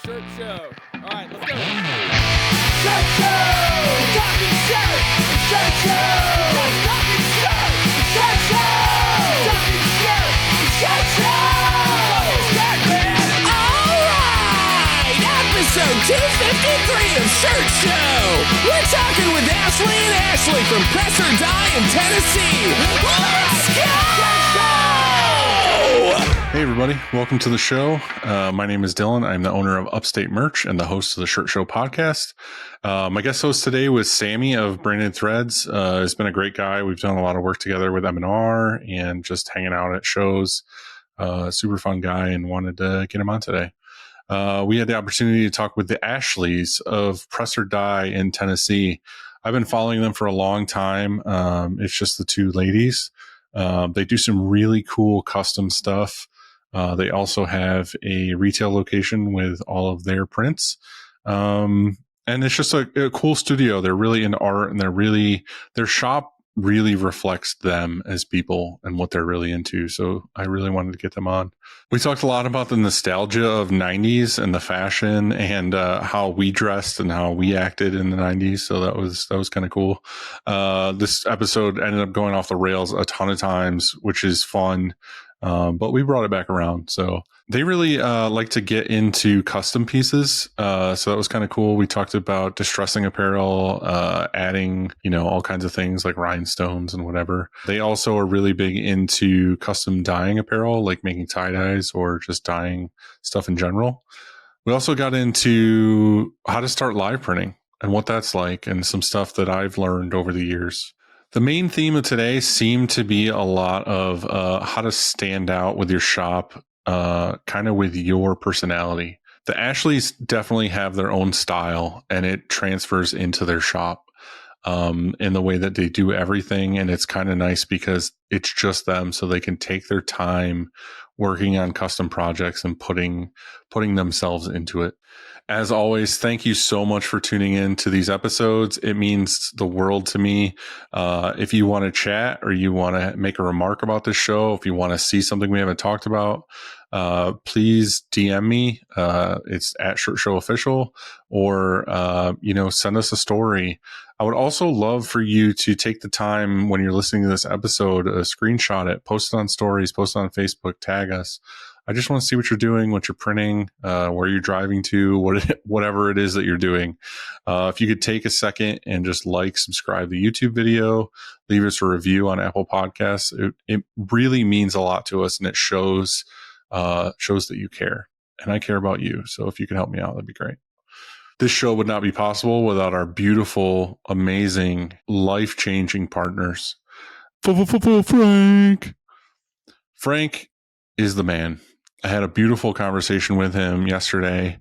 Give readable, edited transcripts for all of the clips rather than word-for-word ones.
Shirt show. All right, let's go. Shirt show! Talking shirt! Shirt show! Talking shirt! Shirt show! Talking shirt! Shirt show! Shirt man! All right! Episode 253 of Shirt Show! We're talking with Ashley and Ashley from Press or Die in Tennessee! Let's go! Hey everybody, welcome to the show. My name is Dylan. I'm the owner of Upstate Merch and the host of the Shirt Show podcast. My guest host today was Sammy of Branded Threads. He's been a great guy. We've done a lot of work together with M&R and just hanging out at shows. Super fun guy, and wanted to get him on today. We had the opportunity to talk with the Ashleys of Press or Die in Tennessee. I've been following them for a long time. It's just the two ladies. They do some really cool custom stuff. They also have a retail location with all of their prints. And it's just a cool studio. They're really into art, and their shop really reflects them as people and what they're really into. So I really wanted to get them on. We talked a lot about the nostalgia of 90s and the fashion and how we dressed and how we acted in the 90s. So that was kind of cool. This episode ended up going off the rails a ton of times, which is fun. But we brought it back around. So they really like to get into custom pieces. So that was kind of cool. We talked about distressing apparel, adding, all kinds of things like rhinestones and whatever. They also are really big into custom dyeing apparel, like making tie-dyes or just dyeing stuff in general. We also got into how to start live printing and what that's like, and some stuff that I've learned over the years. The main theme of today seemed to be a lot of how to stand out with your shop, kind of with your personality. The Ashleys definitely have their own style, and it transfers into their shop in the way that they do everything. And it's kind of nice because it's just them, so they can take their time working on custom projects and putting themselves into it. As always, thank you so much for tuning in to these episodes. It means the world to me. If you want to chat or you want to make a remark about this show, if you want to see something we haven't talked about, please DM me. It's at Shirt Show Official, or, send us a story. I would also love for you to take the time when you're listening to this episode, screenshot it, post it on stories, post it on Facebook, tag us. I just want to see what you're doing, what you're printing, where you're driving to, whatever it is that you're doing. If you could take a second and just subscribe the YouTube video, leave us a review on Apple Podcasts. It really means a lot to us, and it shows that you care, and I care about you. So if you can help me out, that'd be great. This show would not be possible without our beautiful, amazing, life-changing partners. Frank. Frank is the man. I had a beautiful conversation with him yesterday.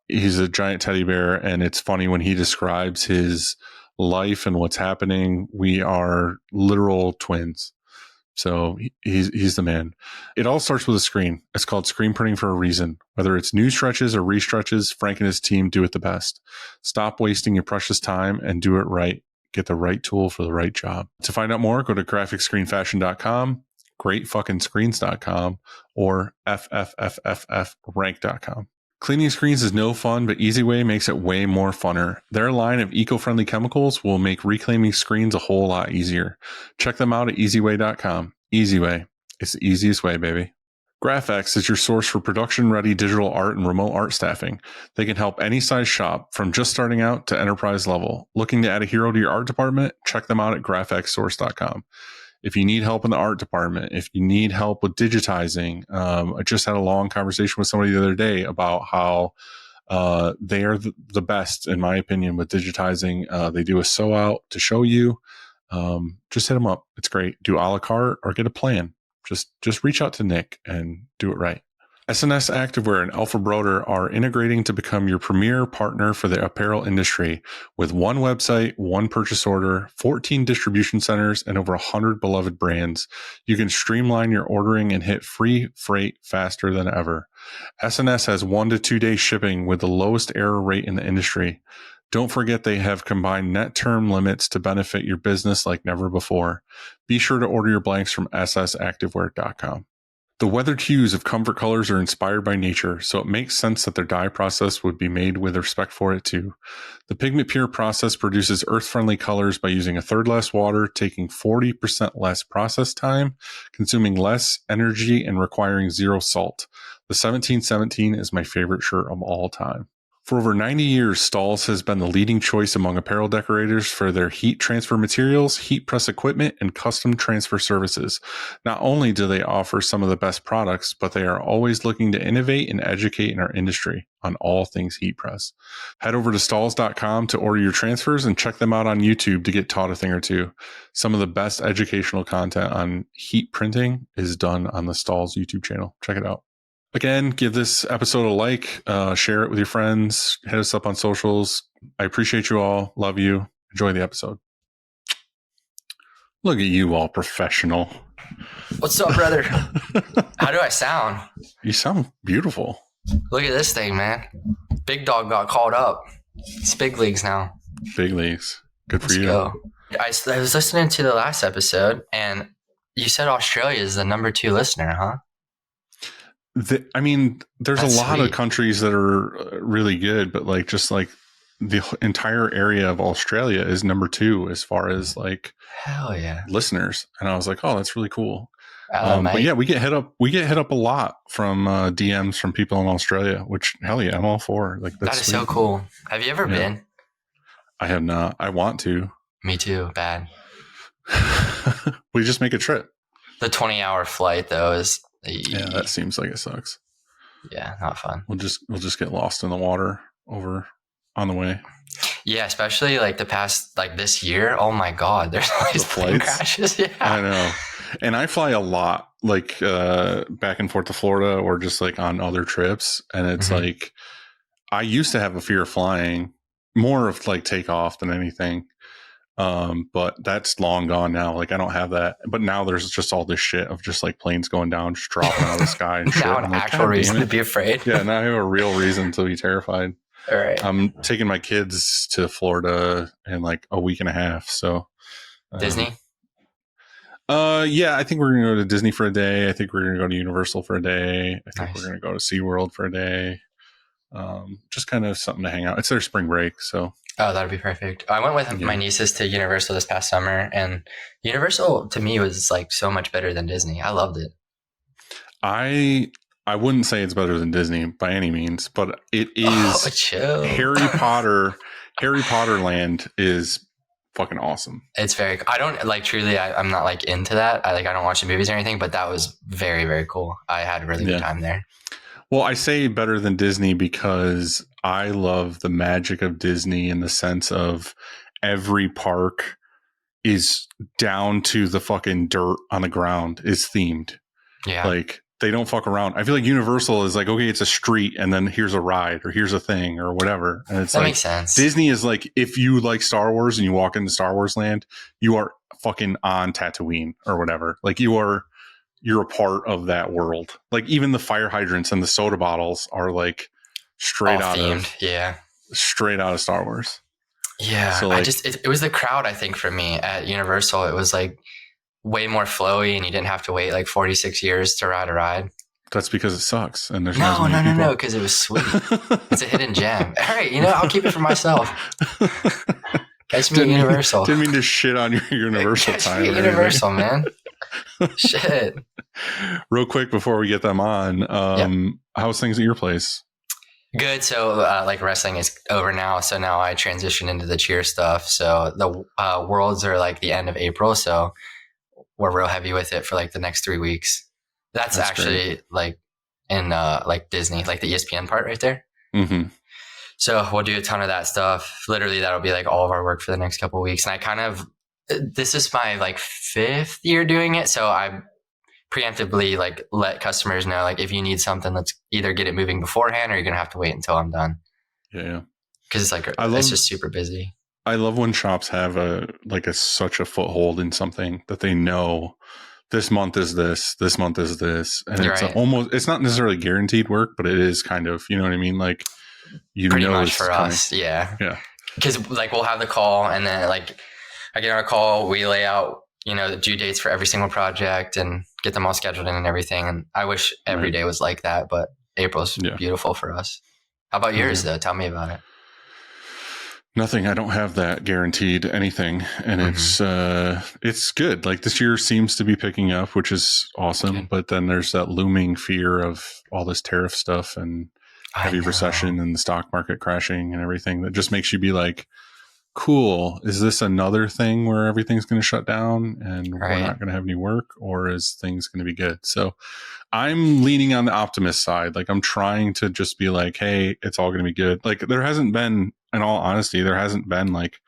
He's a giant teddy bear, and it's funny when he describes his life and what's happening. We are literal twins. So he's the man. It all starts with a screen. It's called screen printing for a reason. Whether it's new stretches or restretches, Frank and his team do it the best. Stop wasting your precious time and do it right. Get the right tool for the right job. To find out more, go to graphicscreenfashion.com, greatfuckingscreens.com, or ffffrank.com. Cleaning screens is no fun, but EasyWay makes it way more funner. Their line of eco-friendly chemicals will make reclaiming screens a whole lot easier. Check them out at easyway.com. EasyWay. It's the easiest way, baby. GraphX is your source for production-ready digital art and remote art staffing. They can help any size shop, from just starting out to enterprise level. Looking to add a hero to your art department? Check them out at graphxsource.com. If you need help in the art department, if you need help with digitizing, I just had a long conversation with somebody the other day about how they are the best, in my opinion, with digitizing. They do a sew out to show you. Just hit them up. It's great. Do a la carte or get a plan. Just reach out to Nick and do it right. SNS Activewear and Alpha Broder are integrating to become your premier partner for the apparel industry. With one website, one purchase order, 14 distribution centers, and over 100 beloved brands, you can streamline your ordering and hit free freight faster than ever. SNS has 1 to 2 day shipping with the lowest error rate in the industry. Don't forget they have combined net term limits to benefit your business like never before. Be sure to order your blanks from ssactivewear.com. The weathered hues of Comfort Colors are inspired by nature, so it makes sense that their dye process would be made with respect for it too. The Pigment Pure process produces earth-friendly colors by using a third less water, taking 40% less process time, consuming less energy, and requiring zero salt. The 1717 is my favorite shirt of all time. For over 90 years, Stahls has been the leading choice among apparel decorators for their heat transfer materials, heat press equipment, and custom transfer services. Not only do they offer some of the best products, but they are always looking to innovate and educate in our industry on all things heat press. Head over to stahls.com to order your transfers and check them out on YouTube to get taught a thing or two. Some of the best educational content on heat printing is done on the Stahls YouTube channel. Check it out. Again, give this episode a like, share it with your friends, hit us up on socials. I appreciate you all. Love you. Enjoy the episode. Look at you, all professional. What's up, brother? How do I sound? You sound beautiful. Look at this thing, man. Big dog got called up. It's big leagues now. Big leagues. Good for Let's you. go. I was listening to the last episode, and you said Australia is the number 2 listener, huh? I mean, there's That's a lot sweet. of countries that are really good, but like just like the entire area of Australia is number 2 as far as like Hell yeah. listeners. And I was like, oh, that's really cool. Hello, But mate. yeah, we get hit up a lot from DMs from people in Australia, which hell yeah, I'm all for. Like That that's is so sweet. cool. Have you ever Yeah. been? I have not. I want to. Me too. Bad. We just make a trip. The 20-hour flight, though, is Yeah, that seems like it sucks. not fun. We'll just get lost in the water over on the way. Yeah, especially like the past, like this year. Oh my God, there's always The plane flights? crashes. Yeah. I know. And I fly a lot, like back and forth to Florida or just like on other trips. And it's Mhm. like, I used to have a fear of flying, more of like takeoff than anything. But that's long gone now. Like I don't have that. But now there's just all this shit of just like planes going down, just dropping out of the sky and shit. Now I'm an like, actual "God damn reason it." to be afraid. Yeah, now I have a real reason to be terrified. All right. I'm taking my kids to Florida in like a week and a half. So Disney? Yeah, I think we're gonna go to Disney for a day. I think we're gonna go to Universal for a day. I think Nice. we're gonna go to SeaWorld for a day. Just kind of something to hang out. It's their spring break, so Oh, that'd be perfect. I went with Yeah. my nieces to Universal this past summer, and Universal to me was like so much better than Disney. I loved it. I wouldn't say it's better than Disney by any means, but it Oh, is chill. Harry Potter. Harry Potter Land is fucking awesome. It's very. I don't like truly. I'm not like into that. I don't watch the movies or anything, but that was very, very cool. I had a really Yeah. good time there. Well, I say better than Disney because I love the magic of Disney in the sense of every park is down to the fucking dirt on the ground is themed. Yeah. Like they don't fuck around. I feel like Universal is like, okay, it's a street and then here's a ride or here's a thing or whatever. And it's that like makes sense. Disney is like, if you like Star Wars and you walk into Star Wars land, you are fucking on Tatooine or whatever. Like you're a part of that world. Like even the fire hydrants and the soda bottles are like straight All out themed. of Star Wars. Yeah. So, I like- just it was the crowd. I think for me at Universal, it was like way more flowy, and you didn't have to wait like 46 years to ride a ride. That's because it sucks and there's not No, as no, many no, no, people. because it was sweet. It's a hidden gem. All right, I'll keep it for myself. Catch me at Universal. Didn't mean to shit on your Universal Catch time. me or at anything. Universal, man. Shit. Real quick before we get them on, how's things at your place? Good. So, like wrestling is over now. So now I transition into the cheer stuff. So the worlds are like the end of April. So we're real heavy with it for like the next 3 weeks. That's actually like in like Disney, like the ESPN part right there. Mm-hmm. So we'll do a ton of that stuff. Literally, that'll be like all of our work for the next couple of weeks. And this is my like 5th year doing it. So I preemptively like let customers know, like, if you need something, let's either get it moving beforehand or you're going to have to wait until I'm done. Yeah. Cause it's like, it's just super busy. I love when shops have such a foothold in something that they know this month is this month is this. And it's Right. it's not necessarily guaranteed work, but it is kind of, you know what I mean? Like you Pretty know, much it's for coming. us. Yeah. Yeah. Cause like we'll have the call and then like I get on a call, we lay out, due dates for every single project and get them all scheduled in and everything. And I wish every day was like that, but April's beautiful for us. How about yours though? Tell me about it. Nothing. I don't have that guaranteed anything. And it's good. Like this year seems to be picking up, which is awesome. Okay. But then there's that looming fear of all this tariff stuff and heavy recession and the stock market crashing and everything that just makes you be like, cool. Is this another thing where everything's going to shut down and we're not going to have any work, or is things going to be good? So I'm leaning on the optimist side. Like I'm trying to just be like, hey, it's all going to be good. Like there hasn't been, in all honesty, there hasn't been like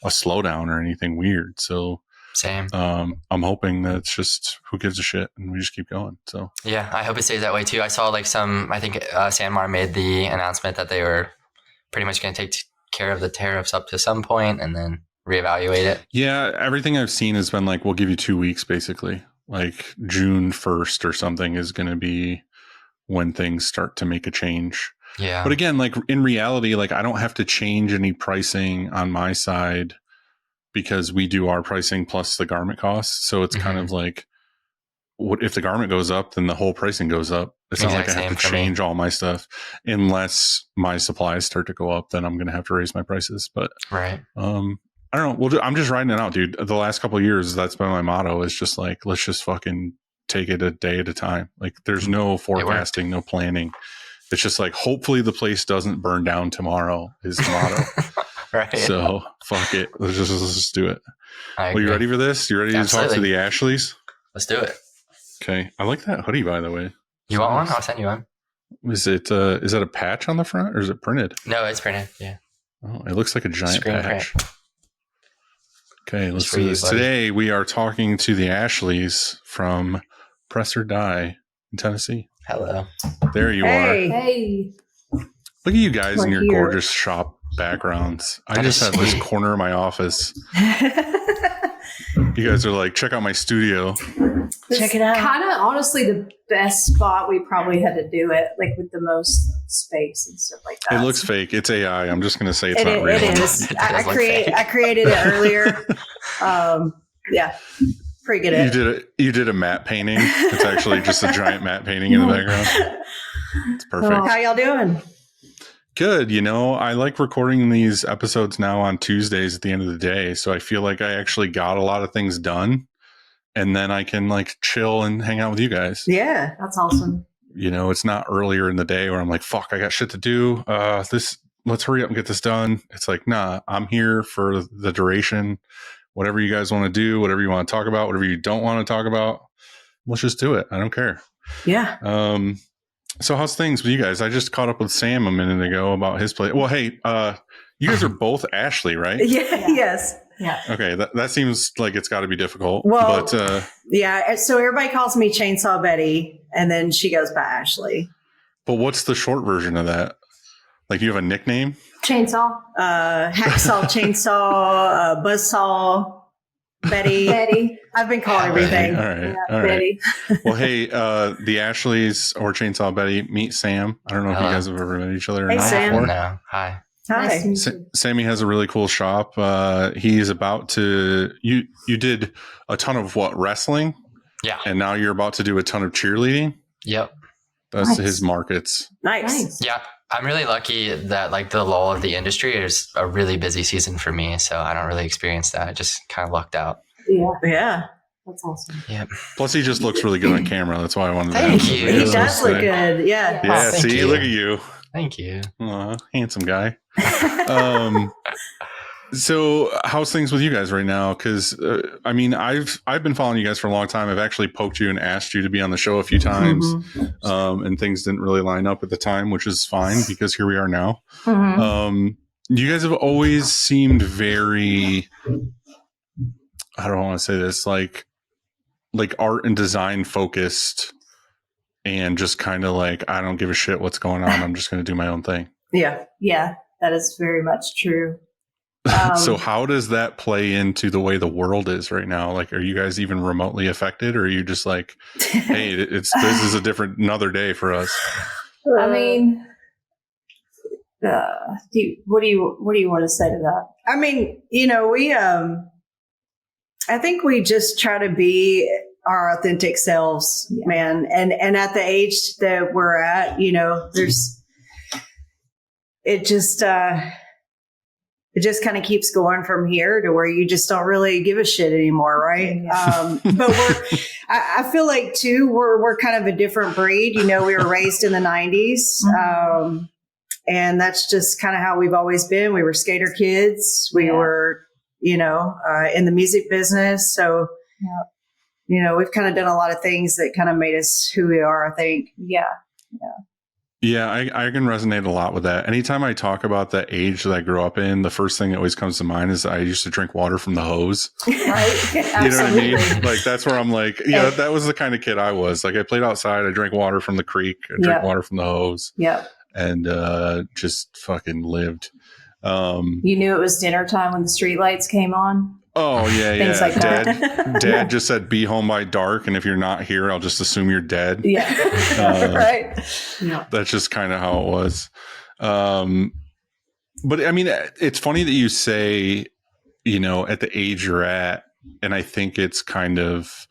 a slowdown or anything weird. So same. I'm hoping that it's just who gives a shit and we just keep going. So yeah, I hope it stays that way too. I saw like I think Sanmar made the announcement that they were pretty much going to take care of the tariffs up to some point and then reevaluate it. Yeah, everything I've seen has been like, we'll give you 2 weeks basically. Like June 1st or something is going to be when things start to make a change. Yeah. But again, like in reality, like I don't have to change any pricing on my side because we do our pricing plus the garment costs. So it's kind of like, what if the garment goes up, then the whole pricing goes up. It's not like I have to change all my stuff unless my supplies start to go up, then I'm going to have to raise my prices. But right. I don't know. I'm just riding it out, dude. The last couple of years, that's been my motto, is just like, let's just fucking take it a day at a time. Like there's no forecasting, no planning. It's just like, hopefully the place doesn't burn down tomorrow is the motto. Right. So fuck it. Let's just do it. Well, you ready for this? You ready to talk to the Ashleys? Let's do it. Okay. I like that hoodie, by the way. You want one? I'll send you one. Is that a patch on the front or is it printed? No, it's printed. Yeah. Oh, it looks like a giant Screen patch. print. Okay, let's do this. Today we are talking to the Ashleys from Press or Die in Tennessee. Hello. There you are. Hey. Look at you guys We're in your here. gorgeous shop backgrounds. I just have this corner of my office. You guys are like, check out my studio. Check it out. Kind of honestly the best spot we probably had to do it, like with the most space and stuff like that. It looks fake. It's AI. I'm just going to say it's not real. It is. It I does look fake. created it earlier. Yeah, pretty good at it. You did a matte painting. It's actually just a giant matte painting in the background. It's perfect. How y'all doing? Good. I like recording these episodes now on Tuesdays at the end of the day. So I feel like I actually got a lot of things done, and then I can like chill and hang out with you guys. Yeah. That's awesome. It's not earlier in the day where I'm like, fuck, I got shit to do. Let's hurry up and get this done. It's like, nah, I'm here for the duration. Whatever you guys want to do, whatever you want to talk about, whatever you don't want to talk about, let's just do it. I don't care. Yeah. So how's things with you guys? I just caught up with Sam a minute ago about his play. Well, hey, you guys are both Ashley, right? Yeah. Yes. Yeah. Okay, that seems like it's got to be difficult. Well, but yeah. So everybody calls me Chainsaw Betty, and then she goes by Ashley. what's the short version of that? Like, you have a nickname? Chainsaw. Hacksaw, Chainsaw, Buzzsaw, Betty. Betty. I've been called everything. All right. Yeah, All right. Betty. Well, hey, the Ashleys or Chainsaw Betty, meet Sam. I don't know if you guys have ever met each other or Hey, not Sam. before. No. Hi. Hi. Nice to meet you. Sammy has a really cool shop. He's about to, you did a ton of wrestling, Yeah. and now you're about to do a ton of cheerleading. Yep. That's Nice. his markets. Nice. Nice. Yeah. I'm really lucky that like the lull of the industry is a really busy season for me. So I don't really experience that. I just kind of lucked out. Yeah. Yeah. That's awesome. Plus, he just looks really good on camera. That's why I wanted to Thank ask. you. He Yeah, does look good. Yeah. Yeah, Oh, thank see, you. look at you. Thank you. Aw, handsome guy. So how's things with you guys right now? Because I mean, I've been following you guys for a long time. I've actually poked you and asked you to be on the show a few times, and things didn't really line up at the time, which is fine because here we are now. Mhm. You guys have always seemed very, I don't want to say this, like art and design focused, and just kind of like, I don't give a shit what's going on. I'm just going to do my own thing. Yeah. Yeah, that is very much true. So how does that play into the way the world is right now? Like, are you guys even remotely affected, or are you just like, hey, this is another day for us? I mean, what do you want to say to that? I mean, we I think we just try to be our authentic selves, Yeah. man. And at the age that we're at, you know, it just kind of keeps going from here to where you just don't really give a shit anymore. Right. Yeah. But I feel like too, we're kind of a different breed. You know, we were raised in the 90s. Mhm. And that's just kind of how we've always been. We were skater kids. We Yeah. were, you know, in the music business. So, Yep. you know, we've kind of done a lot of things that kind of made us who we are, I think. Yeah. Yeah, I can resonate a lot with that. Anytime I talk about the age that I grew up in, the first thing that always comes to mind is I used to drink water from the hose. Right. You know what I mean? Absolutely. Like, that's where I'm like, yeah, that was the kind of kid I was. Like, I played outside, I drank water from the creek, I drank Yeah. water from the hose, Yep. and just fucking lived. You knew it was dinner time when the street lights came on. Oh, yeah, Things yeah. like that. Dad just said, be home by dark, and if you're not here, I'll just assume you're dead. Yeah. Right. Yeah. That's just kind of how it was. But I mean, it's funny that you say, you know, at the age you're at, and I think it's kind of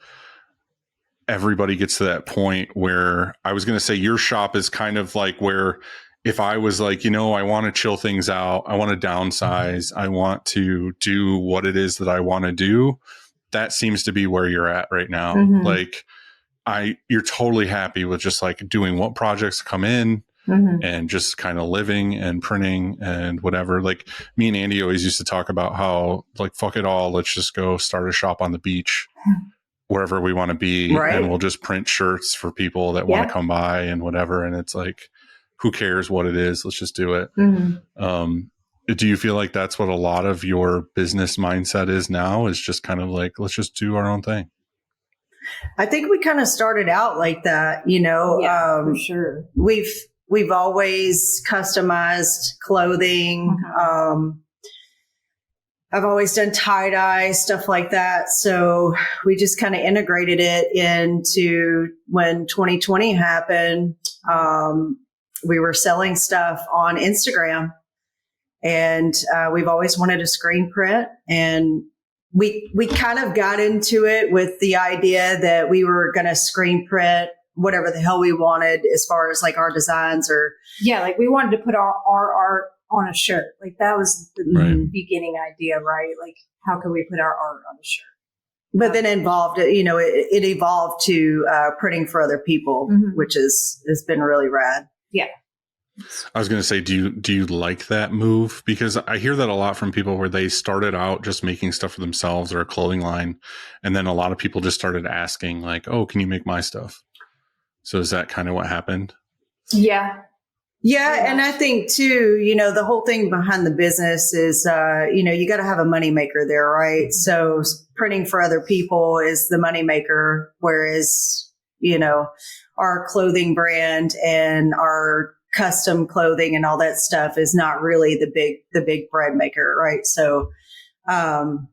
everybody gets to that point where I was going to say your shop is kind of like where if I was like, you know, I want to chill things out, I want to downsize, I want to do what it is that I want to do. That seems to be where you're at right now. Mhm. Like you're totally happy with just like doing what projects come in Mhm. and just kind of living and printing and whatever. Like me and Andy always used to talk about how like, fuck it all. Let's just go start a shop on the beach wherever we want to be. Right. And we'll just print shirts for people that want Yeah. to come by and whatever. And it's like, who cares what it is? Let's just do it. Mhm. Do you feel like that's what a lot of your business mindset is now, is just kind of like, let's just do our own thing? I think we kind of started out like that, you know. Yeah, for sure. We've always customized clothing. I've always done tie-dye, stuff like that. So we just kind of integrated it into when 2020 happened. We were selling stuff on Instagram, and we've always wanted a screen print. And we kind of got into it with the idea that we were going to screen print whatever the hell we wanted as far as like our designs or Yeah, like we wanted to put our art on a shirt. Like that was the Right. beginning idea, right? Like how can we put our art on a shirt? but then involved, you know, it evolved to printing for other people, Mhm. which has been really rad. I was going to say, do you like that move? Because I hear that a lot from people where they started out just making stuff for themselves or a clothing line. And then a lot of people just started asking like, oh, can you make my stuff? So is that kind of what happened? Yeah. Yeah. And I think too, you know, the whole thing behind the business is, you know, you got to have a moneymaker there, right? So printing for other people is the moneymaker, whereas, you know, our clothing brand and our custom clothing and all that stuff is not really the big bread maker, right? So, and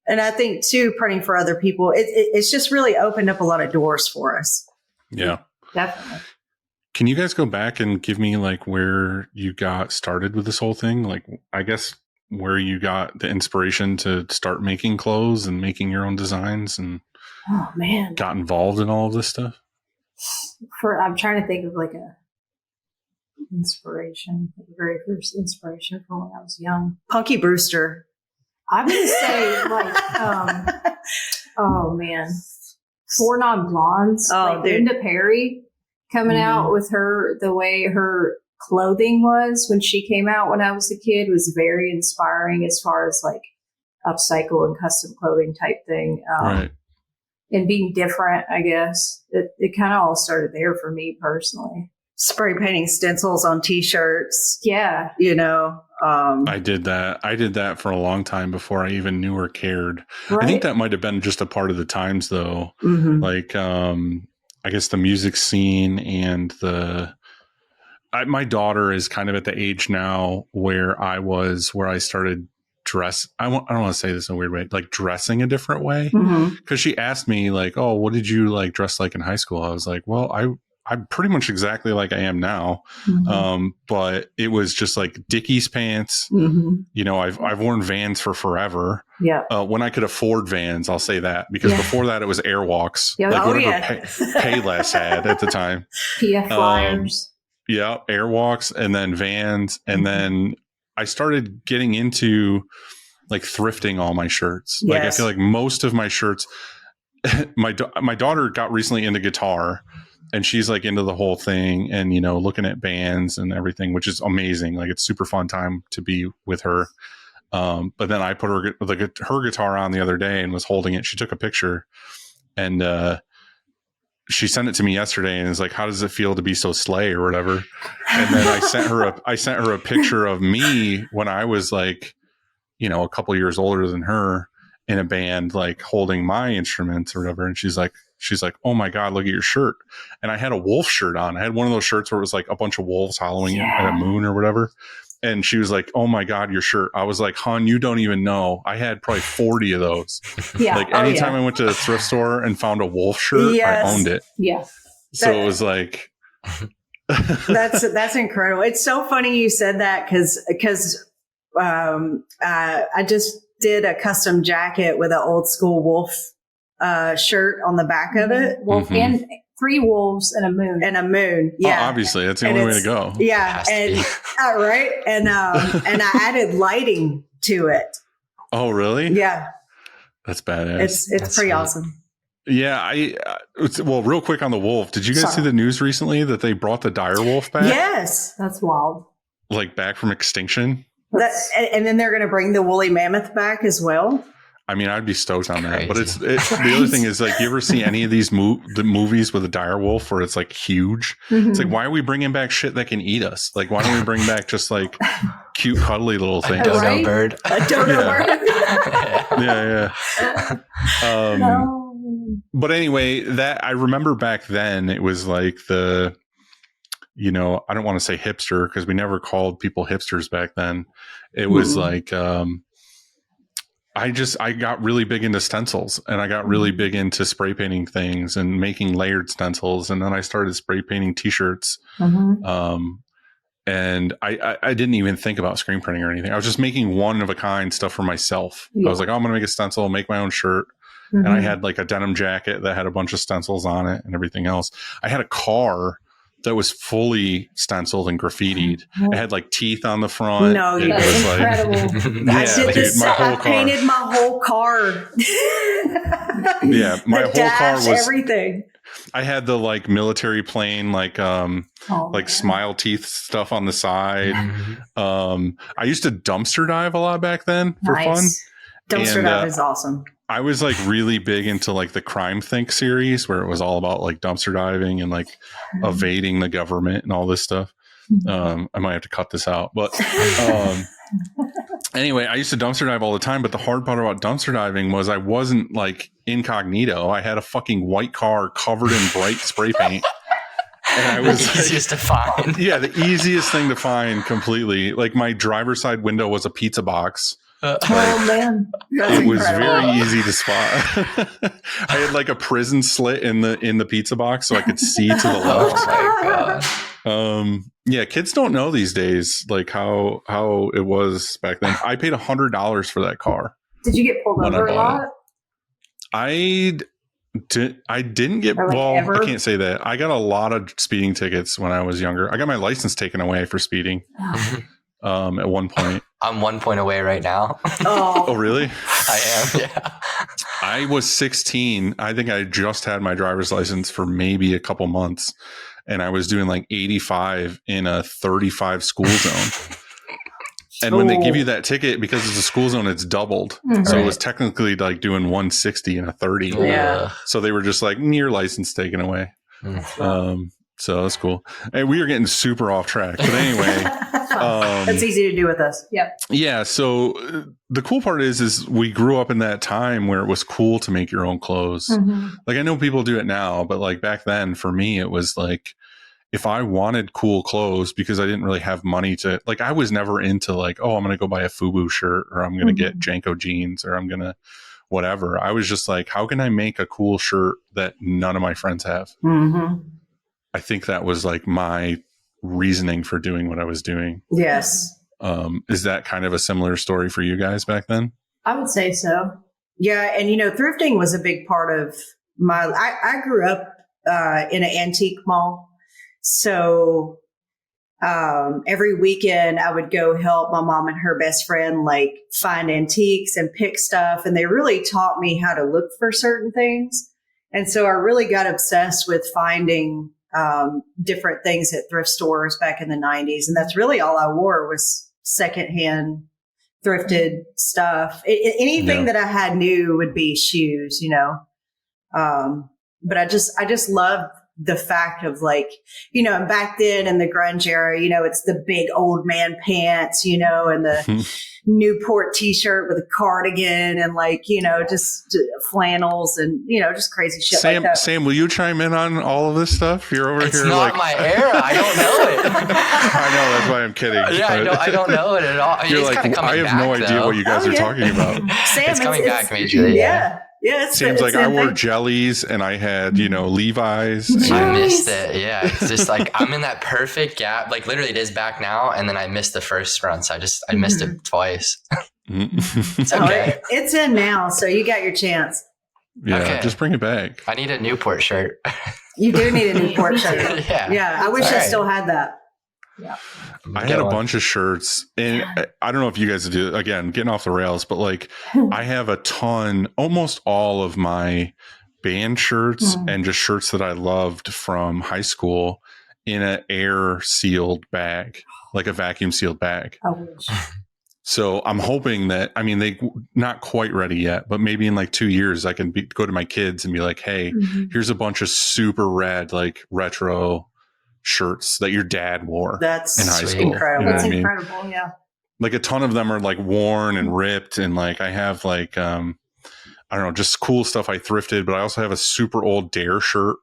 I think too, printing for other people, it's just really opened up a lot of doors for us. Yeah. Definitely. Can you guys go back and give me like where you got started with this whole thing? Like, I guess where you got the inspiration to start making clothes and making your own designs and Oh man. got involved in all of this stuff? I'm trying to think of like a inspiration, the very first inspiration from when I was young. Punky Brewster. I'm gonna say like oh man. Four Non-Blondes. Oh, like dude. Linda Perry coming out with the way her clothing was when she came out when I was a kid was very inspiring as far as like upcycle and custom clothing type thing. Right. And being different, I guess. It kind of all started there for me personally. Spray painting stencils on T-shirts, Yeah. you know. I did that. I did that for a long time before I even knew or cared. Right? I think that might have been just a part of the times though. mhm. Like, I guess the music scene and my daughter is kind of at the age now where I started I don't want to say this in a weird way, like dressing a different way. Mhm. Cause she asked me like, oh, what did you like dress like in high school? I was like, well, I'm pretty much exactly like I am now. But it was just like Dickies pants. You know, I've worn Vans for forever. Yeah. When I could afford Vans, I'll say that, because before that it was Airwalks, Yeah. like Oh, whatever Payless had at the time. PF Flyers. Yeah, Airwalks, and then Vans, and then I started getting into like thrifting all my shirts. Like I feel like most of my shirts, my daughter got recently into guitar, and she's like into the whole thing, and you know, looking at bands and everything, which is amazing. Like it's super fun time to be with her. But then I put her guitar on the other day and was holding it. She took a picture, and she sent it to me yesterday and is like, how does it feel to be so slay or whatever? And then I sent her a picture of me when I was like, you know, a couple years older than her in a band, like holding my instruments or whatever. And she's like, oh my God, look at your shirt. And I had a wolf shirt on. I had one of those shirts where it was like a bunch of wolves hollowing at a moon or whatever. And she was like, oh my God, your shirt. I was like, hon, you don't even know. I had probably 40 of those. Yeah. Like anytime I went to a thrift store and found a wolf shirt, I owned it. Yeah. So it was like, that's incredible. It's so funny you said that because I just did a custom jacket with an old school wolf shirt on the back of it. Wolf and 3 wolves and a moon. Yeah. obviously that's the only way to go. Yeah. And right. And I added lighting to it. Oh, really? Yeah. That's badass. It's pretty awesome. Yeah. Well, real quick on the wolf. Did you guys see the news recently that they brought the dire wolf back? Yes. That's wild. Like back from extinction? And then they're going to bring the woolly mammoth back as well. I mean, I'd be stoked on that. But Crazy. the other thing is, like, you ever see any of these the movies with a dire wolf where it's like huge? It's like, why are we bringing back shit that can eat us? Like, why don't we bring back just like cute, cuddly little things? A dodo Right? bird. A dodo bird. Yeah. No. But anyway, that I remember back then, it was like the, you know, I don't want to say hipster because we never called people hipsters back then. It was like, I got really big into stencils, and I got really big into spray painting things and making layered stencils. And then I started spray painting t-shirts. And I didn't even think about screen printing or anything. I was just making one of a kind stuff for myself. I was like, oh, I'm going to make a stencil, make my own shirt. And I had like a denim jacket that had a bunch of stencils on it and everything else. I had a car that was fully stenciled and graffitied. It had like teeth on the front. No, it That's was incredible. I Yeah, did dude, this. my whole I car. painted my whole car. Yeah, my The whole dash, car was. everything. I had the like military plane, like smile teeth stuff on the side. I used to dumpster dive a lot back then for fun. Dumpster And, dive is awesome. I was like really big into like the Crime Think series, where it was all about like dumpster diving and like evading the government and all this stuff. I might have to cut this out, but anyway, I used to dumpster dive all the time. But the hard part about dumpster diving was I wasn't like incognito. I had a fucking white car covered in bright spray paint. And I was The easiest to find. yeah, the easiest thing to find completely. Like my driver's side window was a pizza box. Oh man. That's It was incredible. very easy to spot. I had like a prison slit in the pizza box so I could see to the Oh left. my god. Yeah, kids don't know these days like how it was back then. I paid $100 for that car. Did you get pulled When I over a bought lot? I didn't get Or, like, well. ever? I can't say that. I got a lot of speeding tickets when I was younger. I got my license taken away for speeding. At one point. I'm 1 point away right now. Oh, really? I am. Yeah. I was 16. I think I just had my driver's license for maybe a couple months, and I was doing like 85 in a 35 school zone. And when they give you that ticket, because it's a school zone, it's doubled. So it was technically like doing 160 in a 30. Yeah. So they were just like, your license taken away. So that's cool. And we are getting super off track. But anyway, That's easy to do with us. yeah. So the cool part is we grew up in that time where it was cool to make your own clothes. Like I know people do it now, but like back then for me, it was like, if I wanted cool clothes, because I didn't really have money to, like, I was never into like, oh, I'm going to go buy a FUBU shirt, or I'm going to get Janko jeans, or I'm going to whatever. I was just like, how can I make a cool shirt that none of my friends have? I think that was like my reasoning for doing what I was doing. Yes. Is that kind of a similar story for you guys back then? I would say so. Yeah. And, thrifting was a big part of I grew up in an antique mall. So every weekend I would go help my mom and her best friend like find antiques and pick stuff. And they really taught me how to look for certain things. And so I really got obsessed with finding different things at thrift stores back in the 90s. And that's really all I wore was secondhand thrifted stuff. Anything that I had new would be shoes, but I just loved the fact of like, and back then in the grunge era, it's the big old man pants, and the Newport t-shirt with a cardigan and like, just flannels and, just crazy shit like that. Sam, will you chime in on all of this stuff? You're over It's here not like my era. I don't know it. I know, that's why I'm kidding. Yeah, I don't know it at all. You're It's like, kinda coming I have back, no idea though. what you guys are talking about. Sam, It's coming back majorly. Yeah. Yeah. It's Sam's like, it's I a wore thing. jellies and I had, Levi's. I and- missed it. Yeah, it's just like I'm in that perfect gap. Like literally, it is back now, and then I missed the first run, so I missed it twice. It's Oh, okay. it's in now. So you got your chance. Yeah, Okay. just bring it back. I need a Newport shirt. You do need a Newport shirt. Yeah. Yeah. I wish All I right. still had that. I had a bunch of shirts, and I don't know if you guys do, again, getting off the rails, but like I have a ton, almost all of my band shirts and just shirts that I loved from high school in an air sealed bag, like a vacuum sealed bag. I wish. So I'm hoping that, they not quite ready yet, but maybe in like 2 years I can go to my kids and be like, hey, here's a bunch of super rad, like retro shirts that your dad wore That's in high Sweet. school. incredible. You know That's what I mean? incredible. Yeah. Like a ton of them are like worn and ripped, and like I have like I don't know, just cool stuff I thrifted, but I also have a super old Dare shirt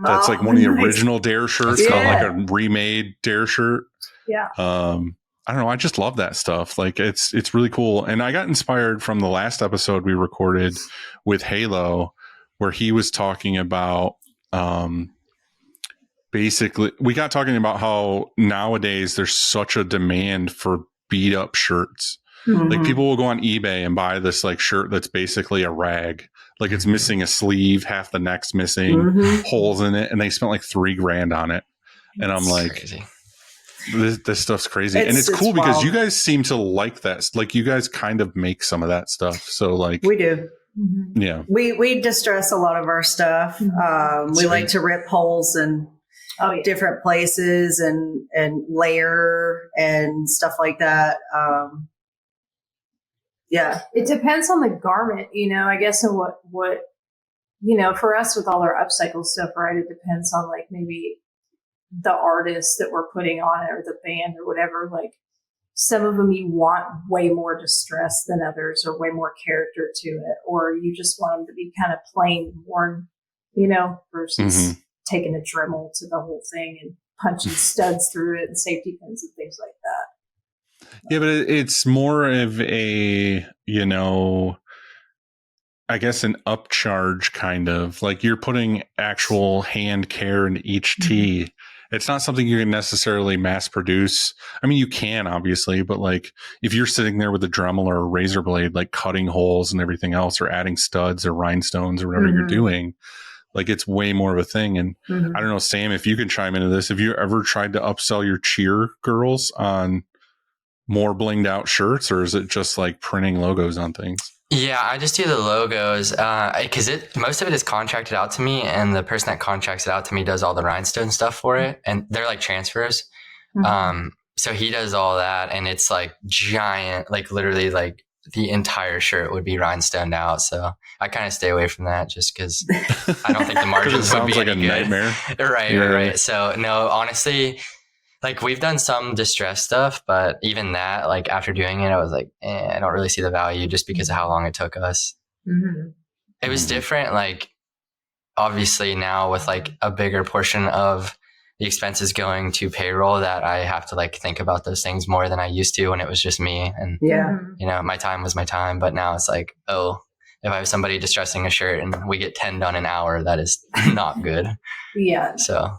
that's like one of the Oh, nice. original Dare shirts, Yeah. not like a remade Dare shirt. Yeah. I don't know, I just love that stuff. Like it's really cool. And I got inspired from the last episode we recorded with Halo, where he was talking about basically, we got talking about how nowadays there's such a demand for beat up shirts. Like people will go on eBay and buy this like shirt that's basically a rag. Like it's missing a sleeve, half the neck's missing, holes in it, and they spent like $3,000 on it. And I'm It's like, crazy. this stuff's crazy. And it's It's cool because wild. you guys seem to like that. Like you guys kind of make some of that stuff. So like, We do. yeah. We distress a lot of our stuff. We like to rip holes in Oh yeah. different places and layer and stuff like that. Yeah. It depends on the garment, I guess, and what, for us with all our upcycle stuff, right? It depends on like maybe the artist that we're putting on it or the band or whatever. Like some of them you want way more distress than others or way more character to it, or you just want them to be kind of plain worn, versus taking a Dremel to the whole thing and punching studs through it and safety pins and things like that. Yeah, but it's more of a, I guess an upcharge kind of like you're putting actual hand care into each tee. It's not something you can necessarily mass produce. I mean, you can obviously, but like if you're sitting there with a Dremel or a razor blade, like cutting holes and everything else, or adding studs or rhinestones or whatever you're doing, like it's way more of a thing. And I don't know, Sam, if you can chime into this, have you ever tried to upsell your cheer girls on more blinged out shirts, or is it just like printing logos on things? Yeah, I just do the logos because most of it is contracted out to me, and the person that contracts it out to me does all the rhinestone stuff for it, and they're like transfers. So he does all that, and it's like giant, like literally like the entire shirt would be rhinestoned out. So I kind of stay away from that just because I don't think the margins Because it sounds would be like a any good. nightmare. Right, Yeah. right. So no, honestly, like we've done some distress stuff, but even that, like after doing it, I was like, I don't really see the value just because of how long it took us. It was different. Like obviously now with like a bigger portion of the expenses going to payroll, that I have to like think about those things more than I used to when it was just me. And, Yeah. my time was my time, but now it's like, oh, if I have somebody distressing a shirt and we get 10 done an hour, that is not good. Yeah. So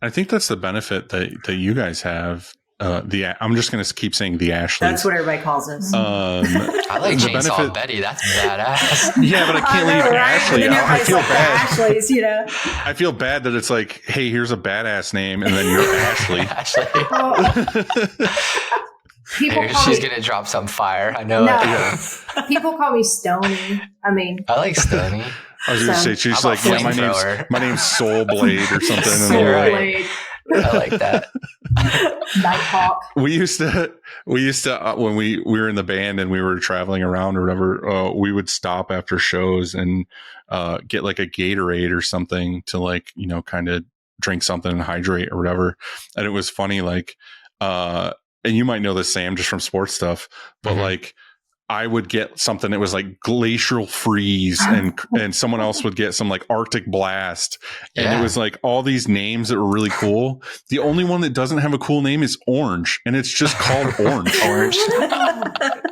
I think that's the benefit that you guys have. I'm just going to keep saying the Ashley. That's what everybody calls us. I like the Chainsaw benefit- Betty. That's badass. Yeah, but I can't leave right? Ashley And then out. I everybody's feel like, the bad. Ashleys, you know. I feel bad that it's like, hey, here's a badass name, and then you're Ashley. Ashley. Well, people call She's me, gonna drop some fire. I know No. it. Yeah. people call me Stony. I mean, I like Stony. I was going to So- say, she's How like, about yeah, flamethrower? my name's Soul Blade or something. And Soul they're like, Blade. Blade, I like that. Nighthawk. we used to when we were in the band and we were traveling around or whatever, we would stop after shows and get like a Gatorade or something to like, you know, kind of drink something and hydrate or whatever. And it was funny, like, and you might know this, Sam, just from sports stuff, but Mhm. like I would get something that was like glacial freeze and someone else would get some like Arctic blast. And Yeah. it was like all these names that were really cool. The only one that doesn't have a cool name is Orange, and it's just called Orange. Orange.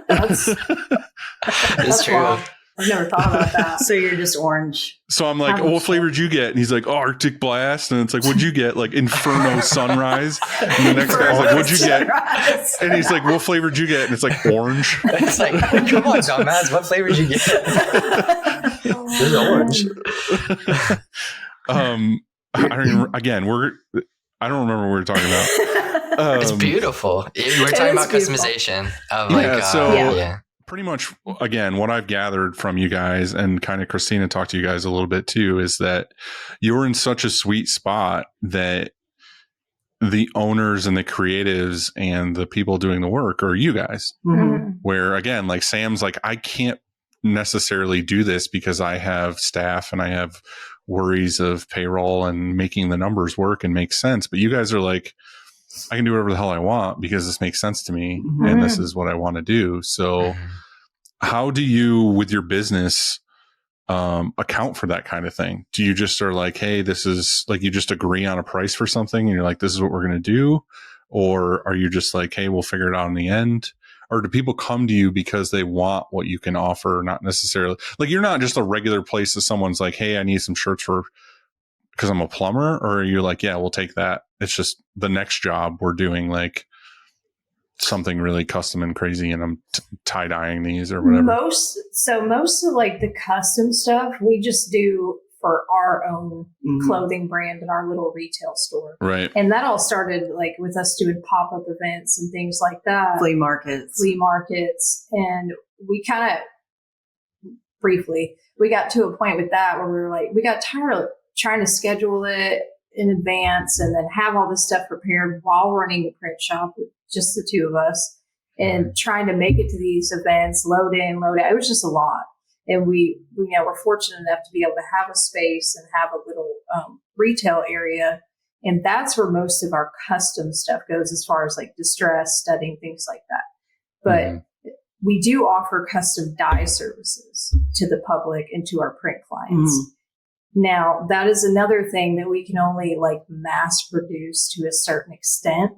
That's, It's that's true. wild. I've never thought about that. So you're just orange. So I'm like, oh, what flavor did you get? And he's like, oh, Arctic Blast. And it's like, what'd you get? Like Inferno Sunrise. And the next guy's like, what'd you get? And he's like, what flavor did you get? And it's like orange. It's like, come on, dumbass. What flavor did you get? This is orange. I don't even, again, I don't remember what we were talking about. It's beautiful. We're talking is about beautiful. customization of Yeah, like, so- yeah. Pretty much, again, what I've gathered from you guys, and kind of Christina talked to you guys a little bit too, is that you're in such a sweet spot that the owners and the creatives and the people doing the work are you guys. Mhm. Where again, like Sam's like, I can't necessarily do this because I have staff and I have worries of payroll and making the numbers work and make sense. But you guys are like, I can do whatever the hell I want because this makes sense to me and this is what I want to do. So how do you, with your business, account for that kind of thing? Do you just are like, hey, this is like, you just agree on a price for something and you're like, this is what we're going to do? Or are you just like, hey, we'll figure it out in the end? Or do people come to you because they want what you can offer? Not necessarily like, you're not just a regular place that someone's like, hey, I need some shirts because I'm a plumber. Or are you like, yeah, we'll take that. It's just the next job we're doing like something really custom and crazy and I'm tie-dyeing these or whatever. Most of like the custom stuff we just do for our own Mhm. clothing brand and our little retail store. Right. And that all started like with us doing pop-up events and things like that. Flea markets. Flea markets. And we kind of briefly, we got to a point with that where we were like, we got tired of trying to schedule it in advance and then have all this stuff prepared while running the print shop with just the two of us and trying to make it to these events, load in, load out. It was just a lot. And we we're fortunate enough to be able to have a space and have a little retail area. And that's where most of our custom stuff goes as far as like distress, studying, things like that. But we do offer custom dye services to the public and to our print clients. Now, that is another thing that we can only like mass produce to a certain extent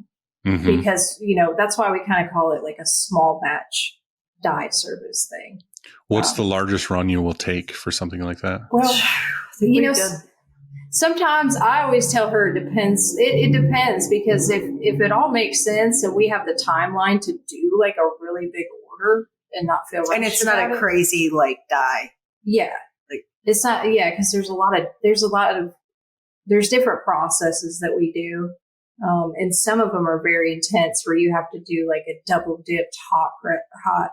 Mhm. because, that's why we kind of call it like a small batch dye service thing. What's the largest run you will take for something like that? Well, Think you we know, did. sometimes I always tell her it depends. It depends because if it all makes sense and we have the timeline to do like a really big order and not feel rushed And it's not about a it, crazy like dye. yeah, Like- it's not, because there's different processes that we do. And some of them are very intense where you have to do like a double dipped hot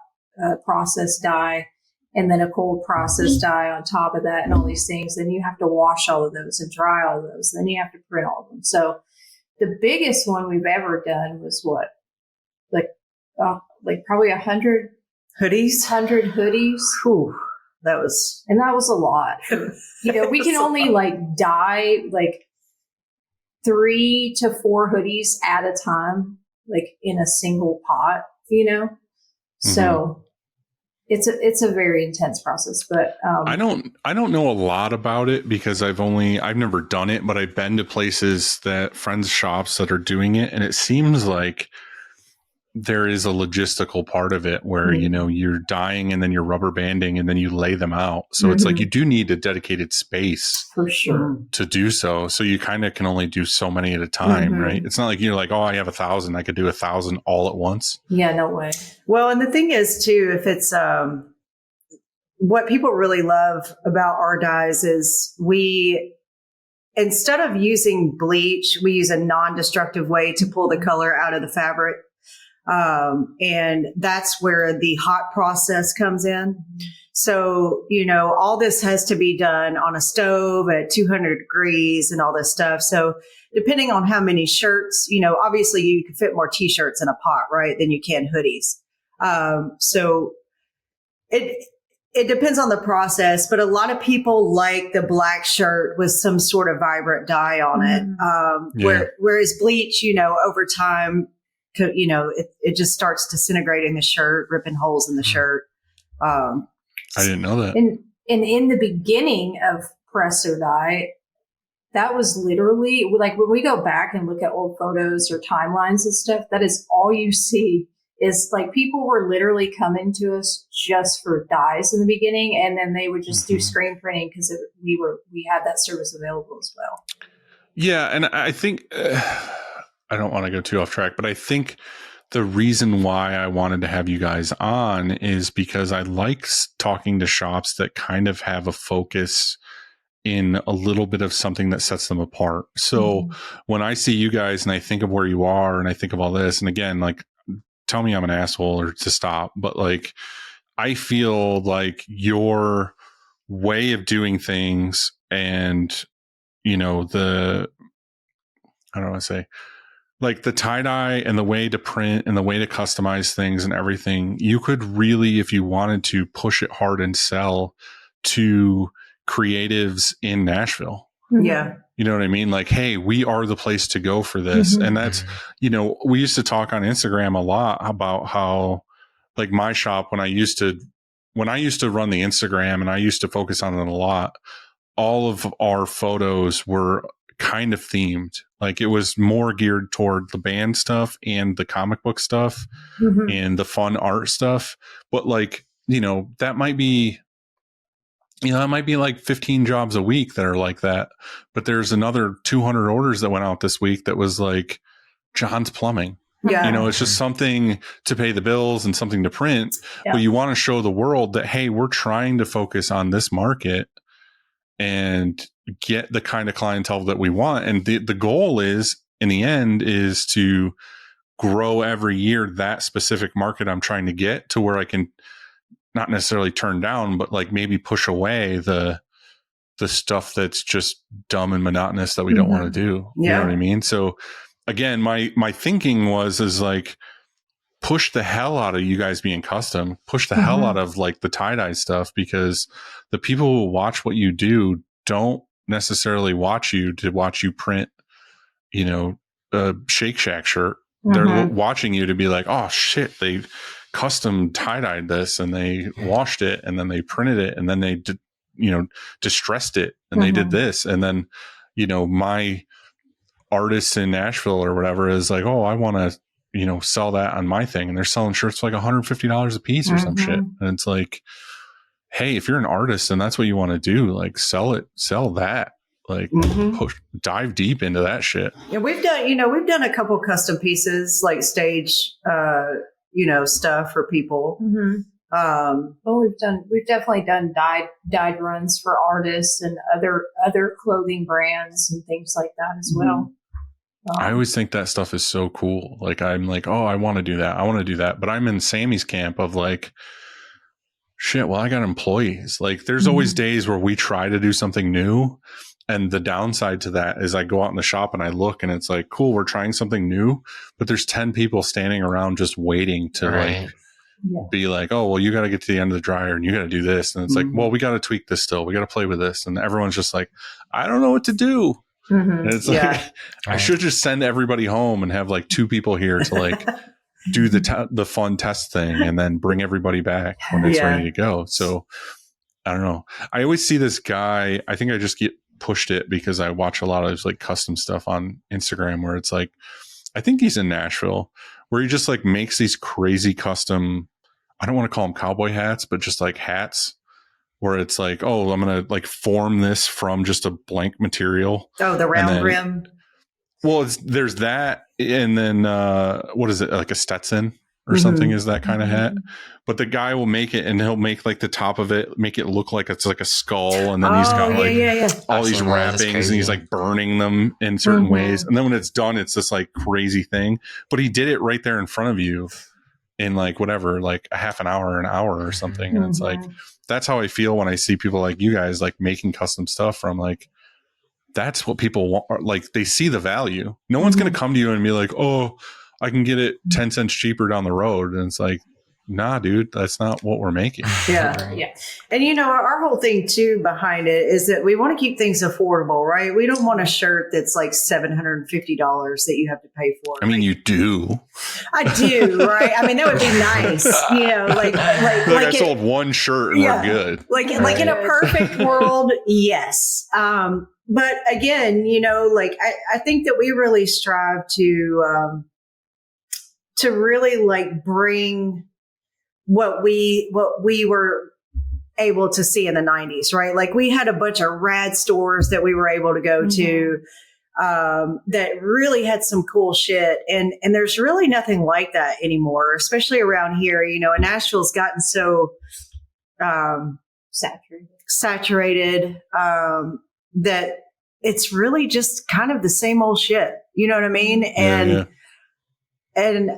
process dye and then a cold process dye on top of that and all these things. Then you have to wash all of those and dry all of those. Then you have to print all of them. So the biggest one we've ever done was probably 100 Hoodies. hoodies. Whew, that was And that was a lot. We can only like dye like 3 to 4 hoodies at a time, like in a single pot, So it's a very intense process, but I don't know a lot about it because I've never done it, but I've been to places friends shops that are doing it. And it seems like there is a logistical part of it where, Mhm. you know, you're dyeing and then you're rubber banding and then you lay them out. So it's like Mhm. you do need a dedicated space For sure. to do so. So you kind of can only do so many at a time, Mhm. right? It's not like you're like, oh, I have 1,000. I could do 1,000 all at once. Yeah, no way. Well, and the thing is too, if it's what people really love about our dyes is we, instead of using bleach, we use a non-destructive way to pull the color out of the fabric. And that's where the hot process comes in. So, you know, all this has to be done on a stove at 200 degrees and all this stuff. So depending on how many shirts, you know, obviously you can fit more t-shirts in a pot, right, than you can hoodies. So it depends on the process, but a lot of people like the black shirt with some sort of vibrant dye on it. Whereas bleach, you know, over time, you know, it just starts disintegrating the shirt, ripping holes in the shirt. I didn't know that. And in the beginning of Presso Dye, that was literally like when we go back and look at old photos or timelines and stuff, that is all you see is like people were literally coming to us just for dyes in the beginning, and then they would just do screen printing because we had that service available as well. Yeah, and I think I don't want to go too off track, but I think the reason why I wanted to have you guys on is because I like talking to shops that kind of have a focus in a little bit of something that sets them apart. So when I see you guys and I think of where you are and I think of all this, and again, like, tell me I'm an asshole or to stop, but like, I feel like your way of doing things and, you know, I don't want to say, like the tie-dye and the way to print and the way to customize things and everything, you could really, if you wanted to, push it hard and sell to creatives in Nashville. Yeah. You know what I mean? Like, hey, we are the place to go for this. And that's, you know, we used to talk on Instagram a lot about how, like, my shop, when I used to run the Instagram and I used to focus on it a lot, all of our photos were kind of themed. Like, it was more geared toward the band stuff and the comic book stuff and the fun art stuff. But like, you know, that might be, you know, it might be like 15 jobs a week that are like that. But there's another 200 orders that went out this week that was like John's Plumbing. Yeah. You know, it's just something to pay the bills and something to print. Yeah. But you want to show the world that, hey, we're trying to focus on this market and get the kind of clientele that we want. And the goal is, in the end, is to grow every year that specific market I'm trying to get to where I can not necessarily turn down, but like maybe push away the stuff that's just dumb and monotonous that we don't want to do. You know what I mean? So again, my thinking is like, push the hell out of you guys being custom, push the hell out of like the tie-dye stuff, because the people who watch what you do don't necessarily watch you to watch you print, you know, a Shake Shack shirt. They're watching you to be like, oh shit, they custom tie-dyed this and they washed it and then they printed it and then they distressed it and they did this. And then, you know, my artists in Nashville or whatever is like, oh, I want to, you know, sell that on my thing. And they're selling shirts for like $150 a piece or some shit. And it's like, hey, if you're an artist and that's what you want to do, like sell that, like dive deep into that shit. Yeah, we've done a couple custom pieces, like stage, you know, stuff for people. Well, we've definitely done dyed runs for artists and other clothing brands and things like that as well. I always think that stuff is so cool. Like, I'm like, oh, I want to do that. I want to do that. But I'm in Sammy's camp of like, shit, well, I got employees. Like, there's always days where we try to do something new. And the downside to that is I go out in the shop and I look and it's like, cool, we're trying something new, but there's 10 people standing around just waiting to like be like, oh, well, you got to get to the end of the dryer and you got to do this. And it's like, well, we got to tweak this still. We got to play with this. And everyone's just like, I don't know what to do. And it's like, I should just send everybody home and have like 2 people here to like do the fun test thing and then bring everybody back when it's ready to go. So I don't know. I always see this guy. I think I just get pushed it because I watch a lot of like custom stuff on Instagram where it's like I think he's in Nashville, where he just like makes these crazy custom, I don't want to call them cowboy hats, but just like hats where it's like, oh, I'm going to like form this from just a blank material. Oh, the round then, rim. Well, there's that. And then what is it? Like a Stetson or something is that kind of hat. But the guy will make it and he'll make like the top of it, make it look like it's like a skull. And then he's got all these wrappings and he's like burning them in certain ways. And then when it's done, it's this like crazy thing. But he did it right there in front of you in like whatever, like a half an hour or something. And it's like, that's how I feel when I see people like you guys like making custom stuff from like, that's what people want. Like they see the value. No one's going to come to you and be like, oh, I can get it 10 cents cheaper down the road. And it's like, nah, dude, that's not what we're making. Yeah. And you know, our whole thing too behind it is that we want to keep things affordable, right? We don't want a shirt that's like $750 that you have to pay for. I mean, you do. I do, right? I mean, that would be nice, you know, like I sold one shirt and we're good. Like in a perfect world, yes. But again, you know, like I think that we really strive to really like bring what we were able to see in the 90s, right? Like we had a bunch of rad stores that we were able to go to that really had some cool shit. And there's really nothing like that anymore, especially around here. You know, and Nashville's gotten so saturated that it's really just kind of the same old shit. You know what I mean? And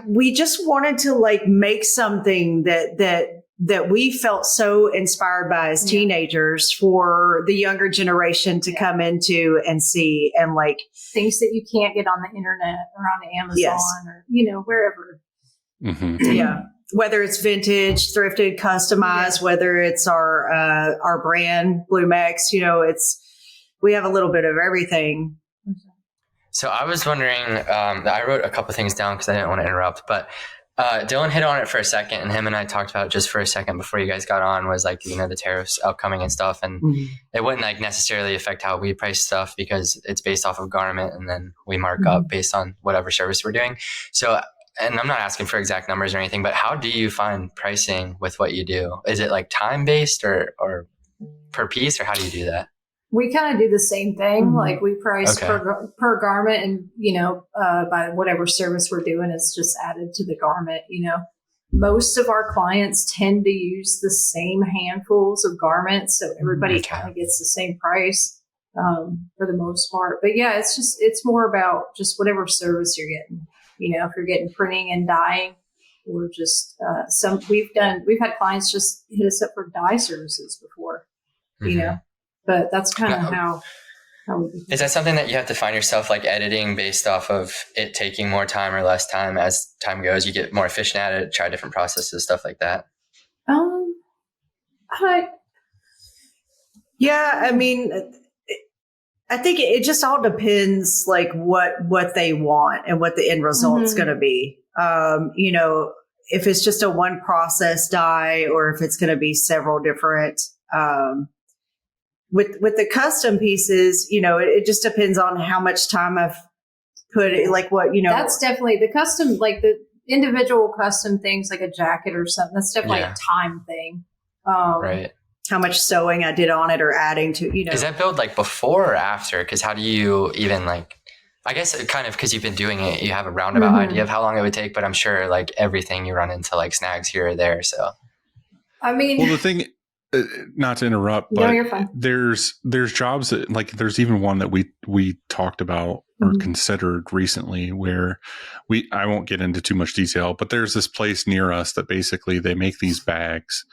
we just wanted to like make something that we felt so inspired by as teenagers for the younger generation to come into and see, and like things that you can't get on the internet or on Amazon or, you know, wherever. Yeah. Whether it's vintage, thrifted, customized, whether it's our brand Blumex, you know, we have a little bit of everything. So I was wondering, I wrote a couple things down because I didn't want to interrupt, but Dylan hit on it for a second, and him and I talked about it just for a second before you guys got on, was like, you know, the tariffs upcoming and stuff. And it wouldn't like necessarily affect how we price stuff because it's based off of garment, and then we mark up based on whatever service we're doing. So, and I'm not asking for exact numbers or anything, but how do you find pricing with what you do? Is it like time based or per piece, or how do you do that? We kind of do the same thing. Like we price per garment, and, you know, by whatever service we're doing, it's just added to the garment. You know, most of our clients tend to use the same handfuls of garments. So everybody kind of gets the same price for the most part. But yeah, it's more about just whatever service you're getting. You know, if you're getting printing and dyeing, or just we've had clients just hit us up for dye services before, you know. But that's kind of how we do. Is that something that you have to find yourself like editing based off of it taking more time or less time as time goes? You get more efficient at it, try different processes, stuff like that? Yeah, I mean, I think it just all depends like what they want and what the end result's going to be. You know, if it's just a one process dye or if it's going to be several different, with the custom pieces, you know, it just depends on how much time I've put it, like what, you know. That's definitely the custom, like the individual custom things, like a jacket or something. That's definitely a time thing. Right. How much sewing I did on it or adding to, you know. Is that build like before or after? Because how do you even like, I guess it kind of, because you've been doing it, you have a roundabout idea of how long it would take, but I'm sure like everything you run into like snags here or there. So, I mean, well, the thing, not to interrupt, but you're fine. there's jobs that like, there's even one that we talked about or considered recently where I won't get into too much detail, but there's this place near us that basically they make these bags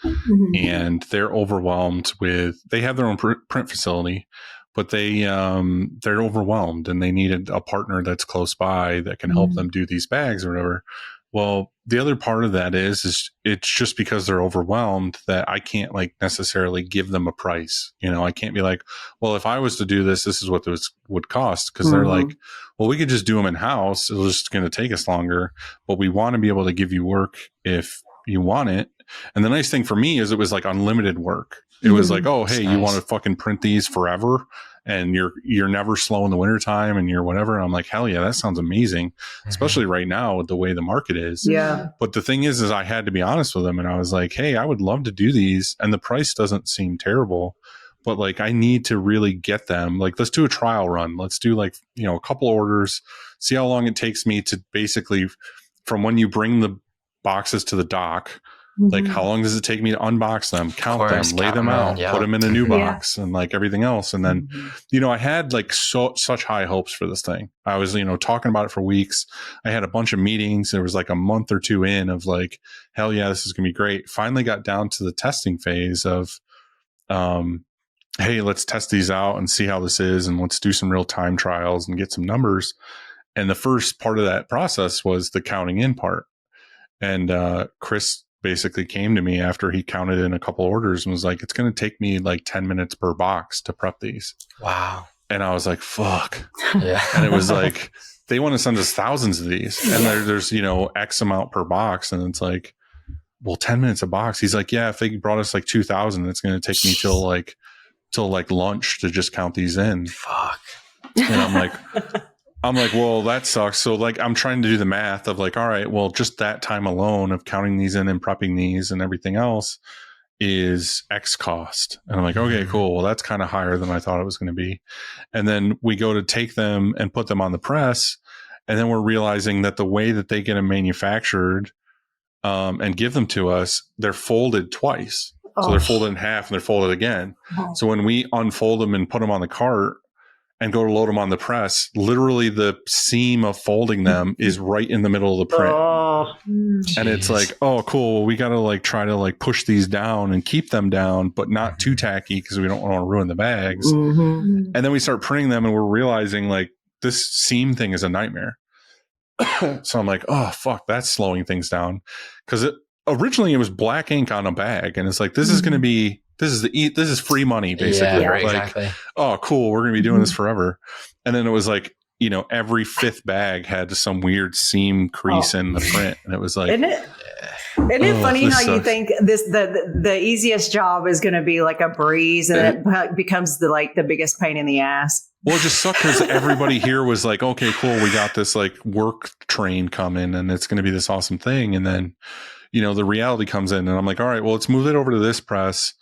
and they're overwhelmed they have their own print facility, but they're overwhelmed and they needed a partner that's close by that can help them do these bags or whatever. Well, the other part of that is it's just because they're overwhelmed that I can't like necessarily give them a price. You know, I can't be like, well, if I was to do this, this is what this would cost. Cause they're like, well, we could just do them in house. It's just going to take us longer, but we want to be able to give you work if you want it. And the nice thing for me is it was like unlimited work. It was like, oh, hey, you want to fucking print these forever and you're never slow in the wintertime and you're whatever. And I'm like, hell yeah, that sounds amazing, especially right now with the way the market is. Yeah. But the thing is I had to be honest with them, and I was like, hey, I would love to do these, and the price doesn't seem terrible, but like I need to really get them. Like, let's do a trial run. Let's do like, a couple orders, see how long it takes me to basically from when you bring the boxes to the dock. Like, how long does it take me to unbox them, count them, lay them out, put them in a new box, and like everything else? And then, I had like such high hopes for this thing. I was, talking about it for weeks. I had a bunch of meetings. There was like a month or two in of like, hell yeah, this is going to be great. Finally got down to the testing phase of, hey, let's test these out and see how this is. And let's do some real time trials and get some numbers. And the first part of that process was the counting in part. And Chris basically came to me after he counted in a couple orders and was like, it's going to take me like 10 minutes per box to prep these. Wow. And I was like, fuck. Yeah. And it was like, they want to send us thousands of these. And there's, X amount per box. And it's like, well, 10 minutes a box. He's like, yeah, if they brought us like 2,000, it's going to take me till like lunch to just count these in. Fuck. And I'm like, well, that sucks. So like, I'm trying to do the math of like, all right, well, just that time alone of counting these in and prepping these and everything else is X cost. And I'm like, okay, cool. Well, that's kind of higher than I thought it was going to be. And then we go to take them and put them on the press. And then we're realizing that the way that they get them manufactured and give them to us, they're folded twice. So they're folded in half and they're folded again. So when we unfold them and put them on the cart and go to load them on the press, literally the seam of folding them is right in the middle of the print. And it's like, oh, cool. Well, we got to like try to like push these down and keep them down, but not too tacky because we don't want to ruin the bags. And then we start printing them and we're realizing like this seam thing is a nightmare. So I'm like, oh, fuck, that's slowing things down. Because originally it was black ink on a bag. And it's like, this is going to be, this is free money, basically. Yeah, like, exactly. oh, cool, we're going to be doing this forever. And then it was like, every fifth bag had some weird seam crease in the print. And it was like, Isn't it funny how you think the easiest job is going to be like a breeze and it becomes the biggest pain in the ass? Well, it just sucked because everybody here was like, okay, cool, we got this like work train coming and it's going to be this awesome thing. And then, the reality comes in and I'm like, all right, well, let's move it over to this press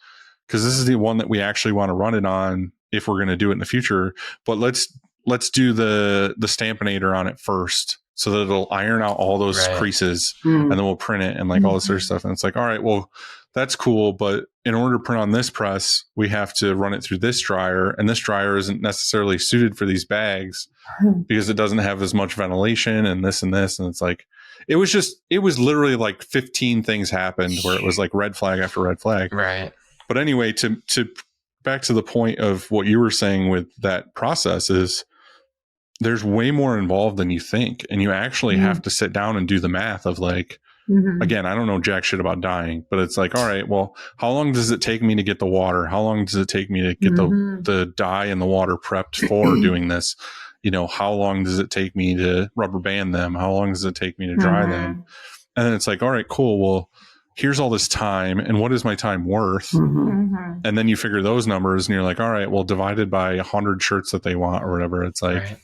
because this is the one that we actually want to run it on if we're going to do it in the future. But let's do the Stampinator on it first so that it'll iron out all those creases and then we'll print it and like all this other stuff. And it's like, all right, well, that's cool. But in order to print on this press, we have to run it through this dryer. And this dryer isn't necessarily suited for these bags because it doesn't have as much ventilation and this. And it's like, it was literally like 15 things happened where it was like red flag after red flag. Right. But anyway, to back to the point of what you were saying with that process is there's way more involved than you think. And you actually have to sit down and do the math of like, again, I don't know jack shit about dyeing, but it's like, all right, well, how long does it take me to get the water? How long does it take me to get the dye and the water prepped for doing this? How long does it take me to rubber band them? How long does it take me to dry them? And then it's like, all right, cool. Well, here's all this time. And what is my time worth? And then you figure those numbers and you're like, all right, well, divided by 100 shirts that they want or whatever. It's like,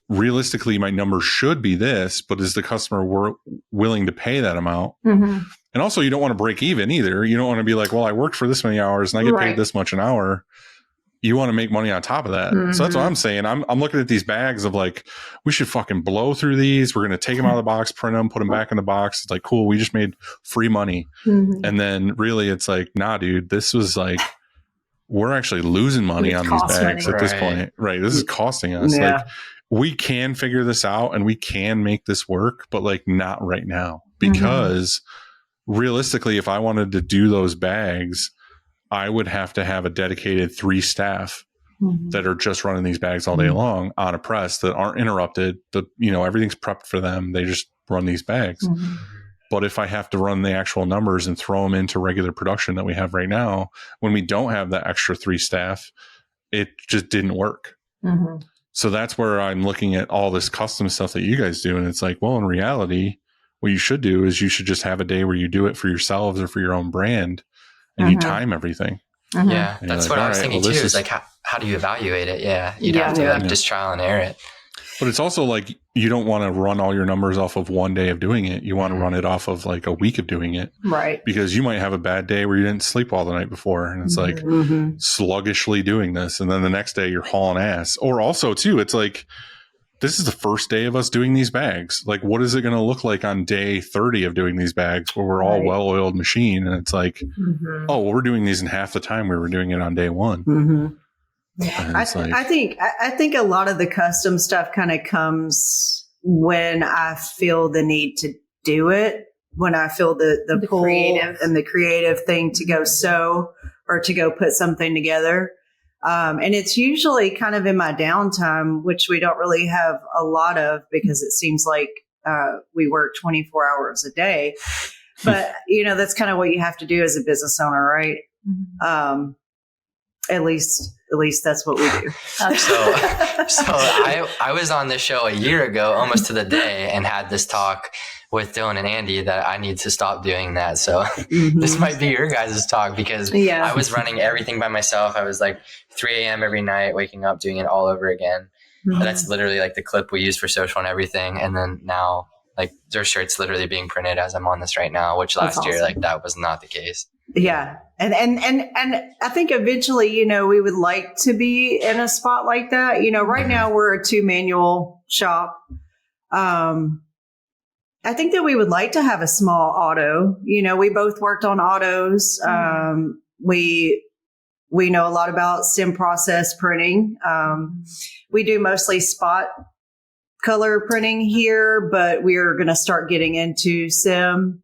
realistically, my number should be this, but is the customer willing to pay that amount? And also you don't want to break even either. You don't want to be like, well, I worked for this many hours and I get paid this much an hour. You want to make money on top of that. So that's what I'm saying. I'm looking at these bags of like, we should fucking blow through these. We're going to take them out of the box, print them, put them back in the box. It's like, cool. We just made free money. And then really it's like, nah, dude, this was like, we're actually losing money on these bags at this point. Right. This is costing us. Like we can figure this out and we can make this work, but like not right now because realistically, if I wanted to do those bags, I would have to have a dedicated 3 staff that are just running these bags all day long on a press that aren't interrupted. Everything's prepped for them. They just run these bags. But if I have to run the actual numbers and throw them into regular production that we have right now, when we don't have that extra 3 staff, it just didn't work. So that's where I'm looking at all this custom stuff that you guys do. And it's like, well, in reality, what you should do is you should just have a day where you do it for yourselves or for your own brand and you time everything. Yeah, that's like, what I was thinking too. Is like, how how do you evaluate it? Yeah. You'd have to Yeah. like just trial and error it. But it's also like you don't want to run all your numbers off of one day of doing it. You want to run it off of like a week of doing it, Right. because you might have a bad day where you didn't sleep all the night before. And it's like Mm-hmm. sluggishly doing this. And then the next day you're hauling ass. Or also, too, it's like, this is the first day of us doing these bags. Like, what is it going to look like on day 30 of doing these bags where we're all Right. well-oiled machine? And it's like, Mm-hmm. oh, well, we're doing these in half the time we were doing it on day one. Mm-hmm. And I, it's like, I think a lot of the custom stuff kind of comes when I feel the need to do it, when I feel the The pull creative. and the creative thing to go sew or to go put something together. And it's usually kind of in my downtime, which we don't really have a lot of because it seems like we work 24 hours a day. But, that's kind of what you have to do as a business owner, right? Mm-hmm. At least that's what we do. So I was on this show a year ago, almost to the day, and had this talk with Dylan and Andy that I need to stop doing that. So Mhm. this might be your guys' talk, because Yeah. I was running everything by myself. I was like 3 a.m. every night, waking up, doing it all over again. Mhm. That's literally like the clip we use for social and everything. And then now, like, their shirt's literally being printed as I'm on this right now, which That's last year, awesome. like, that was not the case. Yeah. And I think eventually, we would like to be in a spot like that. Right now we're a 2 manual shop. I think that we would like to have a small auto. We both worked on autos. We know a lot about sim process printing. We do mostly spot color printing here, but we're going to start getting into sim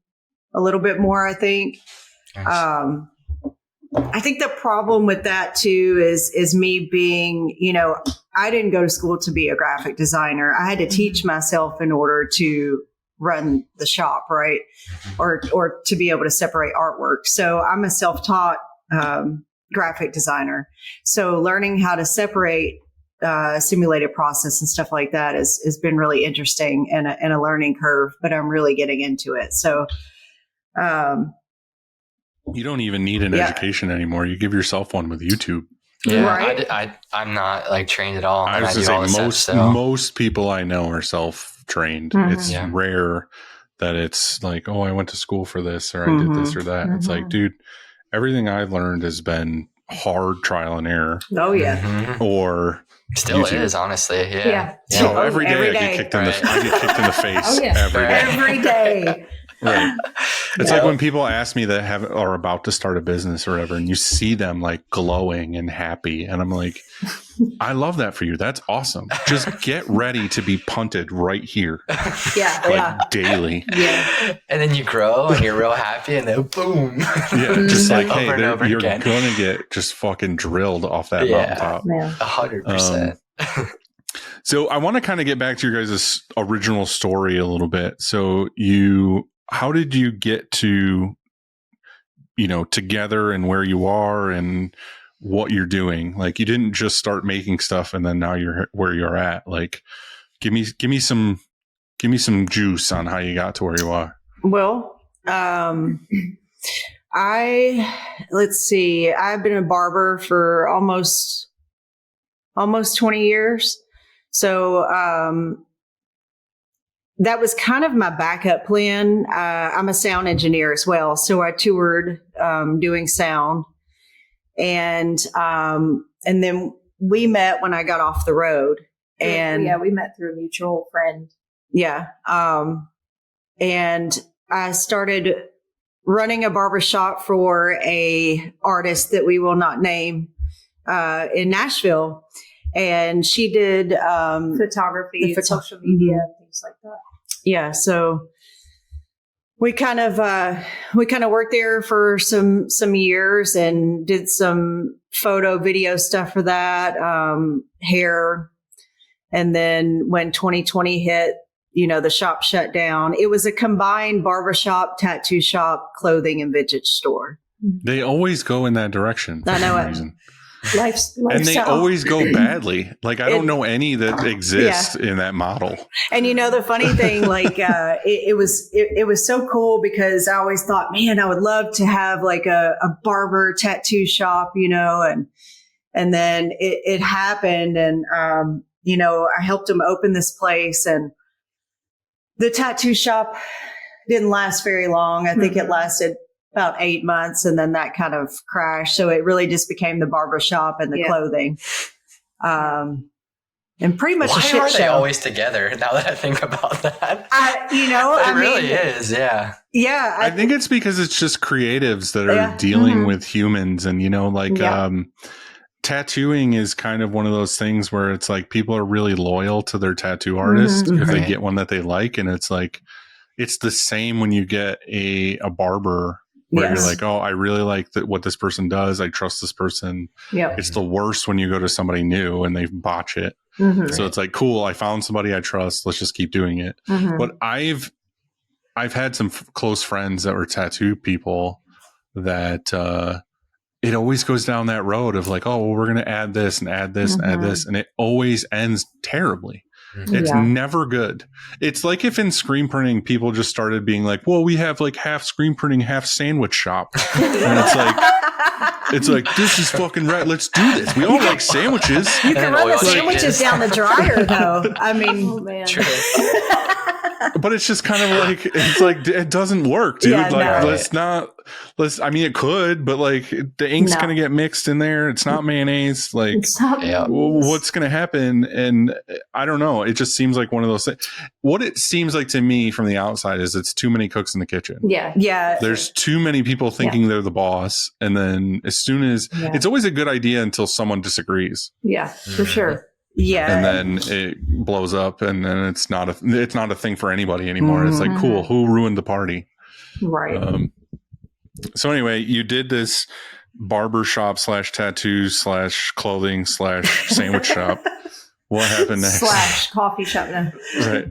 a little bit more, I think. Nice. I think the problem with that too is me being, I didn't go to school to be a graphic designer. I had to teach myself in order to run the shop, right? Or to be able to separate artwork. So I'm a self-taught graphic designer. So learning how to separate simulated process and stuff like that has been really interesting and a learning curve, but I'm really getting into it. So, you don't even need an Yeah. education anymore. You give yourself one with YouTube. Yeah, Right. I'm not like trained at all. I And was do all going the to say steps, so. most people I know are self-trained. Mhm. It's Yeah. rare that it's like, oh, I went to school for this or I did this or that. It's like, Mhm. dude, everything I've learned has been hard trial and error, oh yeah. Mhm. or Still YouTube. is, honestly. Yeah. Yeah. Oh, Oh, every day every I day. get kicked in Right. I get kicked in the face Oh, yeah. every day. Every day. Right. It's Yeah. like when people ask me that are about to start a business or whatever, and you see them like glowing and happy, and I'm like, I love that for you. That's awesome. Just get ready to be punted right here, Yeah. like Yeah. daily. Yeah. And then you grow and you're real happy, and then boom. Yeah, just like, Over hey, and over you're again. gonna get just fucking drilled off that Yeah. mountaintop. Yeah. 100%. So I want to kind of get back to your guys' original story a little bit. So how did you get to, together and where you are and what you're doing? Like, you didn't just start making stuff and then now you're where you're at. Like, give me some juice on how you got to where you are. Well, let's see. I've been a barber for almost 20 years. So, that was kind of my backup plan. I'm a sound engineer as well. So I toured, doing sound and then we met when I got off the road and yeah, we met through a mutual friend. yeah. And I started running a barbershop for a artist that we will not name, in Nashville. And she did, Photography, The and social media, and things like that. yeah. So we kind of worked there for some years and did some photo, video stuff for that, hair. And then when 2020 hit, the shop shut down. It was a combined barbershop, tattoo shop, clothing, and vintage store. They always go in that direction for I know some it. reason. Lifestyle. And they always go badly. Like, I don't know any that exist in that model. And the funny thing, like, it was so cool because I always thought, man, I would love to have like a barber tattoo shop, And then it happened. And, I helped him open this place, and the tattoo shop didn't last very long. I think it lasted about 8 months, and then that kind of crashed. So it really just became the barber shop and the clothing. And pretty much a shit show. Why are they always together? Now that I think about that, it really is. Yeah. Yeah. I think it's because it's just creatives that are dealing with humans, and tattooing is kind of one of those things where it's like people are really loyal to their tattoo artist if they get one that they like, and it's like it's the same when you get a barber. Where you're like, oh, I really like what this person does. I trust this person. Yeah. It's the worst when you go to somebody new and they botch it. So it's like, cool, I found somebody I trust. Let's just keep doing it. But I've had some close friends that were tattoo people that it always goes down that road of like, oh, well, we're going to add this and add this and add this. And it always ends terribly. It's never good. It's like if in screen printing, people just started being like, well, we have like half screen printing, half sandwich shop. And it's like, this is fucking right. Let's do this. We all like sandwiches. You can run the sandwiches down the dryer, though. I mean, Oh, man. True. but it's just kind of like, it's like, it doesn't work, dude. Yeah, I mean, it could, but like the ink's going to get mixed in there. It's not mayonnaise. Like, what's going to happen? And I don't know. It just seems like one of those things. What it seems like to me from the outside is it's too many cooks in the kitchen. Yeah. There's too many people thinking they're the boss. And then as soon as it's always a good idea until someone disagrees. Yeah, for sure. Yeah. And then it blows up, and then it's not a thing for anybody anymore. It's like, cool, who ruined the party? Right. So anyway, you did this barbershop / tattoo / clothing / sandwich shop. What happened next? / coffee shop. No. Right.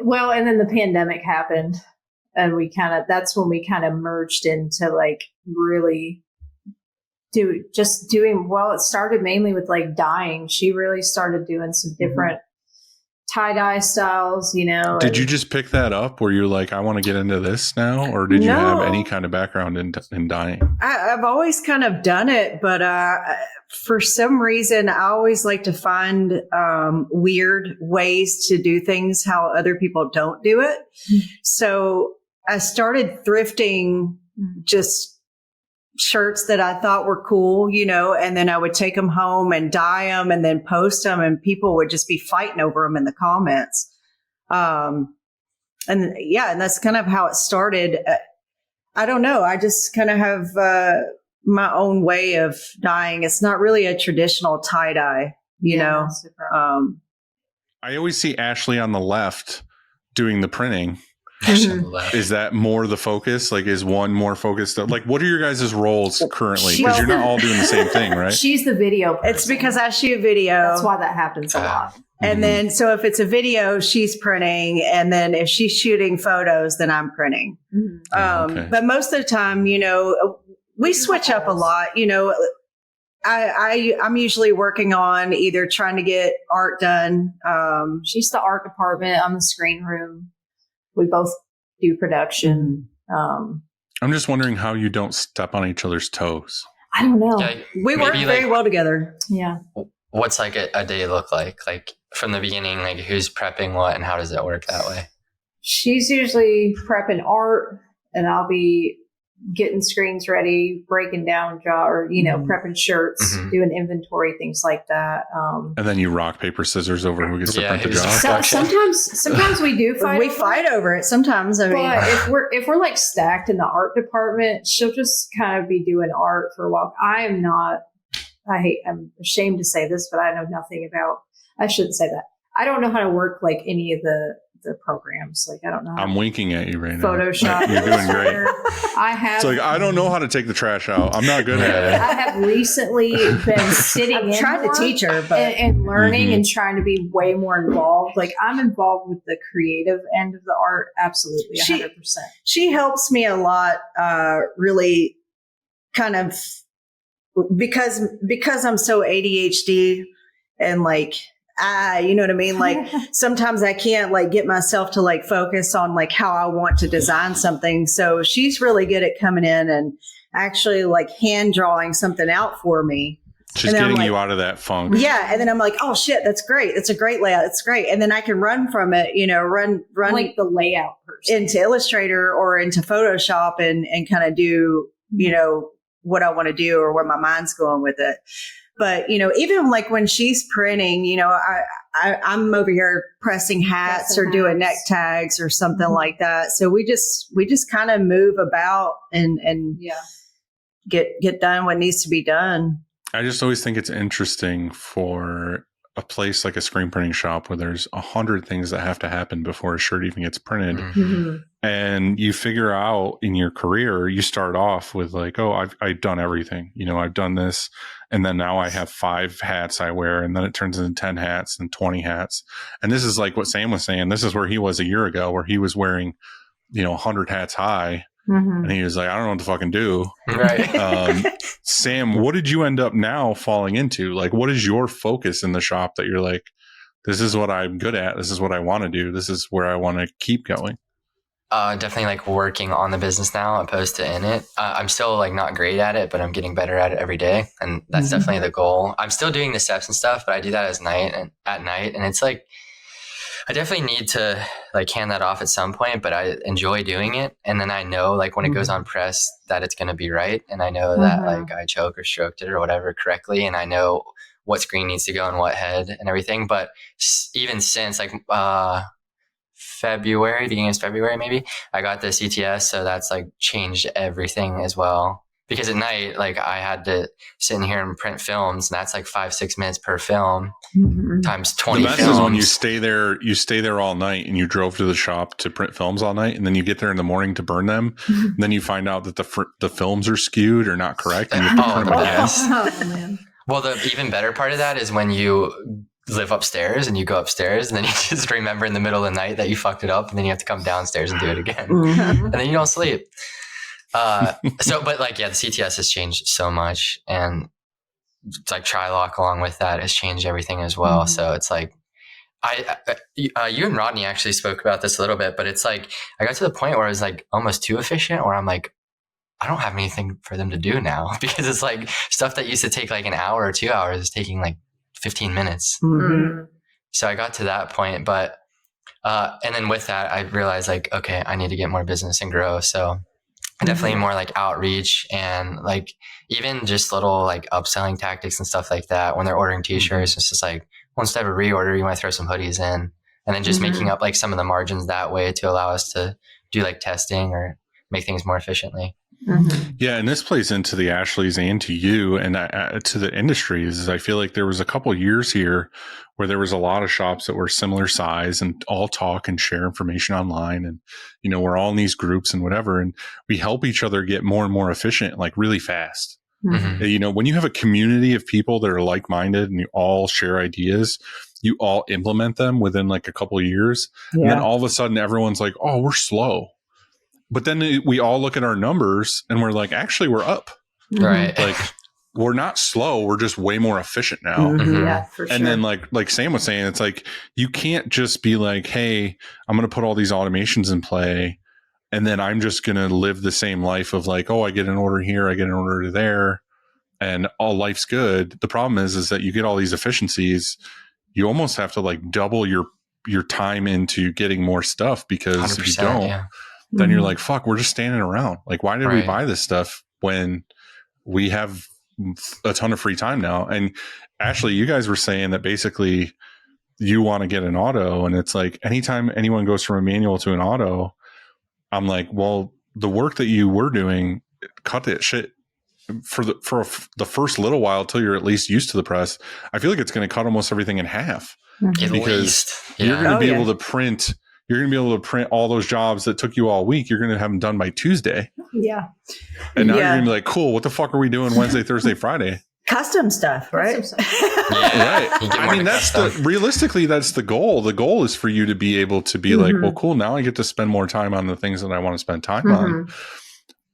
Well, and then the pandemic happened, and that's when we kind of merged into like really doing well. It started mainly with like dyeing. She really started doing some different tie-dye styles, Did you just pick that up where you're like, I want to get into this now? Or did you have any kind of background in dyeing? I've always kind of done it, but for some reason, I always like to find weird ways to do things how other people don't do it. So I started thrifting just shirts that I thought were cool, and then I would take them home and dye them and then post them, and people would just be fighting over them in the comments. And that's kind of how it started. I don't know. I just kind of have my own way of dyeing. It's not really a traditional tie dye, you know. I always see Ashley on the left doing the printing. Is that more the focus? Like, is one more focused? Like, what are your guys' roles currently? Because you're not all doing the same thing, right? She's the video person. It's because I shoot video. That's why that happens a lot. And then, so if it's a video, she's printing. And then if she's shooting photos, then I'm printing. But most of the time, we switch up a lot. I'm usually working on either trying to get art done. She's the art department. I'm the screen room. We both do production. I'm just wondering how you don't step on each other's toes. I don't know. We work very well together. Yeah. What's like a day look like? Like from the beginning, like who's prepping what and how does it work that way? She's usually prepping art, and I'll be getting screens ready, breaking down prepping shirts, doing inventory, things like that. And then you rock, paper, scissors over who gets to print the job. Sometimes we do fight. We fight over it sometimes. I mean, but if we're like stacked in the art department, she'll just kind of be doing art for a while. I'm ashamed to say this, but I know nothing about. I shouldn't say that. I don't know how to work like any of the programs. Like, I don't know. I'm winking at you right now. Photoshop. You're doing great. It's like, I don't know how to take the trash out. I'm not good at it. I have recently been sitting I've tried to teach her, but and learning and trying to be way more involved. Like, I'm involved with the creative end of the art. Absolutely. 100%. She helps me a lot, really kind of because I'm so ADHD and like, you know what I mean? Like sometimes I can't like get myself to like focus on like how I want to design something. So she's really good at coming in actually like hand drawing something out for me. She's And then I'm getting like- you out of that funk. Yeah. And then I'm like, oh shit, that's great. That's a great layout. It's great. And then I can run from it, run I'm like the layout person. into Illustrator or into Photoshop and kind of do, what I want to do or where my mind's going with it. But, even like when she's printing, I'm over here pressing hats or doing neck tags or something like that. So we just kind of move about and get done what needs to be done. I just always think it's interesting for a place like a screen printing shop where there's 100 things that have to happen before a shirt even gets printed. Mhm. And you figure out in your career, you start off with like, oh, I've done everything. I've done this. And then now I have 5 hats I wear. And then it turns into 10 hats and 20 hats. And this is like what Sam was saying. This is where he was a year ago, where he was wearing, 100 hats high. Mm-hmm. And he was like, I don't know what to fucking do. Right. Sam, what did you end up now falling into? Like, what is your focus in the shop that you're like, this is what I'm good at. This is what I want to do. This is where I want to keep going. Definitely like working on the business now opposed to in it. I'm still like not great at it, but I'm getting better at it every day. And that's definitely the goal. I'm still doing the steps and stuff, but I do that at night. And it's like, I definitely need to like hand that off at some point, but I enjoy doing it. And then I know like when it goes on press that it's going to be right. And I know that like I choke or stroked it or whatever correctly. And I know what screen needs to go in what head and everything. But even since like, beginning of February, maybe I got the CTS. So that's like changed everything as well. Because at night, like I had to sit in here and print films, and that's like 5-6 minutes per film times 20 The best films. is when you stay there all night and you drove to the shop to print films all night. And then you get there in the morning to burn them. And then you find out that the films are skewed or not correct. And you have to print them again. yes. Oh, man. Well, the even better part of that is when you live upstairs and you go upstairs and then you just remember in the middle of the night that you fucked it up, and then you have to come downstairs and do it again. And then you don't sleep. But like, yeah, the CTS has changed so much, and it's like Trilock along with that has changed everything as well. So it's like, you and Rodney actually spoke about this a little bit, but it's like, I got to the point where I was like almost too efficient, where I'm like, I don't have anything for them to do now, because it's like stuff that used to take like an hour or 2 hours is taking like 15 minutes. So I got to that point, but, and then with that, I realized like, okay, I need to get more business and grow. So definitely more like outreach and like even just little like upselling tactics and stuff like that. When they're ordering t-shirts, it's just like, once they have a reorder, you want to throw some hoodies in, and then just making up like some of the margins that way to allow us to do like testing or make things more efficiently. Yeah, and this plays into the Ashleys and to you and to the industries. I feel like there was a couple years here where there was a lot of shops that were similar size and all talk and share information online, and we're all in these groups and whatever, and we help each other get more and more efficient, like really fast. When you have a community of people that are like-minded and you all share ideas, you all implement them within like a couple of years, and then all of a sudden everyone's like, oh, we're slow. But then we all look at our numbers and we're like, actually, we're up. Right. Like, we're not slow. We're just way more efficient now. Yeah, for sure. And then like Sam was saying, it's like, you can't just be like, hey, I'm going to put all these automations in play, and then I'm just going to live the same life of like, oh, I get an order here, I get an order there, and all life's good. The problem is that you get all these efficiencies. You almost have to like double your time into getting more stuff, because if you don't, then you're like, fuck, we're just standing around. Like, why did we buy this stuff when we have a ton of free time now? And Ashley, you guys were saying that basically you want to get an auto, and it's like anytime anyone goes from a manual to an auto, I'm like, well, the work that you were doing, cut that shit for the first little while till you're at least used to the press. I feel like it's going to cut almost everything in half, because you're going to be able to print. You're going to be able to print all those jobs that took you all week. You're going to have them done by Tuesday. Yeah. And now you're going to be like, cool, what the fuck are we doing Wednesday, Thursday, Friday? Custom stuff, right? Right. I mean, realistically, that's the goal. The goal is for you to be able to be like, well, cool, now I get to spend more time on the things that I want to spend time on.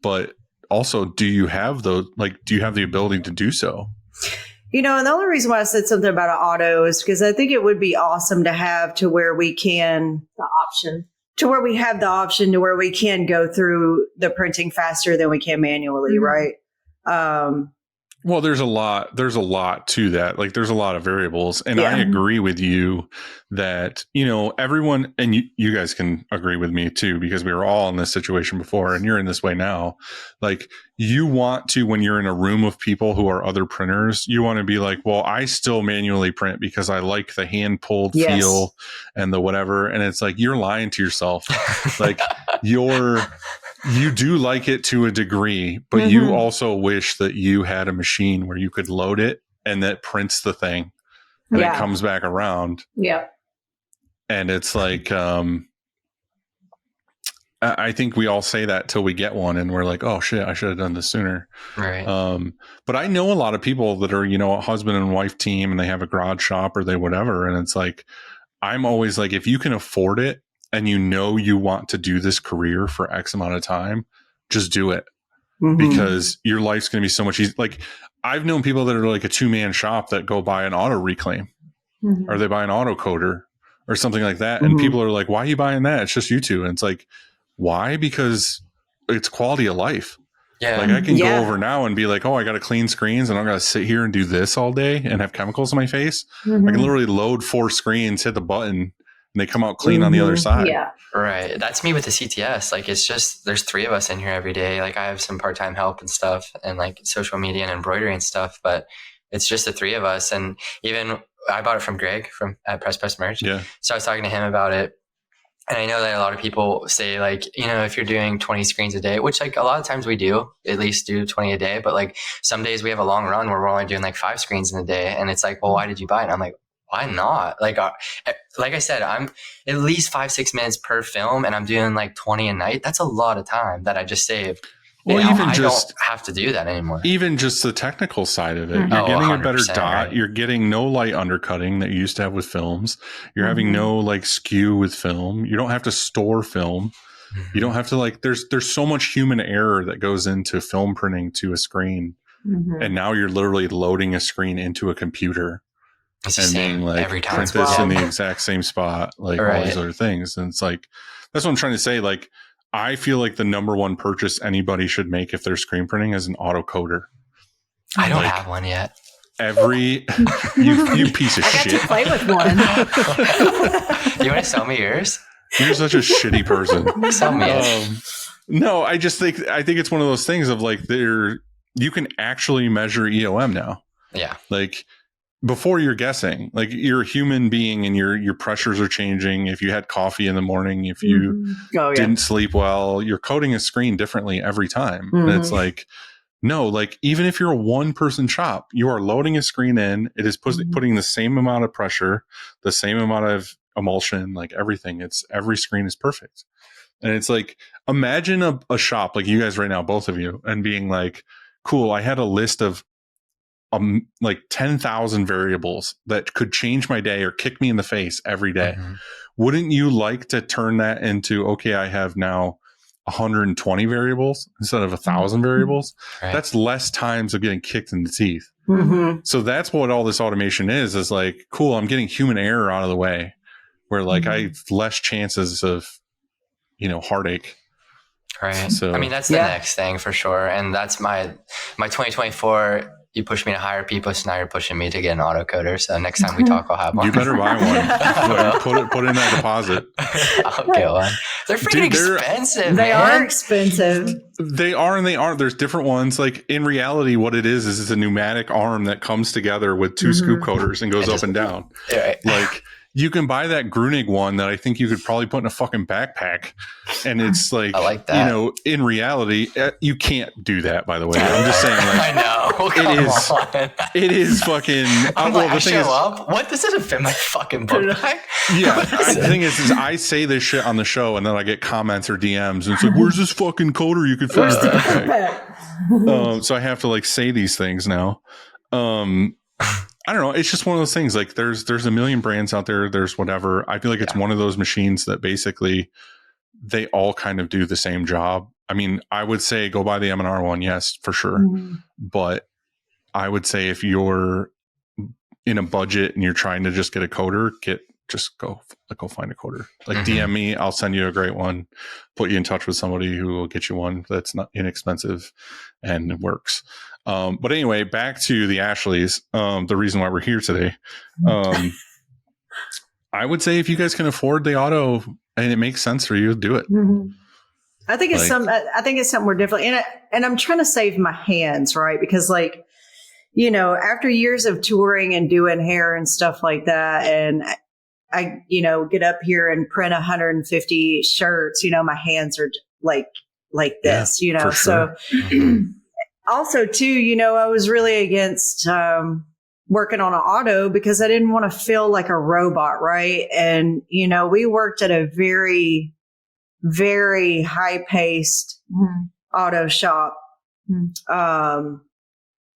But also, do you have the ability to do so? And the only reason why I said something about an auto is because I think it would be awesome to have to where we can The option. to where we have the option to where we can go through the printing faster than we can manually, right? Well, there's a lot to that. Like there's a lot of variables. And Yeah. I agree with you that, everyone, and you guys can agree with me too, because we were all in this situation before and you're in this way now. Like you want to, when you're in a room of people who are other printers, you want to be like, well, I still manually print because I like the hand pulled Yes. feel and the whatever. And it's like, you're lying to yourself. Like you do like it to a degree, but you also wish that you had a machine where you could load it and that prints the thing and Yeah. it comes back around. Yeah. And it's like, I think we all say that till we get one and we're like, oh shit, I should have done this sooner. Right. But I know a lot of people that are, a husband and wife team and they have a garage shop or they whatever. And it's like, I'm always like, if you can afford it, and you want to do this career for X amount of time, just do it because your life's going to be so much easier. Like I've known people that are like a 2-man shop that go buy an auto reclaim or they buy an auto coder or something like that. And people are like, why are you buying that? It's just you two. And it's like, why? Because it's quality of life. Yeah. Like I can Yeah. go over now and be like, oh, I got to clean screens and I'm going to sit here and do this all day and have chemicals in my face. I can literally load 4 screens, hit the button, and they come out clean on the other side. Yeah. Right. That's me with the CTS. Like it's just, there's 3 of us in here every day. Like I have some part-time help and stuff and like social media and embroidery and stuff, but it's just the 3 of us. And even I bought it from Greg at Press Merch. Yeah. So I was talking to him about it. And I know that a lot of people say like, if you're doing 20 screens a day, which like a lot of times we do at least do 20 a day, but like some days we have a long run where we're only doing like 5 screens in a day. And it's like, well, why did you buy it? And I'm like, why not? Like I said, I'm at least 5-6 minutes per film and I'm doing like 20 a night. That's a lot of time that I just saved. Well, And even I just don't have to do that anymore. even just the technical side of it, Mhm. you're Oh, getting a better 100%, dot. right. You're getting no light undercutting that you used to have with films. You're having no like skew with film. You don't have to store film. You don't have to like. There's so much human error that goes into film printing to a screen, and now you're literally loading a screen into a computer It's the and same being like, every time. print this Yeah. in the exact same spot, like all Right. these other things. And it's like, that's what I'm trying to say. Like, I feel like the number one purchase anybody should make if they're screen printing is an autocoder. I don't like- have one yet. Every you piece of I got shit. to play with one. You want to sell me yours? You're such a shitty person. Sell me it. No, I think it's one of those things of like you can actually measure EOM now. Yeah. Like before you're guessing, like you're a human being and your pressures are changing. If you had coffee in the morning, if you Oh, yeah. didn't sleep well, you're coding a screen differently every time. And it's like, no, like even if you're a 1-person shop, you are loading a screen in. It is putting the same amount of pressure, the same amount of emulsion, like everything. Every screen is perfect. And it's like, imagine a shop like you guys right now, both of you, and being like, cool, I had a list of like 10,000 variables that could change my day or kick me in the face every day. Mhm. Wouldn't you like to turn that into, okay, I have now 120 variables instead of 1,000 variables? Right. That's less times of getting kicked in the teeth. Mm-hmm. So that's what all this automation is like, cool, I'm getting human error out of the way where like I have less chances of, heartache. Right. So- I mean, that's the Yeah. next thing for sure. And that's my 2024. You pushed me to hire people, so now you're pushing me to get an autocoder. So next time we talk, I'll have one. You better buy one. Well. put in that deposit. I'll get one. They're freaking Dude, expensive, They man. are expensive. They are and they aren't. There's different ones. Like in reality, what it is it's a pneumatic arm that comes together with 2 scoop coders and goes And up just- and down. Right. Like you can buy that Grunig one that I think you could probably put in a fucking backpack. And it's like, I like that. in reality, you can't do that, by the way. I'm just saying, I like, know. Come is- on. it is fucking. I'm well, like, I the thing show is, up. What? This doesn't fit my fucking book bag. yeah, the thing is I say this shit on the show and then I get comments or DMs and it's like, where's this fucking coder you could fit in the backpack? So I have to like say these things now. I don't know. It's just one of those things. Like there's a million brands out there. There's whatever. I feel like it's one of those machines that basically they all kind of do the same job. I mean, I would say go buy the M&R one. Yes, for sure. But I would say if you're in a budget and you're trying to just get a coder, get just go find a coder. Like DM me, I'll send you a great one, put you in touch with somebody who will get you one that's not inexpensive and it works. But anyway, back to the Ashleys. The reason why we're here today. I would say if you guys can afford the auto and it makes sense for you, do it. I think it's something we're definitely, and I'm trying to save my hands, right? Because like, you know, after years of touring and doing hair and stuff like that, and I, you know, get up here and print 150 shirts, you know, my hands are like this, you know, sure. So also too, you know, I was really against, working on an auto because I didn't want to feel like a robot. Right. And, you know, we worked at a very, very high paced auto shop. And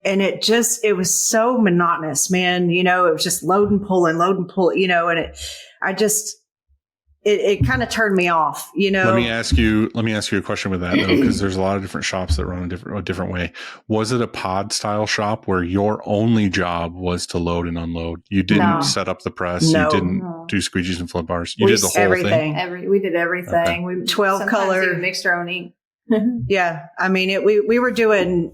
it was so monotonous, man. You know, it was just load and pull, you know, and it kind of turned me off, you know. Let me ask you a question with that though, because there's a lot of different shops that run a different way. Was it a pod style shop where your only job was to load and unload? You didn't set up the press. No. You didn't do squeegees and flip bars. You did the whole thing. We did everything. Okay. We 12 color. even mixed our own ink. Yeah. I mean, we were doing,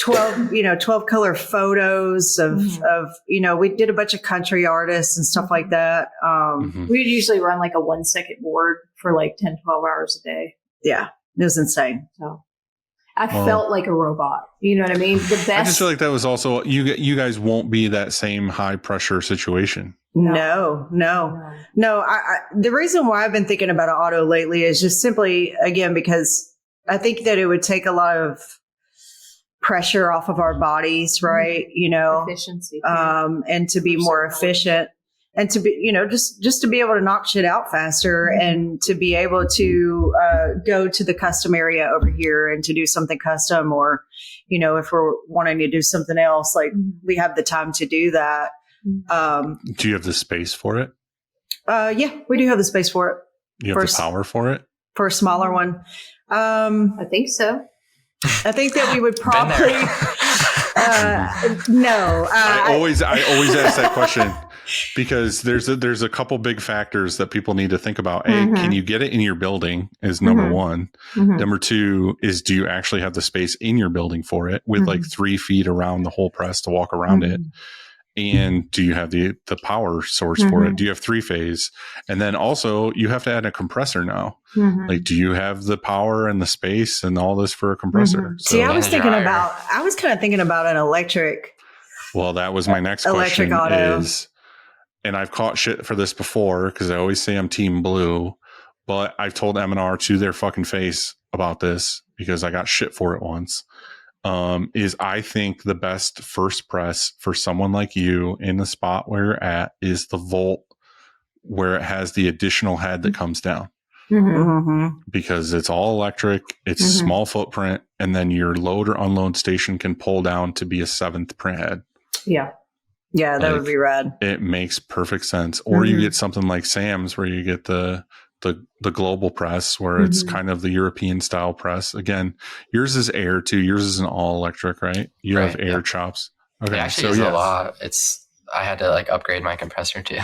12 color photos of, you know, we did a bunch of country artists and stuff like that. We'd usually run like a 1 second board for like 10, 12 hours a day. Yeah. It was insane. So I felt like a robot. You know what I mean? The best. I just feel like that was also, you guys won't be that same high pressure situation. No. The reason why I've been thinking about an auto lately is just simply, again, because I think that it would take a lot of pressure off of our bodies, right? You know, efficiency, and to be more efficient and to be, you know, just to be able to knock shit out faster and to be able to go to the custom area over here and to do something custom, or, you know, if we're wanting to do something else, like we have the time to do that. Do you have the space for it? Yeah, we do have the space for it. You have the power for it? For a smaller one. I think so. I think that we would probably no. I always ask that question because there's a couple big factors that people need to think about. A, can you get it in your building is number one. Number two is, do you actually have the space in your building for it with like 3 feet around the whole press to walk around it? And do you have the power source for it? Do you have 3-phase? And then also you have to add a compressor now. Like, do you have the power and the space and all this for a compressor? So, see, I was kind of thinking about an electric. Well, that was my next electric question auto. And I've caught shit for this before because I always say I'm team blue, but I've told M&R to their fucking face about this because I got shit for it once. Is I think the best first press for someone like you in the spot where you're at is the Volt, where it has the additional head that comes down because it's all electric, it's small footprint, and then your load or unload station can pull down to be a 7th print head. Yeah, that would be rad. It makes perfect sense. Or you get something like Sam's where you get the global press where it's kind of the European style press. Again, yours is air too. Yours is an all electric, right? You have air chops. Okay. It actually is a lot. I had to like upgrade my compressor too.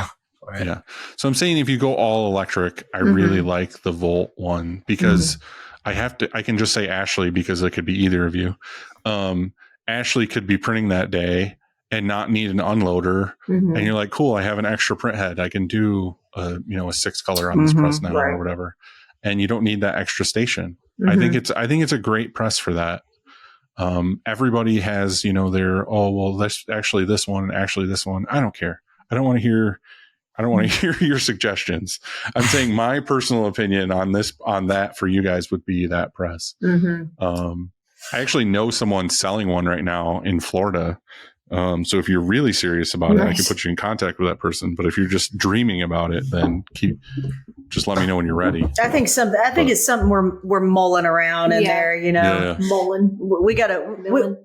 Yeah. So I'm saying if you go all electric, I really like the Volt one because I can just say Ashley because it could be either of you. Ashley could be printing that day and not need an unloader. And you're like, cool, I have an extra print head. I can do a 6 color on this press now or whatever. And you don't need that extra station. I think it's a great press for that. Everybody has, that's actually this one, actually this one. I don't care. I don't want to hear your suggestions. I'm saying my personal opinion on that for you guys would be that press. I actually know someone selling one right now in Florida. So if you're really serious about it, I can put you in contact with that person. But if you're just dreaming about it, then just let me know when you're ready. I think it's something we're mulling around in there, Yeah. Mulling. We got to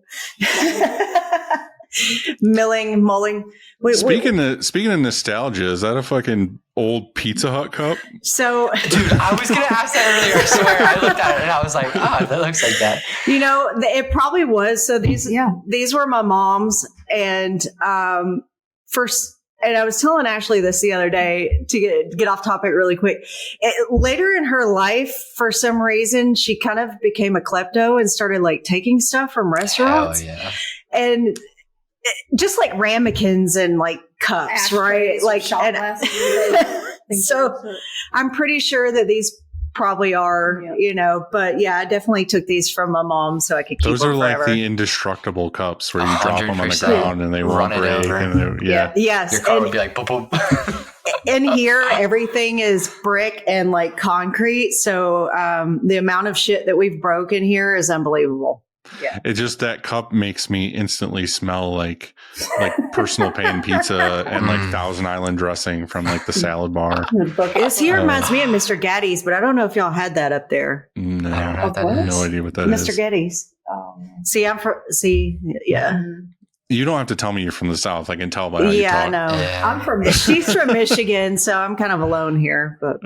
mulling. Speaking of nostalgia, is that a fucking old Pizza Hut cup? So, dude, I was gonna ask that earlier. I swear, I looked at it and I was like, that looks like that. It probably was. So these were my mom's, and first, and I was telling Ashley this the other day to get off topic really quick. Later in her life, for some reason, she kind of became a klepto and started like taking stuff from restaurants. Hell yeah. And just like ramekins and like cups, right? Ashtrays, Like, shot and- glasses, so I'm pretty sure that these probably are, Yeah. but yeah, I definitely took these from my mom so I could keep Those them are like forever. the indestructible cups where you drop them on the 100%. ground and they Run won't it break. over. And yeah. Yes. Your car And would be like, boop, boop. in here, everything is brick and like concrete. So the amount of shit that we've broken here is unbelievable. It just, that cup makes me instantly smell like personal pan pizza and like Thousand Island dressing from like the salad bar. This here reminds me of Mr. Gaddy's, but I don't know if y'all had that up there. No, I don't know what that What? is. no idea what that Mr. is. Gaddy's. Oh, Yeah. You don't have to tell me you're from the South. I can tell by how you Yeah, I talk. know. Yeah. I'm from She's from Michigan, so I'm kind of alone here, but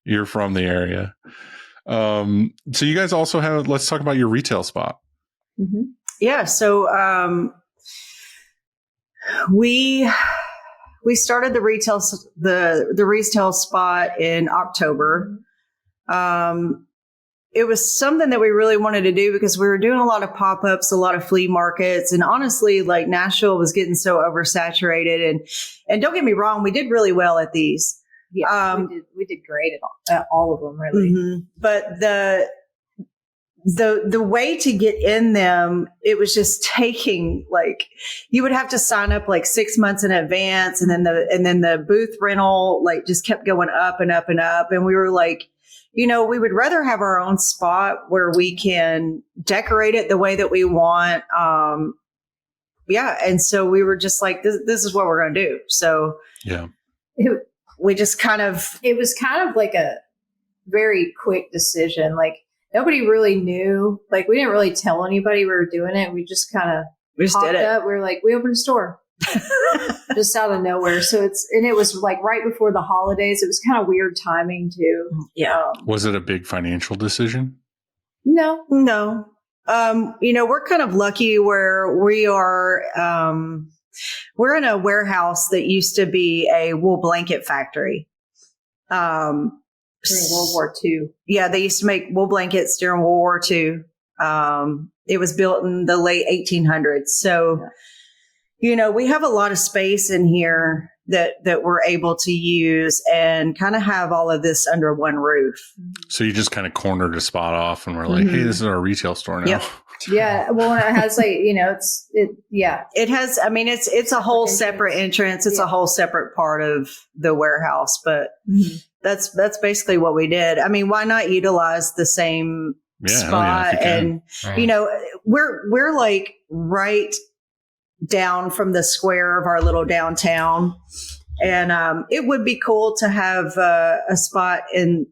You're from the area. So you guys also have, let's talk about your retail spot. Mhm. yeah, so we started the retail spot in October. It was something that we really wanted to do because we were doing a lot of pop-ups, a lot of flea markets, and honestly, like Nashville was getting so oversaturated. And don't get me wrong, we did really well at these. Yeah, we did great at all of them, really. Mhm. But the way to get in them, it was just taking like, you would have to sign up like 6 months in advance, and then the booth rental like just kept going up and up and up. And we were like, we would rather have our own spot where we can decorate it the way that we want. And so we were just like, this is what we're going to do. So Yeah. we just kind of, It was kind of like a very quick decision. Like nobody really knew. Like we didn't really tell anybody we were doing it. We just kind of we just popped did it. up. We were like, we opened a store just out of nowhere. So it was like right before the holidays. It was kind of weird timing too. Yeah. Was it a big financial decision? No. No. We're kind of lucky where we are. We're in a warehouse that used to be a wool blanket factory. During World War II. Yeah, they used to make wool blankets during World War II. It was built in the late 1800s. So, we have a lot of space in here that we're able to use and kind of have all of this under one roof. So you just kind of cornered a spot off and we're like, hey, this is our retail store now. Yep. Yeah. Well, it has like, It has, it's a whole separate entrance. It's a whole separate part of the warehouse, but that's basically what we did. I mean, why not utilize the same spot? if you can. And, we're like right down from the square of our little downtown. And it would be cool to have a spot in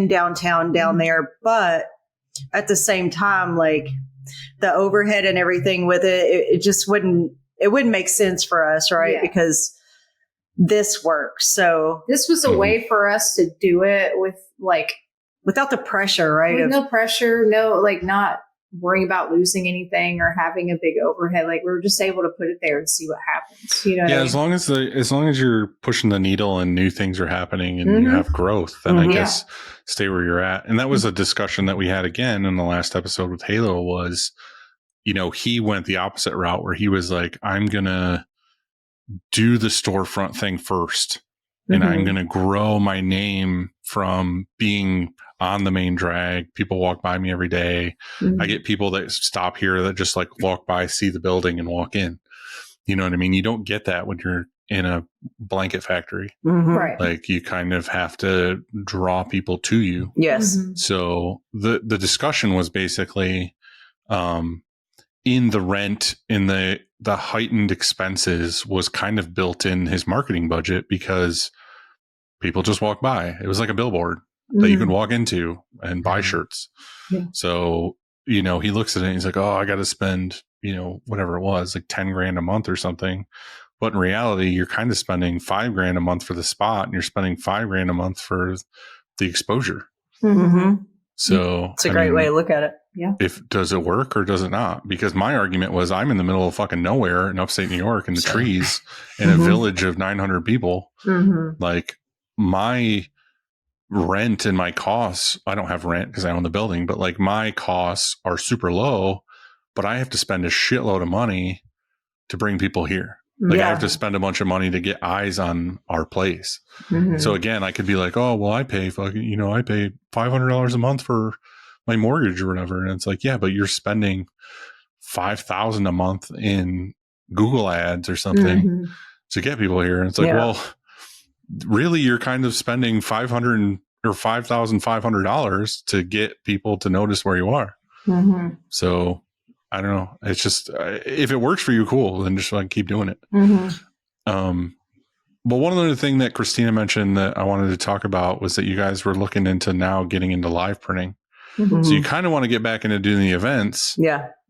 downtown down there. But at the same time, like the overhead and everything with it just wouldn't make sense for us, right? Yeah. Because this works. So this was a way for us to do it with like, without the pressure, right? with no pressure, not worrying about losing anything or having a big overhead. Like we were just able to put it there and see what happens. You know what I mean? as long as you're pushing the needle and new things are happening and you have growth, then I guess stay where you're at. And that was a discussion that we had again in the last episode with Halo was, he went the opposite route where he was like, I'm going to do the storefront thing first. And I'm going to grow my name from being on the main drag. People walk by me every day. I get people that stop here that just like walk by, see the building and walk in. You know what I mean? You don't get that when you're in a blanket factory. Right. Like you kind of have to draw people to you. Yes. So the discussion was basically, in the rent, in the heightened expenses was kind of built in his marketing budget because people just walk by. It was like a billboard that you could walk into and buy shirts. Yeah. So, he looks at it and he's like, oh, I got to spend, whatever it was, like 10 grand a month or something. But in reality, you're kind of spending $5 grand a month for the spot and you're spending $5 grand a month for the exposure. So It's a great way to look at it. If does it work or does it not? Because my argument was I'm in the middle of fucking nowhere in upstate New York in the trees in a village of 900 people. Like my rent and my costs, I don't have rent because I own the building, but like my costs are super low, but I have to spend a shitload of money to bring people here. Like I have to spend a bunch of money to get eyes on our place. So again, I could be like, oh, well, I pay fucking, I pay $500 a month for my mortgage or whatever. And it's like, yeah, but you're spending $5,000 a month in Google ads or something to get people here. And it's like, well, really, you're kind of spending $500 or $5,500 to get people to notice where you are. So I don't know. It's just, if it works for you, cool. Then just like keep doing it. But one other thing that Christina mentioned that I wanted to talk about was that you guys were looking into now getting into live printing. So you kind of want to get back into doing the events,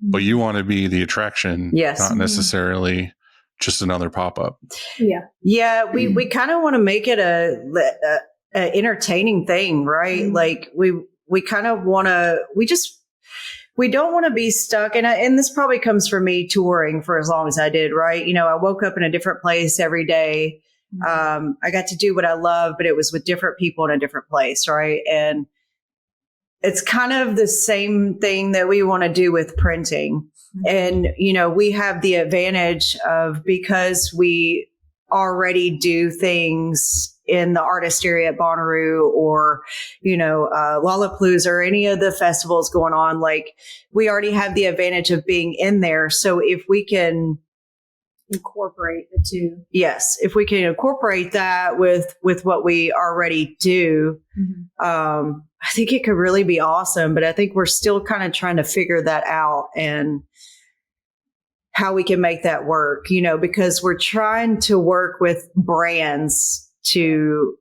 but you want to be the attraction, not necessarily just another pop-up. We kind of want to make it a entertaining thing, right? Like we kind of want to, we don't want to be stuck. And this probably comes from me touring for as long as I did, right? I woke up in a different place every day. I got to do what I love, but it was with different people in a different place, right? And it's kind of the same thing that we want to do with printing. And, we have the advantage of, because we already do things in the artist area at Bonnaroo or, Lollapalooza or any of the festivals going on, like we already have the advantage of being in there. So if we can incorporate the two. Yes. If we can incorporate that with what we already do, I think it could really be awesome. But I think we're still kind of trying to figure that out and how we can make that work, because we're trying to work with brands to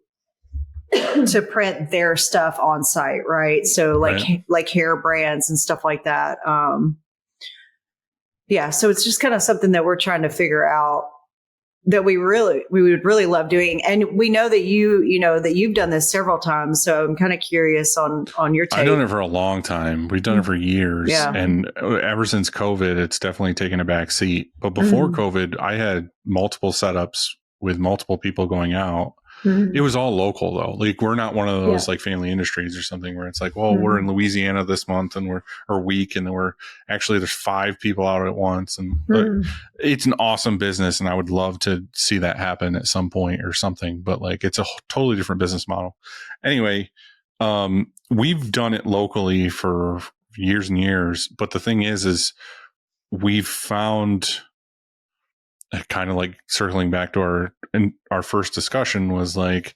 print their stuff on site. Right. So like hair brands and stuff like that. So it's just kind of something that we're trying to figure out that we would really love doing. And we know that you've done this several times. So I'm kind of curious on your take. I've done it for a long time. We've done it for years. And ever since COVID, it's definitely taken a back seat. But before COVID, I had multiple setups with multiple people going out. It was all local though. Like we're not one of those like family industries or something where it's like, well, we're in Louisiana this month and we're week and then there's 5 people out at once. And it's an awesome business. And I would love to see that happen at some point or something, but like, it's a totally different business model. Anyway, we've done it locally for years and years, but the thing is we've found, kind of like circling back to our first discussion, was like,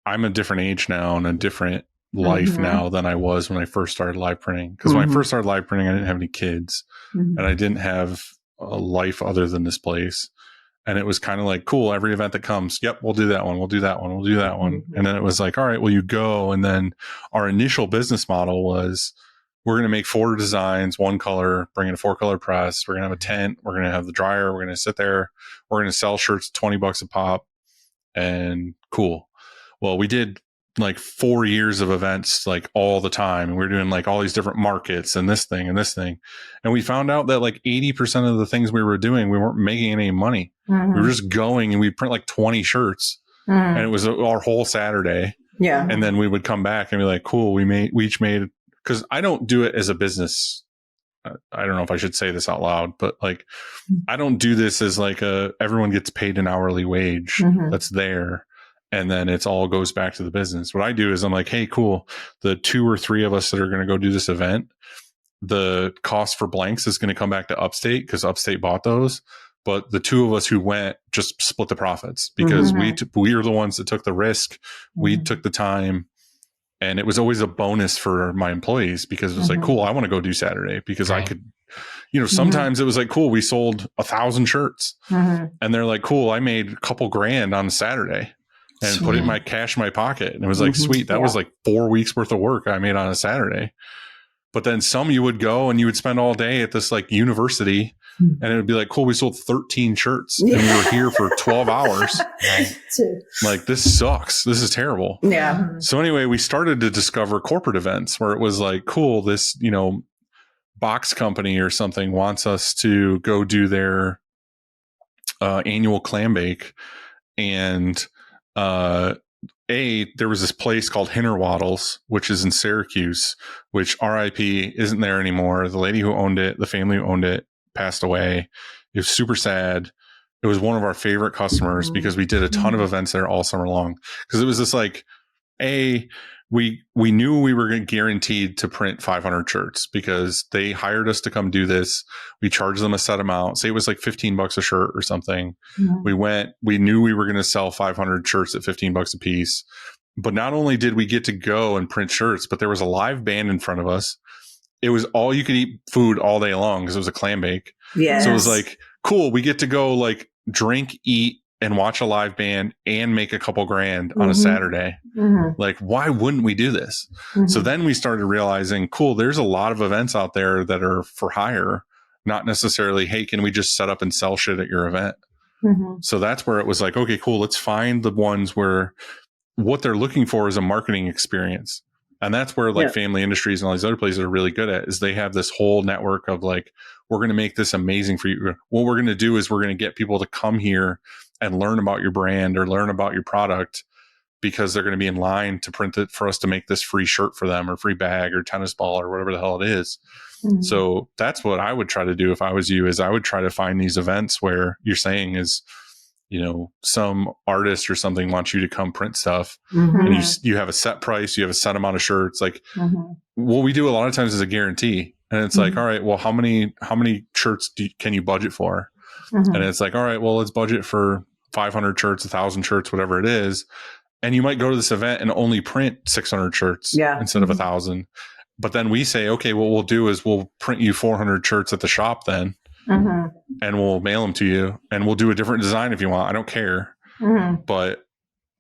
I'm a different age now and a different life now than I was when I first started live printing. Because when I first started live printing, I didn't have any kids and I didn't have a life other than this place. And it was kind of like, cool, every event that comes, yep, we'll do that one. We'll do that one. We'll do that one. And then it was like, all right, well, you go. And then our initial business model was, we're going to make 4 designs, 1 color, bring in a 4-color press. We're going to have a tent. We're going to have the dryer. We're going to sit there. We're going to sell shirts, $20 a pop, and cool. Well, we did like 4 years of events, like all the time. And we were doing like all these different markets and this thing and this thing. And we found out that like 80% of the things we were doing, we weren't making any money. We were just going and we'd print like 20 shirts and it was our whole Saturday. Yeah. And then we would come back and be like, cool, we each made, because I don't do it as a business. I don't know if I should say this out loud, but like, I don't do this as like everyone gets paid an hourly wage that's there. And then it's all goes back to the business. What I do is I'm like, hey, cool. The 2 or 3 of us that are going to go do this event, the cost for blanks is going to come back to Upstate because Upstate bought those. But the 2 of us who went just split the profits because we are the ones that took the risk. We took the time. And it was always a bonus for my employees because it was like, cool, I want to go do Saturday because I could, sometimes it was like, cool, we sold 1,000 shirts and they're like, cool, I made a couple grand on Saturday and put it in my cash in my pocket. And it was like, sweet. That was like 4 weeks worth of work I made on a Saturday. But then some you would go and you would spend all day at this like university And it would be like, cool, we sold 13 shirts and we were here for 12 hours. Like, this sucks. This is terrible. Yeah. So anyway, we started to discover corporate events where it was like, cool, this, box company or something wants us to go do their annual clam bake. And there was this place called Hinterwaddles, which is in Syracuse, which RIP isn't there anymore. The lady who owned it, the family who owned it, passed away. It was super sad. It was one of our favorite customers because we did a ton of events there all summer long. Because it was just like, we knew we were guaranteed to print 500 shirts because they hired us to come do this. We charged them a set amount. Say it was like $15 a shirt or something. Mm-hmm. We knew we were going to sell 500 shirts at $15 a piece. But not only did we get to go and print shirts, but there was a live band in front of us. It was all you could eat food all day long because it was a clam bake. Yes. So it was like, cool, we get to go like drink, eat, and watch a live band and make a couple grand on a Saturday. Mm-hmm. Like, why wouldn't we do this? Mm-hmm. So then we started realizing, cool, there's a lot of events out there that are for hire, not necessarily, hey, can we just set up and sell shit at your event? Mm-hmm. So that's where it was like, okay, cool, let's find the ones where what they're looking for is a marketing experience. And that's where like Family Industries and all these other places are really good at, is they have this whole network of like, we're going to make this amazing for you. What we're going to do is we're going to get people to come here and learn about your brand or learn about your product because they're going to be in line to print it for us to make this free shirt for them or free bag or tennis ball or whatever the hell it is. Mm-hmm. So that's what I would try to do if I was you, is I would try to find these events where you're saying is, some artist or something wants you to come print stuff and you have a set price, you have a set amount of shirts. Like what we do a lot of times is a guarantee. And it's like, all right, well, how many shirts can you budget for? And it's like, all right, well, let's budget for 500 shirts, 1,000 shirts, whatever it is. And you might go to this event and only print 600 shirts instead of 1,000. But then we say, okay, what we'll do is we'll print you 400 shirts at the shop then. And we'll mail them to you and we'll do a different design if you want. I don't care. But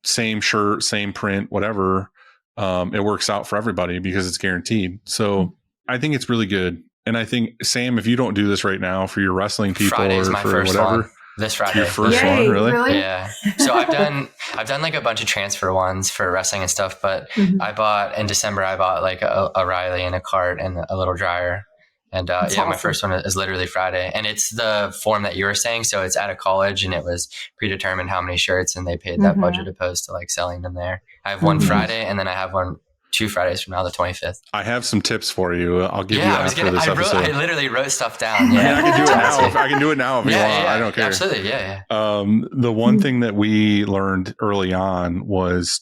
same shirt, same print, whatever. It works out for everybody because it's guaranteed. So I think it's really good. And I think, Sam, if you don't do this right now for your wrestling people Friday's or my for first whatever, one. This Friday. your first Yay, one, really? Yeah. So I've done like a bunch of transfer ones for wrestling and stuff, but in December, I bought like a Riley and a cart and a little dryer. And my first one is literally Friday, and it's the form that you were saying. So it's at a college and it was predetermined how many shirts, and they paid that budget opposed to like selling them there. I have one Friday, and then I have 2 Fridays from now, the 25th. I have some tips for you. I'll give you after this episode. I literally wrote stuff down. Yeah, I can do it now. I can do it now if you want. I don't care. Absolutely. Yeah. The one thing that we learned early on was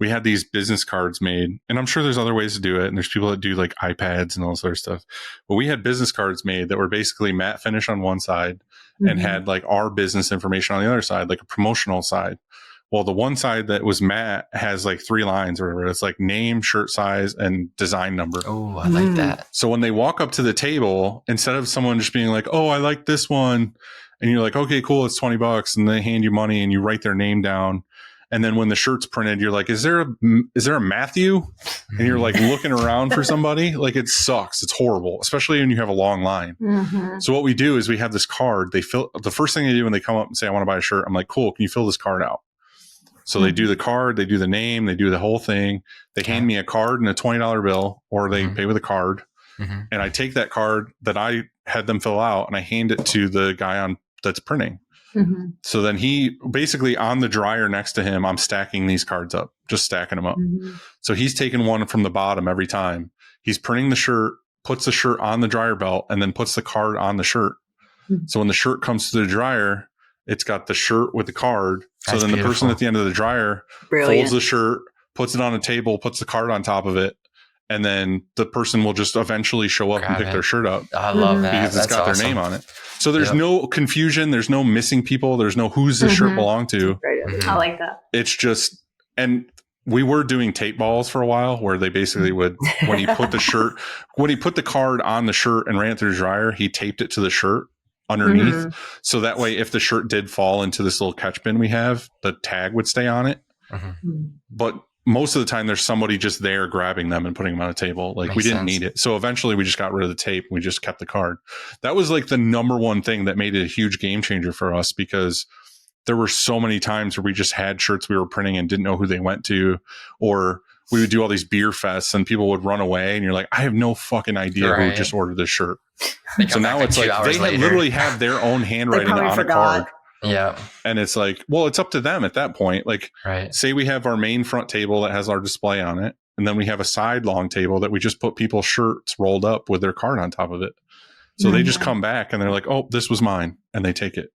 we had these business cards made, and I'm sure there's other ways to do it. And there's people that do like iPads and all this other stuff. But we had business cards made that were basically matte finish on one side and had like our business information on the other side, like a promotional side. Well, the one side that was matte has like 3 lines or whatever. It's like name, shirt size, and design number. Oh, I like that. So when they walk up to the table, instead of someone just being like, oh, I like this one. And you're like, okay, cool. It's $20. And they hand you money and you write their name down. And then when the shirt's printed, you're like, is there a Matthew? And you're like looking around for somebody. Like, it sucks. It's horrible, especially when you have a long line. So what we do is we have this card. The first thing they do when they come up and say, I want to buy a shirt. I'm like, cool. Can you fill this card out? So they do the card, they do the name, they do the whole thing. They hand me a card and a $20 bill, or they pay with a card. And I take that card that I had them fill out and I hand it to the guy that's printing. So then he basically, on the dryer next to him, I'm stacking these cards up, just stacking them up. So he's taking one from the bottom every time. He's printing the shirt, puts the shirt on the dryer belt, and then puts the card on the shirt. So when the shirt comes to the dryer, it's got the shirt with the card. So then the person at the end of the dryer folds the shirt, puts it on a table, puts the card on top of it. And then the person will just eventually show up and pick their shirt up. I love that. Because it's got their name on it. So there's no confusion. There's no missing people. There's no who's the shirt belong to. I like that. It's just, and we were doing tape balls for a while where they basically would, when he put the card on the shirt and ran it through the dryer, he taped it to the shirt underneath. So that way, if the shirt did fall into this little catch bin we have, the tag would stay on it. But most of the time there's somebody just there grabbing them and putting them on a table. Like we Makes didn't sense. need it. So eventually we just got rid of the tape. We just kept the card. That was like the number one thing that made it a huge game changer for us, because there were so many times where we just had shirts we were printing and didn't know who they went to, or we would do all these beer fests and people would run away and you're like, I have no fucking idea who Right. just ordered this shirt. They So come now back it's 2 like hours they later. literally have their own handwriting probably on a forgot. card. Yeah. And it's like, well, it's up to them at that point. Like, Right. say we have our main front table that has our display on it, and then we have a side long table that we just put people's shirts rolled up with their card on top of it. So they just come back and they're like, oh, this was mine. And they take it.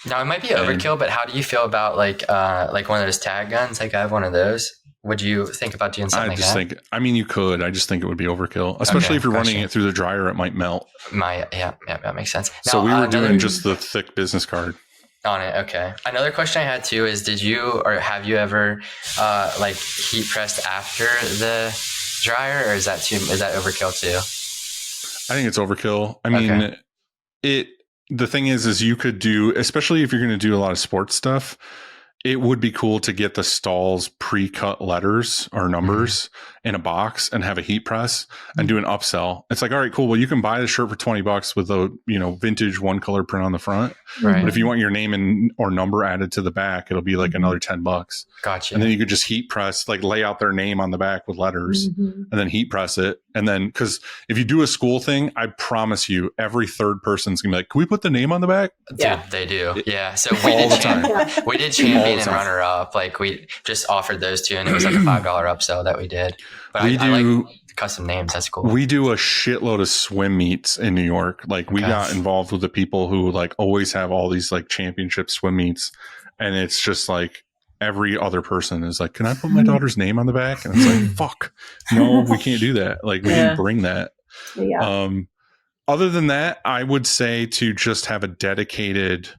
Now it might be overkill, but how do you feel about like one of those tag guns? Like I have one of those. Would you think about doing something I like just that? think, I mean, you could. I just think it would be overkill, especially Okay, if you're running gotcha. it through the dryer, it might melt. Yeah, that makes sense. So Now, we were another- doing just the thick business card. on it. Okay. Another question I had too is, did you or have you ever like heat pressed after the dryer, or is that overkill too? I think it's overkill. I mean, the thing is you could do, especially if you're going to do a lot of sports stuff, it would be cool to get the stalls pre-cut letters or numbers in a box and have a heat press and do an upsell. It's like, all right, cool. Well, you can buy the shirt for $20 with a, vintage one color print on the front. Right. But if you want your name and or number added to the back, it'll be like another $10. Gotcha. And then you could just heat press, like lay out their name on the back with letters and then heat press it. And then, because if you do a school thing, I promise you, every third person's gonna be like, can we put the name on the back? Dude, they do. Yeah. So we All did the time. we did All champion the and time. runner up. Like we just offered those two, and it was like a $5 upsell that we did. But We I like do- custom names. That's cool. We do a shitload of swim meets in New York. Like we Okay. got involved with the people who like always have all these like championship swim meets. And it's just like every other person is like, can I put my daughter's name on the back? And it's like, fuck, no, we can't do that. Like we didn't bring that. Yeah. Other than that, I would say to just have a dedicated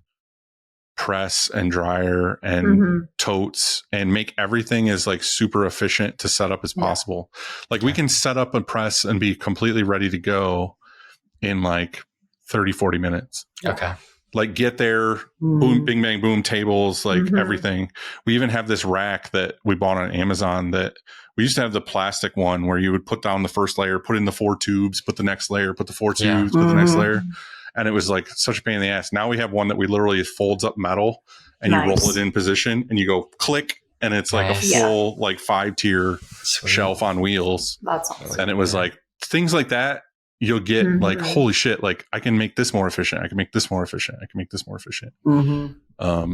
press and dryer and totes and make everything as like super efficient to set up as possible. Like we can set up a press and be completely ready to go in like 30, 40 minutes. Okay. Like get there, boom, bing, bang, boom, tables, like everything. We even have this rack that we bought on Amazon that we used to have the plastic one where you would put down the first layer, put in the 4 tubes, put the next layer, put the 4 Yeah. tubes, put the next layer. And it was like such a pain in the ass. Now we have one that we literally folds up metal and you Nice. roll it in position and you go click and it's like Nice. a full like 5-tier Sweet. shelf on wheels. That's awesome. And it was like things like that. You'll get like, holy shit, like I can make this more efficient. I can make this more efficient. I can make this more efficient.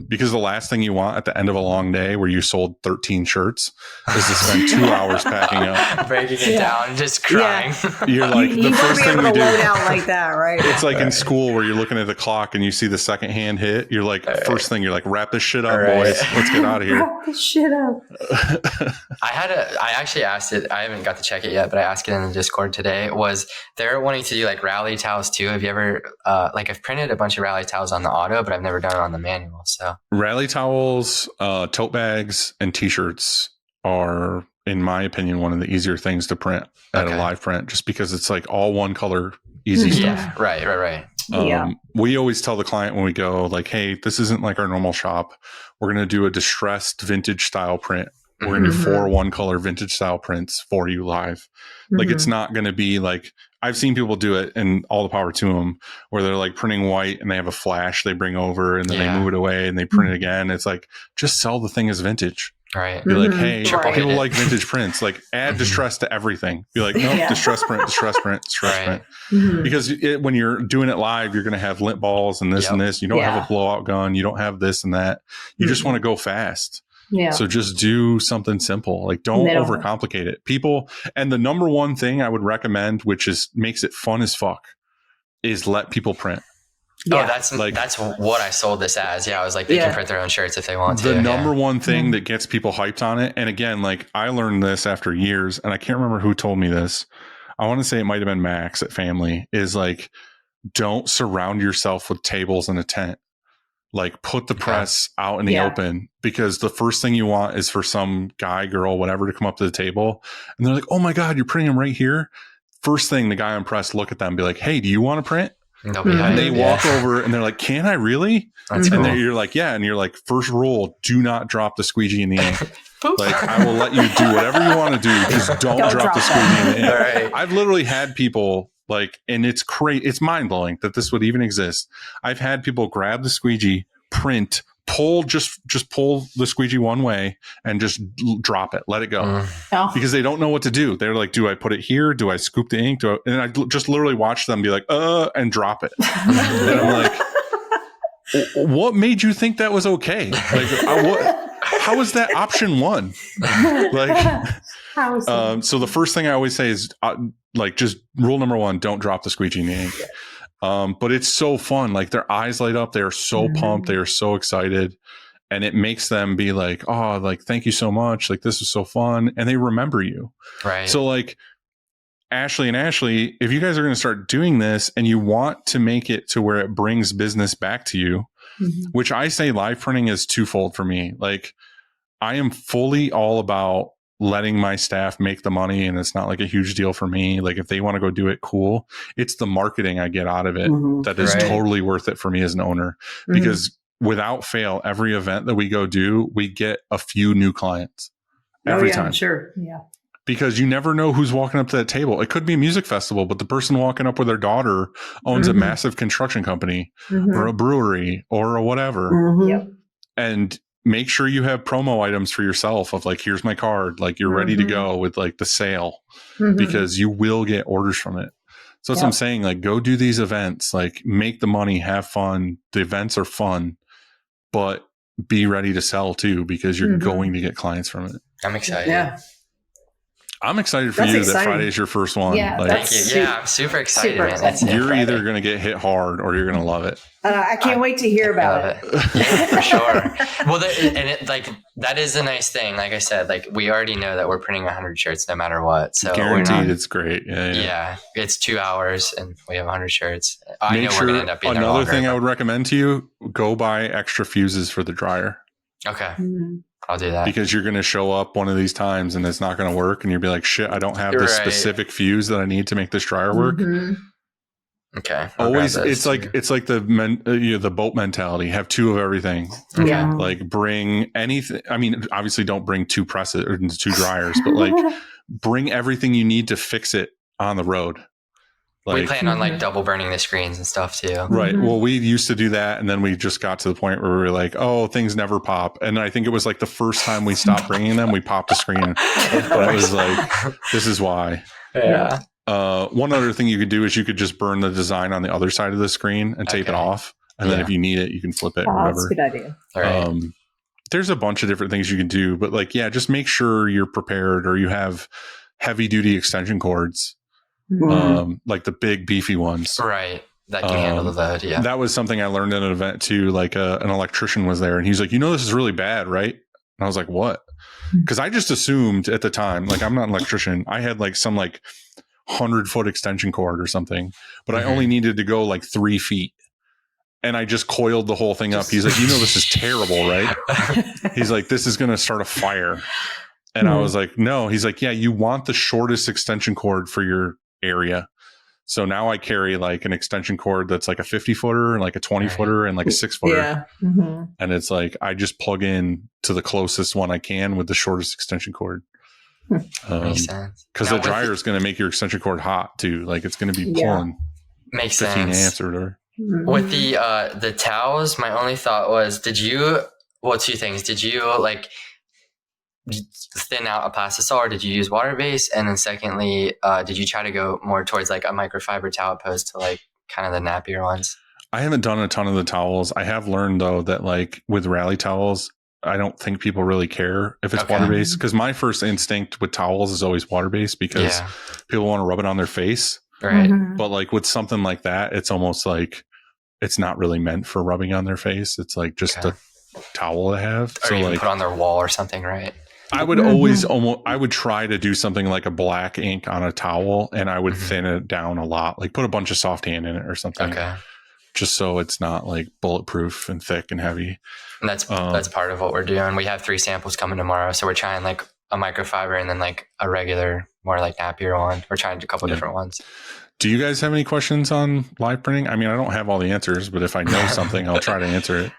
Because the last thing you want at the end of a long day where you sold 13 shirts is to spend 2 hours packing up. Breaking it down, just crying. You're like, you the won't first be thing able we to load do. out like that, right? It's like in school where you're looking at the clock and you see the second hand hit. You're like, first thing, you're like, wrap this shit up, All right. boys. Let's get out of here. Wrap this shit up. I actually asked it. I haven't got to check it yet, but I asked it in the Discord today. Was they're wanting to do like rally towels too? Have you ever I've printed a bunch of rally towels on the auto, but I've never done it on the manual. So Rally towels, tote bags, and t-shirts are, in my opinion, one of the easier things to print at Okay. a live print, just because it's like all one color, easy stuff. yeah, right. Yeah. We always tell the client when we go like, hey, this isn't like our normal shop. We're going to do a distressed vintage style print. We're going to do 4 one color vintage style prints for you live. Like it's not going to be like, I've seen people do it and all the power to them where they're like printing white and they have a flash they bring over and then Yeah. they move it away and they print it again. It's like, just sell the thing as vintage. Right. Be like, hey, Triple people hit it. like vintage prints. Like add distress to everything. Be like, nope, Yeah. distress print, distress print, distress Right. print. Because when you're doing it live, you're going to have lint balls and this Yep. and this. You don't have Yeah. a blowout gun. You don't have this and that. You just want to go fast. Yeah. So just do something simple. Like don't Minimal. overcomplicate it. People, and the number one thing I would recommend, which is makes it fun as fuck, is let people print. Oh, that's Like- that's what I sold this as. Yeah, I was like, they Yeah. can print their own shirts if they want to. The yeah. number one thing that gets people hyped on it, and again, like I learned this after years, and I can't remember who told me this. I want to say it might have been Max at Family, is like, don't surround yourself with tables and a tent. Like put the press out in the Yeah. open, because the first thing you want is for some guy, girl, whatever to come up to the table and they're like, oh my God, you're printing them right here. First thing, the guy on press look at them and be like, hey, do you want to print? They'll be Mhm. And hyped, they walk over and they're like, "Can I really?" That's Mhm. And cool. then you're like, "Yeah." And you're like, "First rule, do not drop the squeegee in the ink. Like, I will let you do whatever you want to do. Just don't Don't drop the drop squeegee in the ink." All right. I've literally had people like, and it's crazy. It's mind blowing that this would even exist. I've had people grab the squeegee, print, pull, just pull the squeegee one way and just drop it, let it go. Mm. Because they don't know what to do. They're like, do I put it here? Do I scoop the ink? And I just literally watch them be like, and drop it. And I'm like, what made you think that was okay? Like, how is that option one? Like, so the first thing I always say is like, just rule number one, don't drop the squeegee in the ink. But it's so fun. Like, their eyes light up. They are so pumped. They are so excited. And it makes them be like, oh, like, thank you so much. Like, this is so fun. And they remember you. Right. So like, Ashley and Ashley, if you guys are going to start doing this and you want to make it to where it brings business back to you, which I say live printing is twofold for me. Like, I am fully all about letting my staff make the money, and it's not like a huge deal for me. Like, if they want to go do it, cool. It's the marketing I get out of it Mhm. that is Right. totally worth it for me as an owner, because without fail, every event that we go do, we get a few new clients every time. Sure. Yeah. Because you never know who's walking up to that table. It could be a music festival, but the person walking up with their daughter owns a massive construction company or a brewery or a whatever. Mhm. Yep. And make sure you have promo items for yourself of like, here's my card. Like, you're ready to go with like the sale, because you will get orders from it. So that's what I'm saying. Like, go do these events, like, make the money, have fun. The events are fun, but be ready to sell too, because you're going to get clients from it. I'm excited. Yeah. I'm excited for That's you exciting. that Friday's your first one. Yeah, Like, Thank you. Super- Yeah, I'm super excited, super man. excited. It's you're Friday. either going to get hit hard or you're going to love it. I can't wait to hear I about love it. it. Yeah, for sure. Well, like, that is a nice thing. Like I said, like, we already know that we're printing 100 shirts no matter what. So Guaranteed, we're not, it's great. Yeah. yeah, it's 2 hours and we have 100 shirts. I Make know sure we're going to end up being there another longer, thing I but- would recommend to you: go buy extra fuses for the dryer, Okay, Mhm. I'll do that. because you're going to show up one of these times and it's not going to work, and you'll be like, "Shit, I don't have this Right. specific fuse that I need to make this dryer work." Mhm. Okay. I'll Always, grab those it's like too. the boat mentality. Have two of everything. Okay. Yeah. Like, bring anything. I mean, obviously, don't bring two presses or two dryers, but like, bring everything you need to fix it on the road. We Like, plan on like double burning the screens and stuff too. right. Mhm. Well, we used to do that, and then we just got to the point where we were like, "Oh, things never pop." And I think it was like the first time we stopped bringing them, we popped the screen. But I was like, "This is why." Yeah. One other thing you could do is you could just burn the design on the other side of the screen and tape it Okay. off, and then Yeah. if you need it, you can flip it or Oh, that's a whatever. good idea. All right. There's a bunch of different things you can do, but like, yeah, just make sure you're prepared, or you have heavy duty extension cords, like the big beefy ones. Right. That can handle the load. Yeah. That was something I learned at an event too. Like an electrician was there, and he's like, this is really bad, right? And I was like, what? Because I just assumed at the time, like, I'm not an electrician. I had like some like 100-foot extension cord or something, but I only needed to go like 3 feet. And I just coiled the whole thing up. He's like, this is terrible, right? He's like, this is going to start a fire. And I was like, no. He's like, yeah, you want the shortest extension cord for your area. So now I carry like an extension cord that's like a 50-footer and like a 20-footer and like a 6-footer. Yeah. And it's like, I just plug in to the closest one I can with the shortest extension cord. Makes sense. Because Now the dryer is going to make your extension cord hot too. Like, it's going to be Yeah. pulling Makes 15 sense. amps or whatever. With the towels, my only thought was, two things. Did you like thin out a plastisol, or did you use water base? And then secondly, did you try to go more towards like a microfiber towel opposed to like kind of the nappier ones? I haven't done a ton of the towels. I have learned though that like with rally towels, I don't think people really care if it's Okay. water based, because my first instinct with towels is always water based, because Yeah. people want to rub it on their face. Right. But like with something like that, it's almost like it's not really meant for rubbing on their face. It's like just Okay. a towel to have. Or So even like put on their wall or something, right? I would I would try to do something like a black ink on a towel, and I would thin it down a lot, like put a bunch of soft hand in it or something. Okay. Just so it's not like bulletproof and thick and heavy. And that's part of what we're doing. We have 3 samples coming tomorrow. So we're trying like a microfiber and then like a regular, more like nappier one. We're trying a couple Yeah. different ones. Do you guys have any questions on live printing? I mean, I don't have all the answers, but if I know something, I'll try to answer it.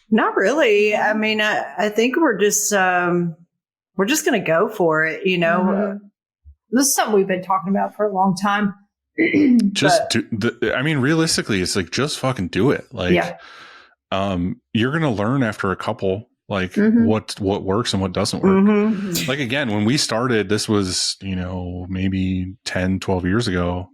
Not really. I mean, I think we're just going to go for it, you know. Mhm. This is something we've been talking about for a long time. I mean, realistically, it's like, just fucking do it. Like, Yeah. You're going to learn after a couple, like Mhm. what works and what doesn't work. Mhm. Like, again, when we started, this was, you know, maybe 10, 12 years ago.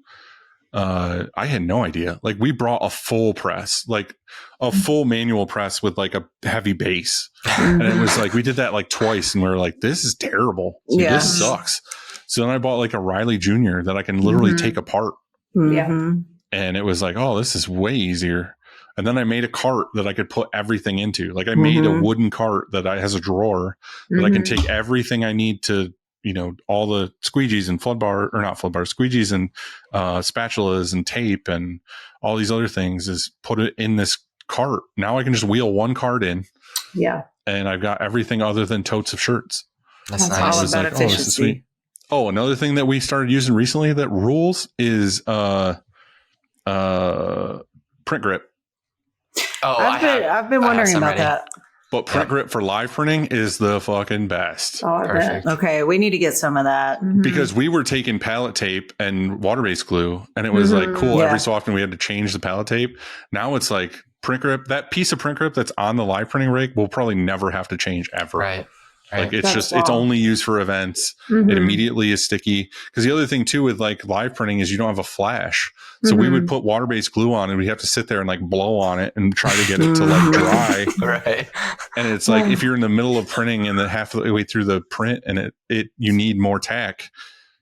I had no idea. Like, we brought a full press, like a full manual press with like a heavy base. And it was like, we did that like twice and we were like, this is terrible. Yeah. This sucks. So then I bought like a Riley Jr. that I can literally Mhm. take apart. Mhm. And it was like, oh, this is way easier. And then I made a cart that I could put everything into. Like, I made a Mhm. wooden cart that has a drawer that I can Mhm. take everything I need to, you know, all the squeegees and squeegees and spatulas and tape and all these other things, is put it in this cart. Now I can just wheel one cart in Yeah. and I've got everything other than totes of shirts. That's That's nice. all I was about like, oh, this is efficiency. sweet. Oh, another thing that we started using recently that rules is print grip. Oh, I've been I have wondering some about ready. that. But print grip for live printing is the fucking best. Oh, I bet. Perfect. Okay, we need to get some of that. Mhm. Because we were taking pallet tape and water-based glue, and it was like Mhm. cool. Yeah. Every so often we had to change the pallet tape. Now it's like print grip. That piece of print grip that's on the live printing rig will probably never have to change ever. Right. Like, Right. it's That's just, it's wow. only used for events. Mhm. It immediately is sticky. Because the other thing too with like live printing is you don't have a flash. So we would put water-based glue on and we have to sit there and like blow on it and try to get it to like dry. Right. And it's like, if you're in the middle of printing and then halfway through the print and you need more tack,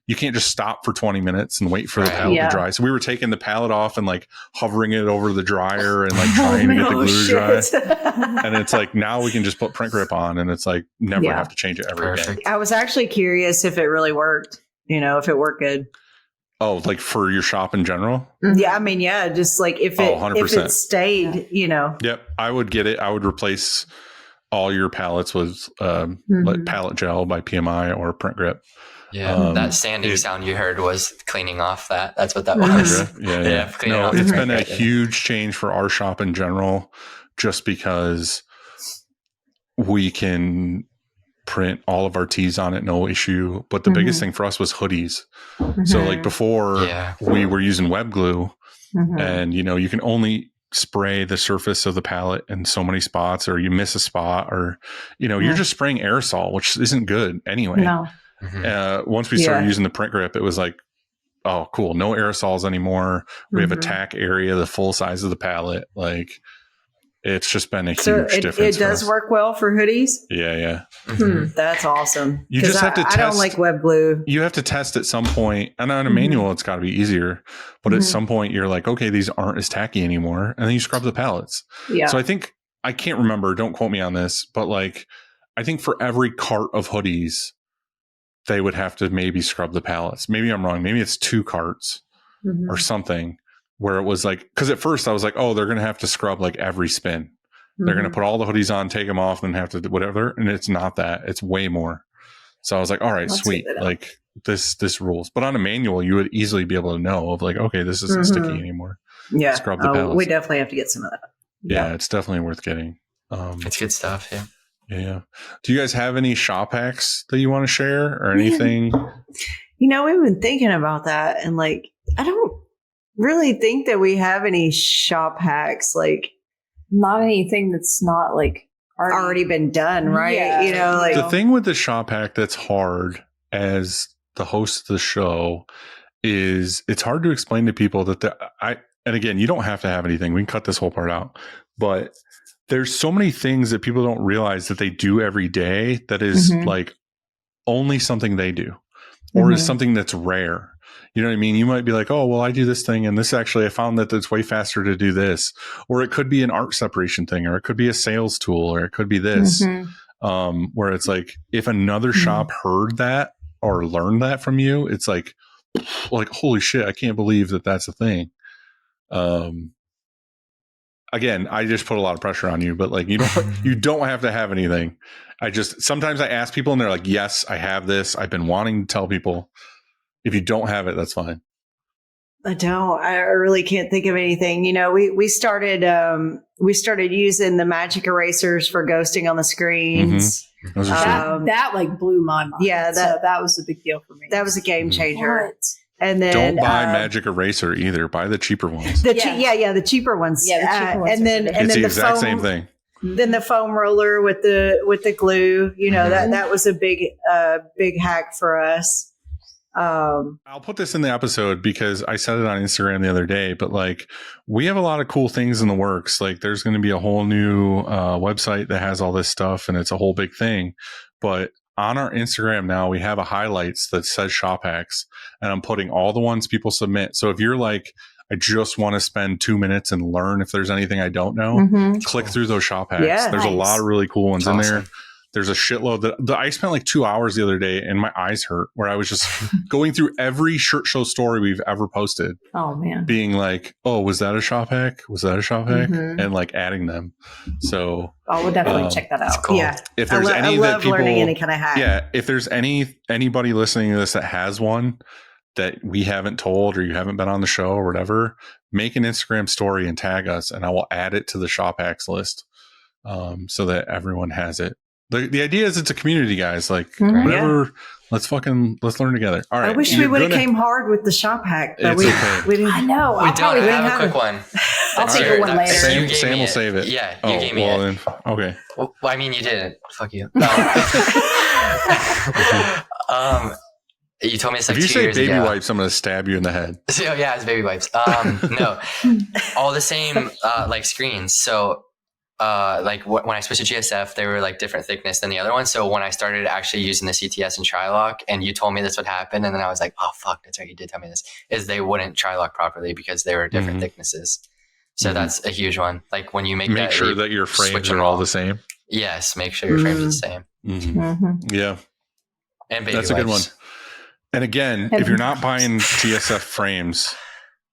you can't just stop for 20 minutes and wait for the Right. pallet Yeah. to dry. So we were taking the pallet off and like hovering it over the dryer and like trying to get the Oh, glue dry. shit. And it's like, now we can just put print grip on and it's like, never Yeah. have to change it ever again. Perfect. I was actually curious if it really worked, you know, if it worked good. Oh, like for your shop in general? Yeah, I mean, yeah, just like if it 100%. stayed, you know. Yep. I would get it. I would replace all your pallets with like Mhm. pallet gel by PMI or print grip. Yeah. That sanding it- sound you heard was cleaning off that. That's what that Mhm. was. Yeah. Yeah, clean it No, off. it's been a Yeah. huge change for our shop in general, just because we can print all of our tees on it, no issue. But the biggest Mhm. thing for us was hoodies. So like before Yeah. we were using web glue Mhm. and, you know, you can only spray the surface of the pallet in so many spots, or you miss a spot, or, you know, you're Yeah. just spraying aerosol, which isn't good anyway. No. Mhm. Once we started Yeah. using the print grip, it was like, oh, cool. No aerosols anymore. We have a Mhm. tack area, the full size of the pallet. Like, it's just been a huge So it difference. it for does us. work well for hoodies. Yeah. Yeah. Mhm. That's awesome. You 'Cause just have to I don't test- like web glue. You have to test at some point, and on a Mhm. manual, it's got to be easier. But at Mhm. some point, you're like, okay, these aren't as tacky anymore. And then you scrub the pallets. Yeah. So I can't remember, don't quote me on this, but like, I think for every cart of hoodies, they would have to maybe scrub the pallets. Maybe I'm wrong. Maybe it's 2 carts Mhm. or something, where it was like, because at first I was like, oh, they're going to have to scrub like every spin. They're going to Mhm. put all the hoodies on, take them off, and have to do whatever. And it's not that. It's way more. So I was like, all right, Let's sweet. get it up. Like this rules. But on a manual, you would easily be able to know of like, okay, this isn't sticky Mhm. anymore. Yeah. Scrub the pallets. We definitely have to get some of that. Yeah, it's definitely worth getting. It's good stuff. Yeah. Yeah. Do you guys have any shop hacks that you want to share or anything? You know, we've been thinking about that, and like, I don't really think that we have any shop hacks like Not anything that's not like already been done, right? Yeah. You know, like The thing with the shop hack that's hard as the host of the show is it's hard to explain to people that and again, you don't have to have anything. We can cut this whole part out. But there's so many things that people don't realize that they do every day that is Mhm. like only something they do, or is Mhm. something that's rare. You know what I mean? You might be like, oh, well, I do this thing, and this actually, I found that it's way faster to do this. Or it could be an art separation thing, or it could be a sales tool, or it could be this. Mhm. Where it's like, if another Mhm. shop heard that or learned that from you, it's like, holy shit, I can't believe that that's a thing. Again, I just put a lot of pressure on you, but like, you don't have to have anything. Sometimes I ask people and they're like, yes, I have this. I've been wanting to tell people. If you don't have it, that's fine. I don't. I really can't think of anything. You know, we started using the magic erasers for ghosting on the screens. Those are sweet. That like blew my mind. Yeah, so that was a big deal for me. That was a game changer. What? And then Don't buy magic eraser either. Buy the cheaper ones. the cheaper ones. Yeah, the cheaper ones and then are good. and It's then the the exact foam, same thing. Then the foam roller with the glue. You know, Mm-hmm. that was a big hack for us. I'll put this in the episode because I said it on Instagram the other day, but like we have a lot of cool things in the works. Like there's going to be a whole new website that has all this stuff and it's a whole big thing. But on our Instagram now, we have a highlights that says shop hacks and I'm putting all the ones people submit. So if you're like, I just want to spend 2 minutes and learn if there's anything I don't know, click through those shop hacks. Yeah, there's a lot of really cool ones in there. Awesome. There's a shitload that I spent like 2 hours the other day and my eyes hurt where I was just going through every shirt show story we've ever posted, Oh man. being like, oh, was that a shop hack? Was that a shop hack? Mhm. And like adding them. So I would definitely Um, check that out. Cool. Yeah, if there's I any that love people, learning any kind of hack. yeah, if there's anybody listening to this that has one that we haven't told or you haven't been on the show or whatever, make an Instagram story and tag us and I will add it to the shop hacks list so that everyone has it. The idea is it's a community, guys. Like Mhm. whatever, let's learn together. All right. I wish we would have came hard with the shop hack, but It's we okay. we didn't. I know. We I'll don't probably have a have quick it. one. I'll That's take your- one later. you Sam, gave Sam me will it. save it. Yeah, Oh, you gave me well, it. then, okay. Well, I mean, you didn't. Fuck you. You told me it's like If you 2 say years baby ago. wipes, I'm going to stab you in the head. So, yeah, it's baby wipes. No, all the same like screens. So like when I switched to GSF, they were like different thickness than the other ones. So when I started actually using the CTS and Trilock, and you told me this would happen, and then I was like, oh fuck, that's right, you did tell me this. Is they wouldn't Trilock properly because they were different Mhm. thicknesses. So Mhm. that's a huge one. Like when you make Make sure you that your switch frames them are all the same. Yes, make sure your frames are the same. Mhm. Yeah, And baby that's a good one. wipes. And again, if you're not buying GSF frames,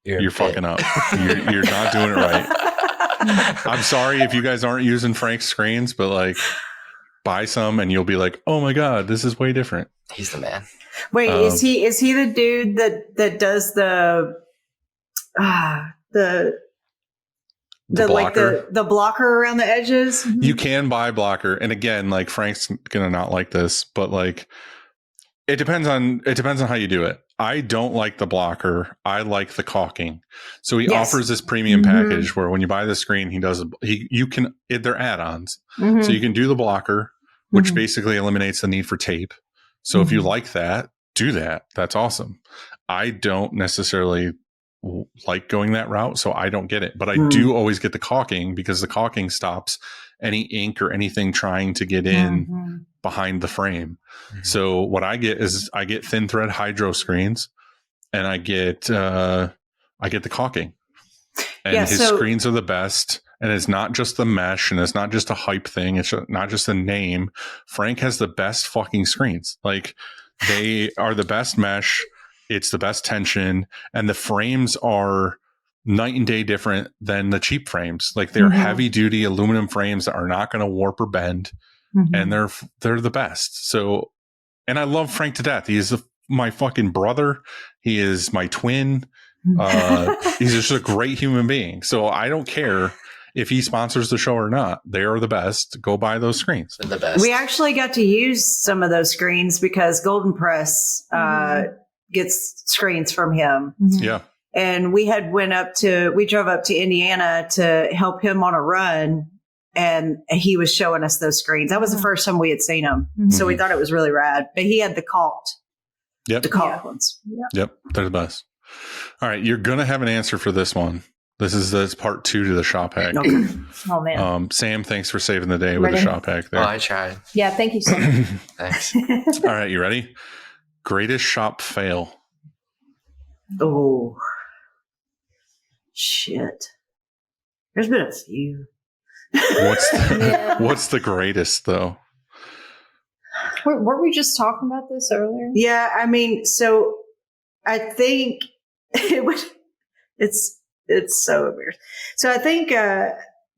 you're a fucking bit. up. You're not doing it right. I'm sorry if you guys aren't using Frank's screens, but like buy some and you'll be like, oh my God, this is way different. He's the man. Wait, is he the dude that does the like blocker. the blocker around the edges? You can buy blocker. And again, like Frank's gonna not like this, but like it depends on how you do it. I don't like the blocker. I like the caulking. So he Yes. offers this premium Mhm. package where when you buy the screen, they're add-ons. Mhm. So you can do the blocker, which Mhm. basically eliminates the need for tape. So if you like that, do that. That's awesome. I don't necessarily like going that route, so I don't get it. But I do always get the caulking because the caulking stops any ink or anything trying to get in Mhm. behind the frame. So what I get is I get thin thread hydro screens and I get the caulking. And Yeah, his so- screens are the best. And it's not just the mesh and it's not just a hype thing. It's not just a name. Frank has the best fucking screens. Like they are the best mesh. It's the best tension. And the frames are night and day different than the cheap frames. Like they're Mhm. heavy duty aluminum frames that are not going to warp or bend. And they're the best. So, and I love Frank to death. He is my fucking brother. He is my twin. He's just a great human being. So I don't care if he sponsors the show or not. They are the best. Go buy those screens. They're the best. We actually got to use some of those screens because Golden Press gets screens from him. Yeah. And we drove up to Indiana to help him on a run, and he was showing us those screens. That was the first time we had seen them. So we thought it was really rad. But he had the caulked Yep. ones. Yep. They're the best. All right. You're going to have an answer for this one. This part 2 to the shop hack. Okay. Oh man. Sam, thanks for saving the day with the Ready? shop hack Oh, there. I tried. Yeah, thank you so much. Thanks. All right. You ready? Greatest shop fail. Oh, shit. There's been a few. What's the greatest though? Weren't we just talking about this earlier? Yeah, I mean, so I think it's so embarrassing. So I think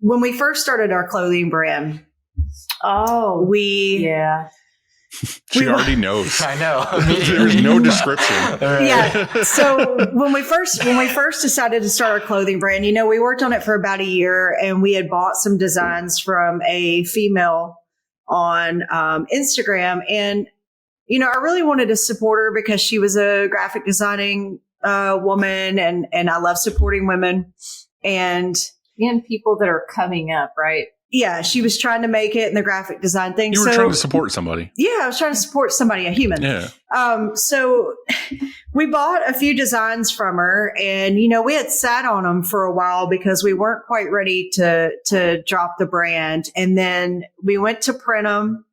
when we first started our clothing brand, Oh, we yeah. She We- already knows. I know. There's no description. Yeah. So when we first decided to start our clothing brand, you know, we worked on it for about a year, and we had bought some designs from a female on Instagram, and you know, I really wanted to support her because she was a graphic designing woman, and I love supporting women. And people that are coming up, right? yeah, she was trying to make it in the graphic design thing. You were So trying to support somebody. yeah, I was trying to support somebody, a human. Yeah. So we bought a few designs from her, and, you know, we had sat on them for a while because we weren't quite ready to drop the brand. And then we went to print them.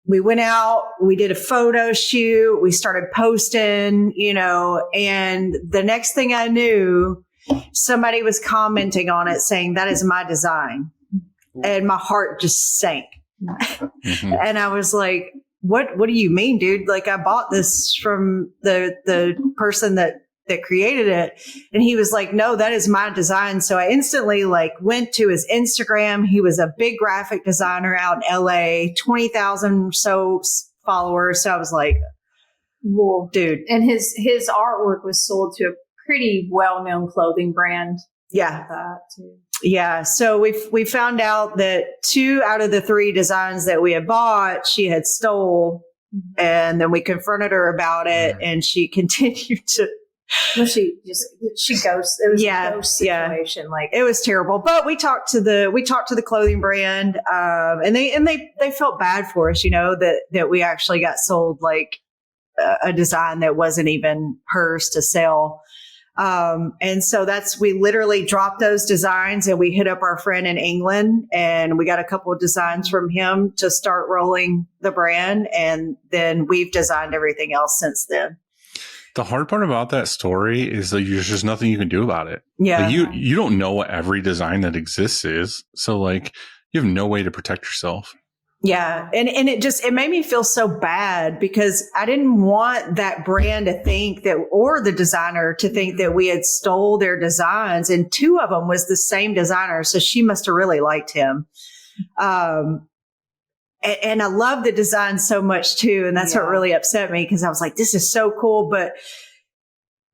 We went out, we did a photo shoot, we started posting, you know, and the next thing I knew, somebody was commenting on it saying, "That is my design." And my heart just sank. Mhm. And I was like, what do you mean, dude? Like, I bought this from the person that created it. And he was like, "No, that is my design." So I instantly like went to his Instagram. He was a big graphic designer out in LA, 20,000 or so followers. So I was like, Well, dude, and his artwork was sold to a pretty well-known clothing brand. yeah. That too. Yeah. So we found out that 2 out of the 3 designs that we had bought, she had stole. And then we confronted her about it, and she continued to. Well, she ghosts. It was Yeah, a ghost yeah. situation. Like, It was terrible, but we talked to the clothing brand, and they felt bad for us, you know, that we actually got sold like a design that wasn't even hers to sell. And so we literally dropped those designs, and we hit up our friend in England, and we got a couple of designs from him to start rolling the brand. And then we've designed everything else since then. The hard part about that story is that there's just nothing you can do about it. Yeah. Like you don't know what every design that exists is. So like you have no way to protect yourself. Yeah. And it made me feel so bad because I didn't want that brand to think that, or the designer to think that we had stole their designs. And 2 of them was the same designer. So she must have really liked him. And I love the design so much too. And that's what really upset me, because I was like, this is so cool. But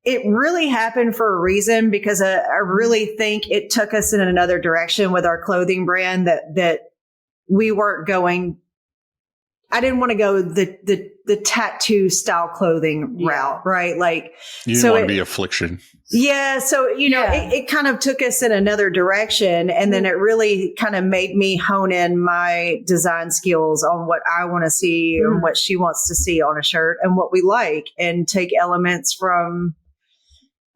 it really happened for a reason, because I really think it took us in another direction with our clothing brand that we weren't going. I didn't want to go the tattoo style clothing route, right? Like, You didn't want to be affliction. yeah. So, you know, it kind of took us in another direction, and then it really kind of made me hone in my design skills on what I want to see and what she wants to see on a shirt and what we like, and take elements from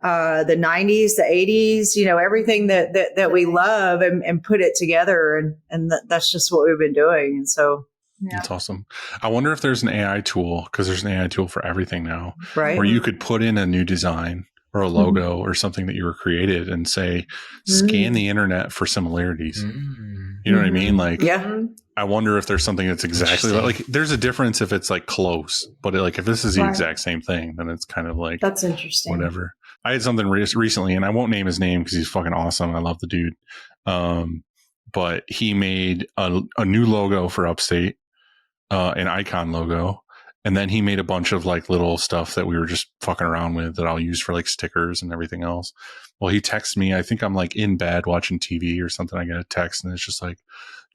the 90s, the 80s, you know, everything that we love, and put it together. And that's just what we've been doing. And so, That's awesome. I wonder if there's an AI tool, because there's an AI tool for everything now, right. where you could put in a new design or a logo or something that you were created and say, scan the internet for similarities. You know what I mean? Like, Yeah. I wonder if there's something that's exactly like there's a difference if it's like close, but like if this is the exact same thing, then it's kind of like That's interesting. whatever. I had something recently, and I won't name his name because he's fucking awesome. I love the dude. But he made a new logo for Upstate, an icon logo. And then he made a bunch of like little stuff that we were just fucking around with that I'll use for like stickers and everything else. Well, he texts me. I think I'm like in bed watching TV or something. I get a text, and it's just like,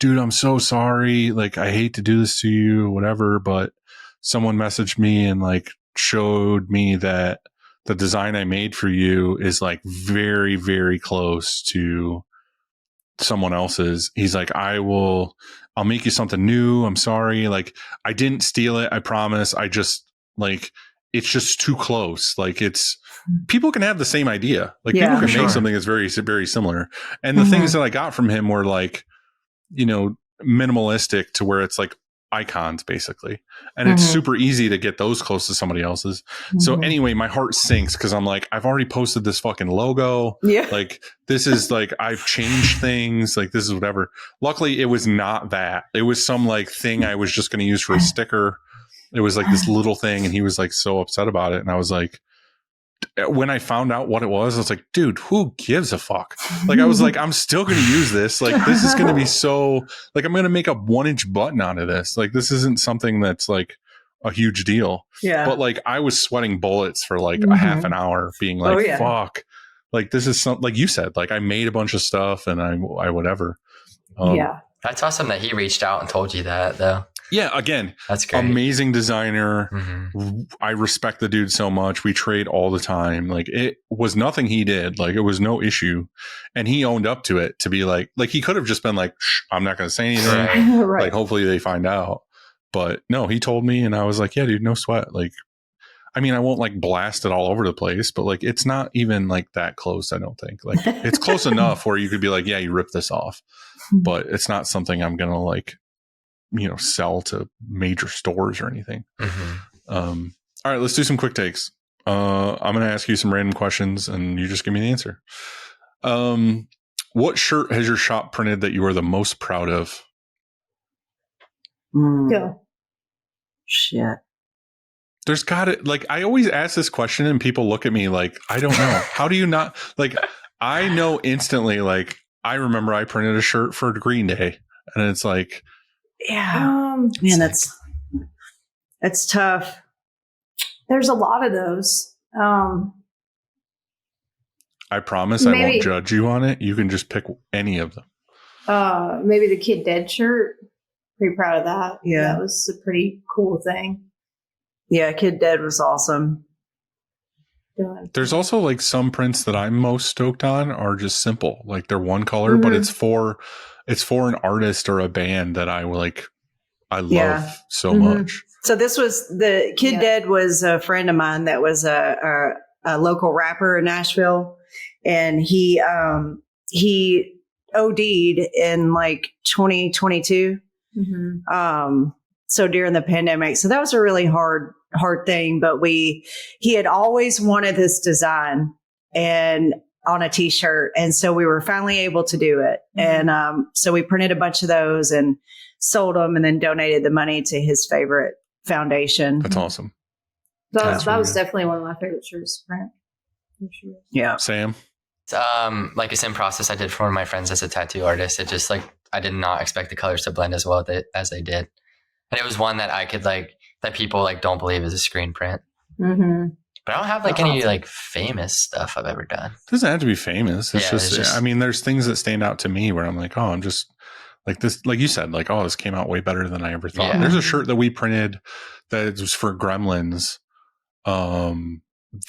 dude, I'm so sorry. Like, I hate to do this to you, whatever, but someone messaged me and like showed me that the design I made for you is like very, very close to someone else's. He's like, I'll make you something new. I'm sorry. Like, I didn't steal it. I promise. I just like, it's just too close. Like, people can have the same idea. Like, Yeah, people can for make sure. something that's very, very similar. And the things that I got from him were like, you know, minimalistic to where it's like icons basically. And it's super easy to get those close to somebody else's. So anyway, my heart sinks because I'm like, I've already posted this fucking logo. Yeah. Like, this is like, I've changed things. Like, this is whatever. Luckily, it was not that. It was some like thing I was just going to use for a sticker. It was like this little thing. And he was like so upset about it. And I was like, when I found out what it was, I was like, dude, who gives a fuck? Like, I was like, I'm still going to use this. Like, this is going to be so, like, I'm going to make a 1-inch button out of this. Like, this isn't something that's like a huge deal. Yeah. But like, I was sweating bullets for like a half an hour being like, Oh, yeah. fuck. Like, this is something, like you said, like I made a bunch of stuff and I whatever. Yeah. That's awesome that he reached out and told you that, though. Yeah. Again, That's great. amazing designer. Mhm. I respect the dude so much. We trade all the time. Like, it was nothing he did. Like, it was no issue. And he owned up to it to be like he could have just been like, shh, I'm not going to say anything. Right. Right. Like, hopefully they find out. But no, he told me and I was like, yeah, dude, no sweat. Like, I mean, I won't like blast it all over the place, but like, it's not even like that close. I don't think like it's close enough where you could be like, yeah, you rip this off, but it's not something I'm going to like, sell to major stores or anything. Mhm. All right, let's do some quick takes. I'm going to ask you some random questions and you just give me the answer. What shirt has your shop printed that you are the most proud of? Go. Shit. There's got it. Like, I always ask this question and people look at me like, I don't know. How do you not like, I know instantly, like, I remember I printed a shirt for Green Day and it's like, Yeah. Man, that's tough. There's a lot of those. I promise I Maybe- won't judge you on it. You can just pick any of them. Maybe the Kid Dead shirt. Pretty proud of that. Yeah. That was a pretty cool thing. Yeah, Kid Dead was awesome. Doing. There's also like some prints that I'm most stoked on are just simple. Like, they're one color, but it's for an artist or a band that I love Yeah. so Mhm. much. So this was the Kid Yeah. Dead was a friend of mine that was a local rapper in Nashville, and he OD'd in like 2022. Mm-hmm. So during the pandemic, so that was a really hard thing, but he had always wanted this design and on a t-shirt. And so we were finally able to do it. Mm-hmm. And, so we printed a bunch of those and sold them and then donated the money to his favorite foundation. That's awesome. That really was good. definitely one of my favorite shirts to print. For sure. Yeah. Sam? Like the same process I did for one of my friends as a tattoo artist. It just like, I did not expect the colors to blend as well as they did. And it was one that I could like, that people like don't believe is a screen print. Mm-hmm. But I don't have like any like famous stuff I've ever done. It doesn't have to be famous. It's Yeah, just, it's just- I mean, there's things that stand out to me where I'm like, oh, I'm just like this, like you said, like, oh, this came out way better than I ever thought. Yeah. There's a shirt that we printed that was for Gremlins,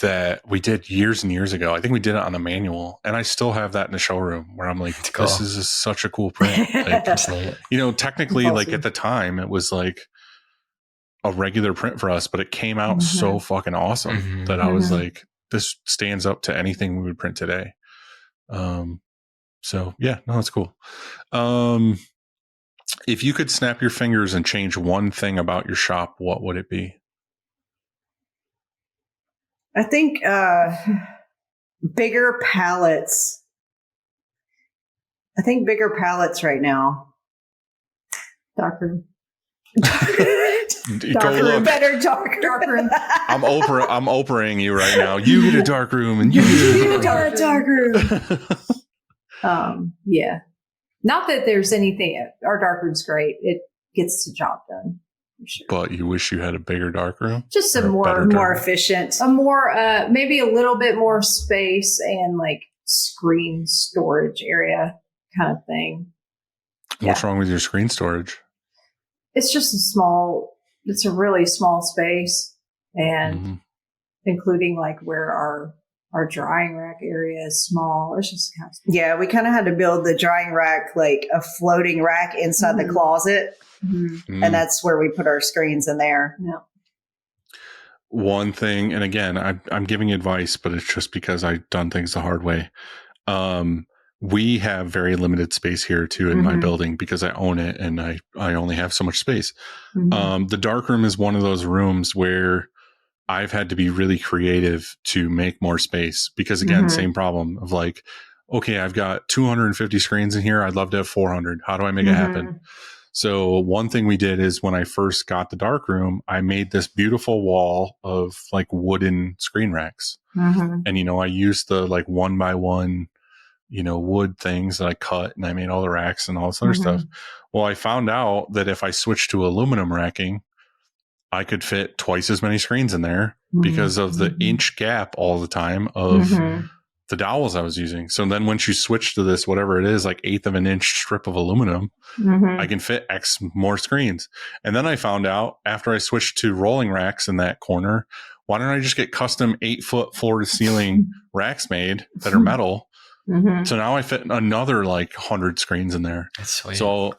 that we did years and years ago. I think we did it on the manual, and I still have that in the showroom where I'm like, Cool. this is such a cool print. Like, That's neat. technically, That's like awesome. at the time, it was like a regular print for us, but it came out so fucking awesome Mhm. that I was like, this stands up to anything we would print today. So yeah, no, that's cool. If you could snap your fingers and change one thing about your shop, what would it be? I think bigger palettes. I think bigger palettes right now. Darkroom. Go look. Better darker. Darkroom. I'm Oprahing you right now. You get a dark room and you get a dark Darker. Yeah. Not that there's anything. Our darkroom's great. It gets the job done. For sure. But you wish you had a bigger dark room? Just Or some a better more, More efficient. maybe a little bit more space and like screen storage area kind of thing. What's wrong with your screen storage? It's just it's a really small space, and Mhm. including like where our drying rack area is small. It's just kind of small. Yeah, we kind of had to build the drying rack like a floating rack inside the Mhm. closet, Mm. and that's where we put our screens in there. Yeah. One thing, and again, I'm giving advice, but it's just because I've done things the hard way. We have very limited space here too in my Mhm. building because I own it and I only have so much space. Mhm. The dark room is one of those rooms where I've had to be really creative to make more space because again, Mhm. same problem of like, okay, I've got 250 screens in here. I'd love to have 400. How do I make it happen? So one thing we did is when I first got the darkroom, I made this beautiful wall of like wooden screen racks. Mm-hmm. And, I used the like 1x1, wood things that I cut, and I made all the racks and all this other stuff. Well, I found out that if I switched to aluminum racking, I could fit twice as many screens in there because of the inch gap all the time of the dowels I was using. So then once you switch to this, whatever it is, like 1/8 of an inch strip of aluminum, I can fit X more screens. And then I found out after I switched to rolling racks in that corner, why don't I just get custom 8-foot floor to ceiling racks made that are metal? So now I fit another like 100 screens in there. That's sweet. So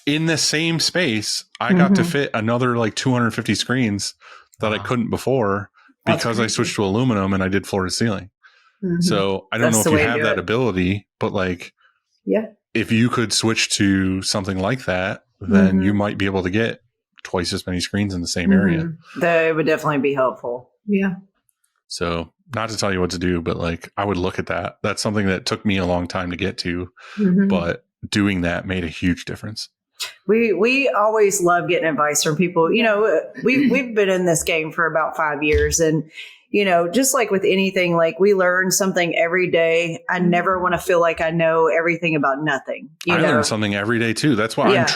in the same space, I got to fit another like 250 screens that I couldn't before because I switched to aluminum and I did floor to ceiling. So I don't know if you have that ability, but like, if you could switch to something like that, then you might be able to get twice as many screens in the same area. That would definitely be helpful. Yeah. So not to tell you what to do, but like I would look at that. That's something that took me a long time to get to, but doing that made a huge difference. We always love getting advice from people. We've been in this game for about 5 years, and just like with anything, like we learn something every day. I never want to feel like I know everything about nothing. I learn something every day too. That's why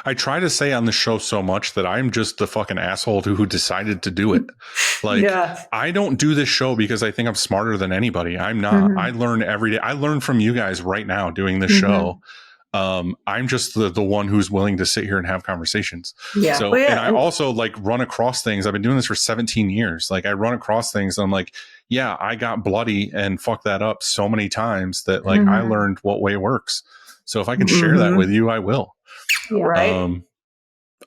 I try to say on the show so much that I'm just the fucking asshole who decided to do it. Like I don't do this show because I think I'm smarter than anybody. I'm not. I learn every day. I learn from you guys right now doing this show. I'm just the one who's willing to sit here and have conversations. Yeah. So, and I also like run across things. I've been doing this for 17 years. Like I run across things and I'm like, yeah, I got bloody and fucked that up so many times that like I learned what way works. So if I can share that with you, I will. Yeah. Right.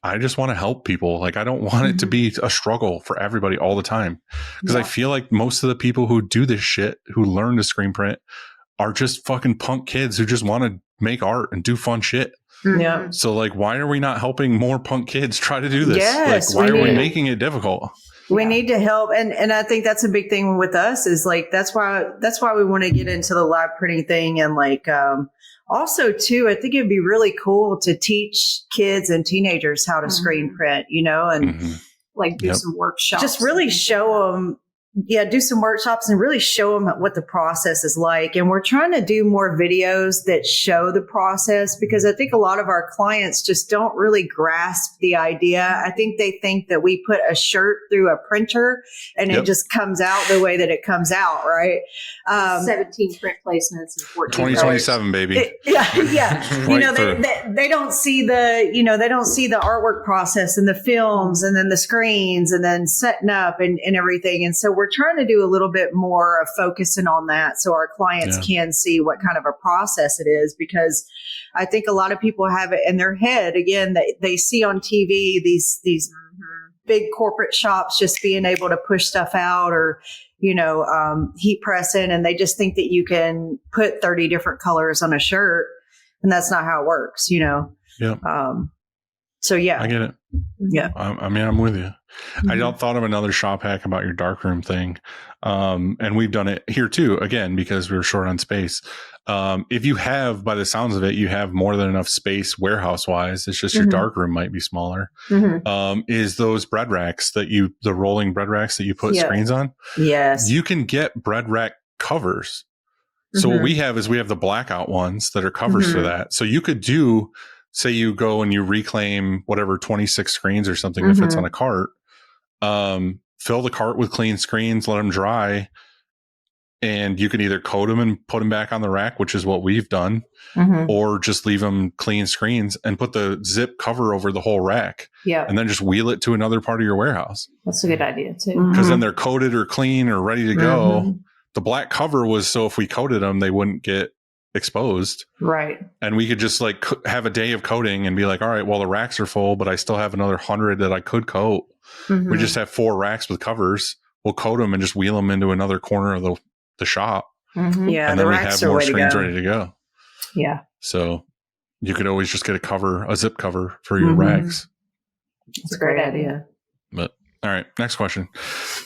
I just want to help people. Like I don't want it to be a struggle for everybody all the time. Because I feel like most of the people who do this shit, who learn to screen print, are just fucking punk kids who just want to make art and do fun shit. Yeah. So like, why are we not helping more punk kids try to do this? Yes, like, why are we making it difficult? We need to help. And I think that's a big thing with us is like, that's why we want to get into the live printing thing. And like, also too, I think it'd be really cool to teach kids and teenagers how to screen print, and like do some workshops. Just really show them. Yeah, do some workshops and really show them what the process is like. And we're trying to do more videos that show the process because I think a lot of our clients just don't really grasp the idea. I think they think that we put a shirt through a printer and it just comes out the way that it comes out, right? 17 print placements and 14 2027, baby. They don't see the artwork process and the films and then the screens and then setting up and everything. And so we're trying to do a little bit more of focusing on that so our clients can see what kind of a process it is, because I think a lot of people have it in their head. Again, they see on TV these big corporate shops just being able to push stuff out or, heat pressing, and they just think that you can put 30 different colors on a shirt, and that's not how it works, Yeah. So yeah, I get it. Yeah. I'm with you. I thought of another shop hack about your darkroom thing. And we've done it here too, again, because we were short on space. If you have, by the sounds of it, you have more than enough space warehouse wise, it's just your darkroom might be smaller. Is those bread racks the rolling bread racks that you put screens on? Yes. You can get bread rack covers. So what we have is we have the blackout ones that are covers for that. So you could do, say you go and you reclaim whatever 26 screens or something that fits on a cart, fill the cart with clean screens, let them dry, and you can either coat them and put them back on the rack, which is what we've done, or just leave them clean screens and put the zip cover over the whole rack. Yeah. And then just wheel it to another part of your warehouse. That's a good idea too. Because then they're coated or clean or ready to go. The black cover was so if we coated them, they wouldn't get exposed. Right. And we could just like have a day of coating and be like, all right, well, the racks are full, but I still have another 100 that I could coat. We just have 4 racks with covers. We'll coat them and just wheel them into another corner of the shop. Yeah. And then we have more screens ready to go. Yeah. So you could always just get a zip cover for your racks. It's a great idea. But all right, next question.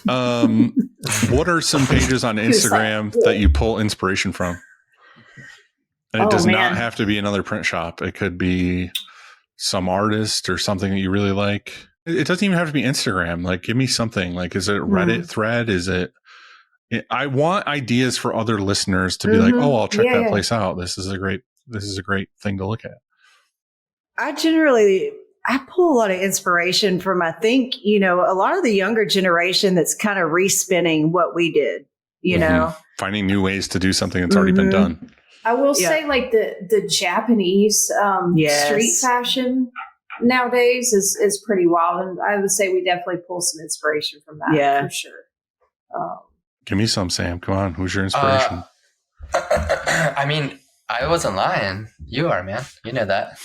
What are some pages on Instagram that you pull inspiration from? And it does not have to be another print shop. It could be some artist or something that you really like. It doesn't even have to be Instagram. Like, give me something. Like, is it a Reddit thread? Is it? I want ideas for other listeners to be like, oh, I'll check that place out. This is a great thing to look at. I pull a lot of inspiration from, I think, a lot of the younger generation that's kind of respinning what we did, you know, finding new ways to do something that's already been done. I will say, like, the Japanese street fashion nowadays is pretty wild. And I would say we definitely pull some inspiration from that for sure. Give me some, Sam. Come on. Who's your inspiration? I mean, I wasn't lying. You are, man. You know that.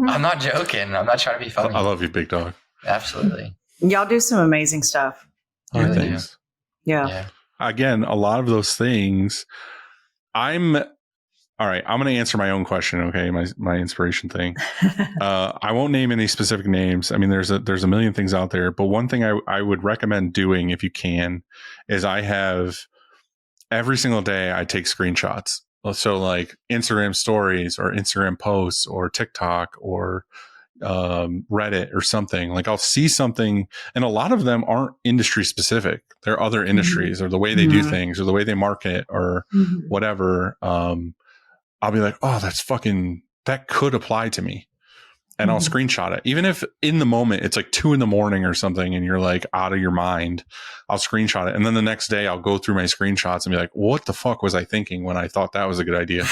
I'm not joking. I'm not trying to be funny. I love you, big dog. Absolutely. Y'all do some amazing stuff. Oh, thanks. Yeah. Again, a lot of those things. All right, I'm going to answer my own question. Okay, my inspiration thing. I won't name any specific names. I mean, there's a million things out there, but one thing I would recommend doing if you can is I have every single day I take screenshots. So like Instagram stories or Instagram posts or TikTok or Reddit or something. Like I'll see something, and a lot of them aren't industry specific. They're other industries or the way they do things or the way they market or whatever. I'll be like, oh, that could apply to me. And I'll screenshot it. Even if in the moment it's like 2 a.m. or something and you're like out of your mind, I'll screenshot it. And then the next day I'll go through my screenshots and be like, what the fuck was I thinking when I thought that was a good idea?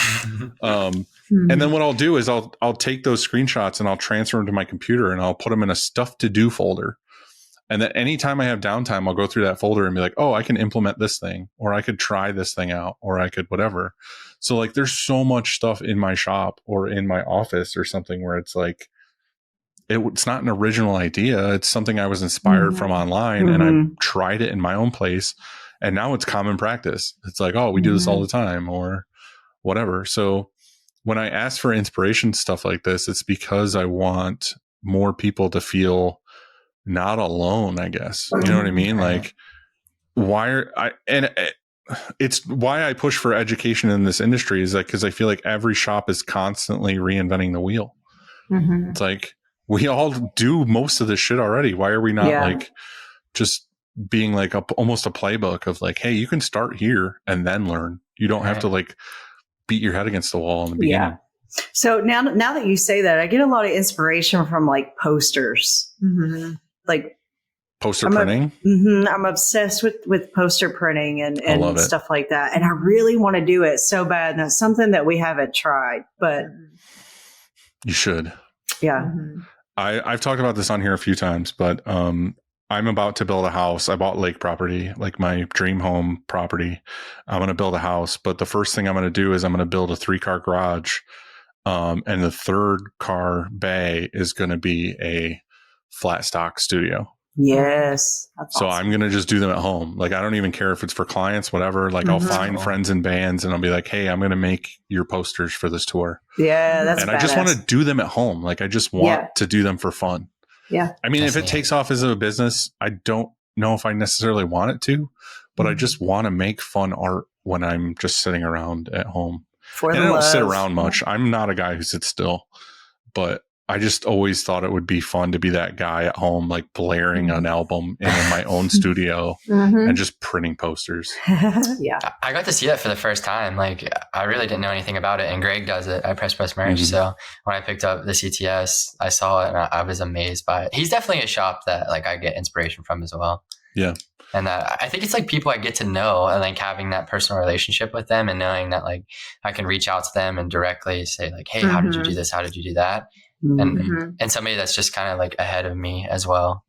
And then what I'll do is I'll take those screenshots and I'll transfer them to my computer and I'll put them in a stuff to do folder. And then anytime I have downtime, I'll go through that folder and be like, oh, I can implement this thing, or I could try this thing out, or I could whatever. So like, there's so much stuff in my shop or in my office or something where it's like, it's not an original idea. It's something I was inspired from online and I tried it in my own place. And now it's common practice. It's like, oh, we do this all the time or whatever. So when I ask for inspiration, stuff like this, it's because I want more people to feel not alone, I guess. You know what I mean? Like, it's why I push for education in this industry is like, because I feel like every shop is constantly reinventing the wheel. It's like, we all do most of this shit already. Why are we not like just being like almost a playbook of like, hey, you can start here and then learn. You don't have to like beat your head against the wall in the beginning. Yeah. So now that you say that, I get a lot of inspiration from like posters. Like poster printing. I'm obsessed with poster printing and stuff like that. And I really want to do it so bad. And that's something that we haven't tried, but you should. Yeah. I've talked about this on here a few times, but I'm about to build a house. I bought lake property, like my dream home property. I'm going to build a house, but the first thing I'm going to do is I'm going to build a 3-car garage. And the 3rd car bay is going to be a flat stock studio. Yes. So awesome. I'm going to just do them at home. Like, I don't even care if it's for clients, whatever. Like I'll find friends and bands and I'll be like, hey, I'm going to make your posters for this tour. Yeah. That's And badass. I just want to do them at home. Like, I just want to do them for fun. Yeah. I mean, if it takes off as a business, I don't know if I necessarily want it to, but I just want to make fun art when I'm just sitting around at home. And I don't sit around much. I'm not a guy who sits still, but I just always thought it would be fun to be that guy at home, like blaring an album in my own studio and just printing posters. Yeah. I got to see that for the first time. Like, I really didn't know anything about it. And Greg does it at Press Merch. So when I picked up the CTS, I saw it and I was amazed by it. He's definitely a shop that like I get inspiration from as well. Yeah. And I think it's like people I get to know and like having that personal relationship with them and knowing that like I can reach out to them and directly say like, hey, how did you do this? How did you do that? And somebody that's just kind of like ahead of me as well.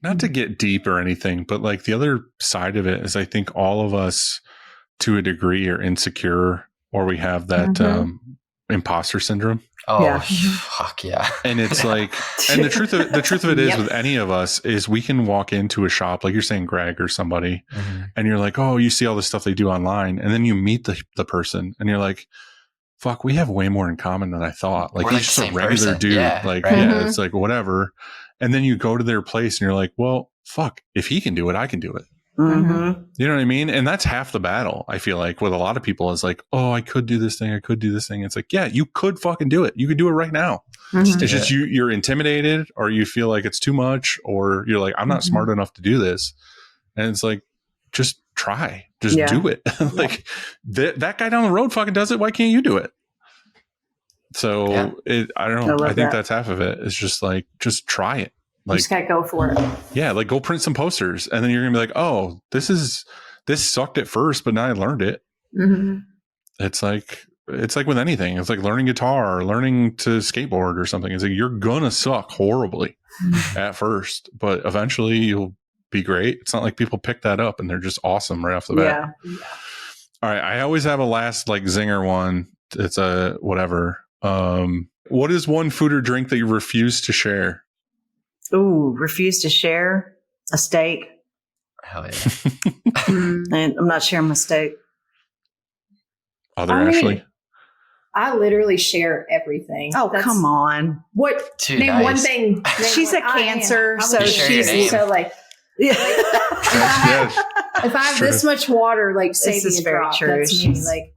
Not to get deep or anything, but like the other side of it is I think all of us to a degree are insecure or we have that imposter syndrome. Oh, fuck yeah. And it's like, and the truth of it is with any of us is we can walk into a shop, like you're saying, Greg or somebody, and you're like, oh, you see all the stuff they do online. And then you meet the person and you're like, fuck, we have way more in common than I thought. Like, he's just a regular dude. Yeah, it's like whatever. And then you go to their place and you're like, well, fuck, if he can do it, I can do it. Mm-hmm. You know what I mean? And that's half the battle. I feel like with a lot of people is like, oh, I could do this thing. I could do this thing. It's like, yeah, you could fucking do it. You could do it right now. Mhm. It's just you're intimidated, or you feel like it's too much, or you're like, I'm not smart enough to do this. And it's like, just try, just Yeah. do it. Like that guy down the road fucking does it. Why can't you do it? So I don't I know. love I think that. that's half of it. It's just like, just try it. You Like, just gotta go for it. yeah, like go print some posters, and then you're gonna be like, oh, this sucked at first, but now I learned it. Mm-hmm. It's like with anything. It's like learning guitar or learning to skateboard or something. It's like you're gonna suck horribly at first, but eventually you'll be great. It's not like people pick that up and they're just awesome right off the bat. Yeah. All right, I always have a last like zinger one. It's a whatever. What is one food or drink that you refuse to share? Ooh, refuse to share a steak. Hell yeah. And I'm not sharing my steak. Other I mean, Ashley? I literally share everything. Oh, come on. What? Too name nice. one thing. She's name a one- Cancer, I'm so a share your Cancer, name. so like Yeah. Yes. if I have True. this much water, like saving is a very drop, true. that's me. She's- Like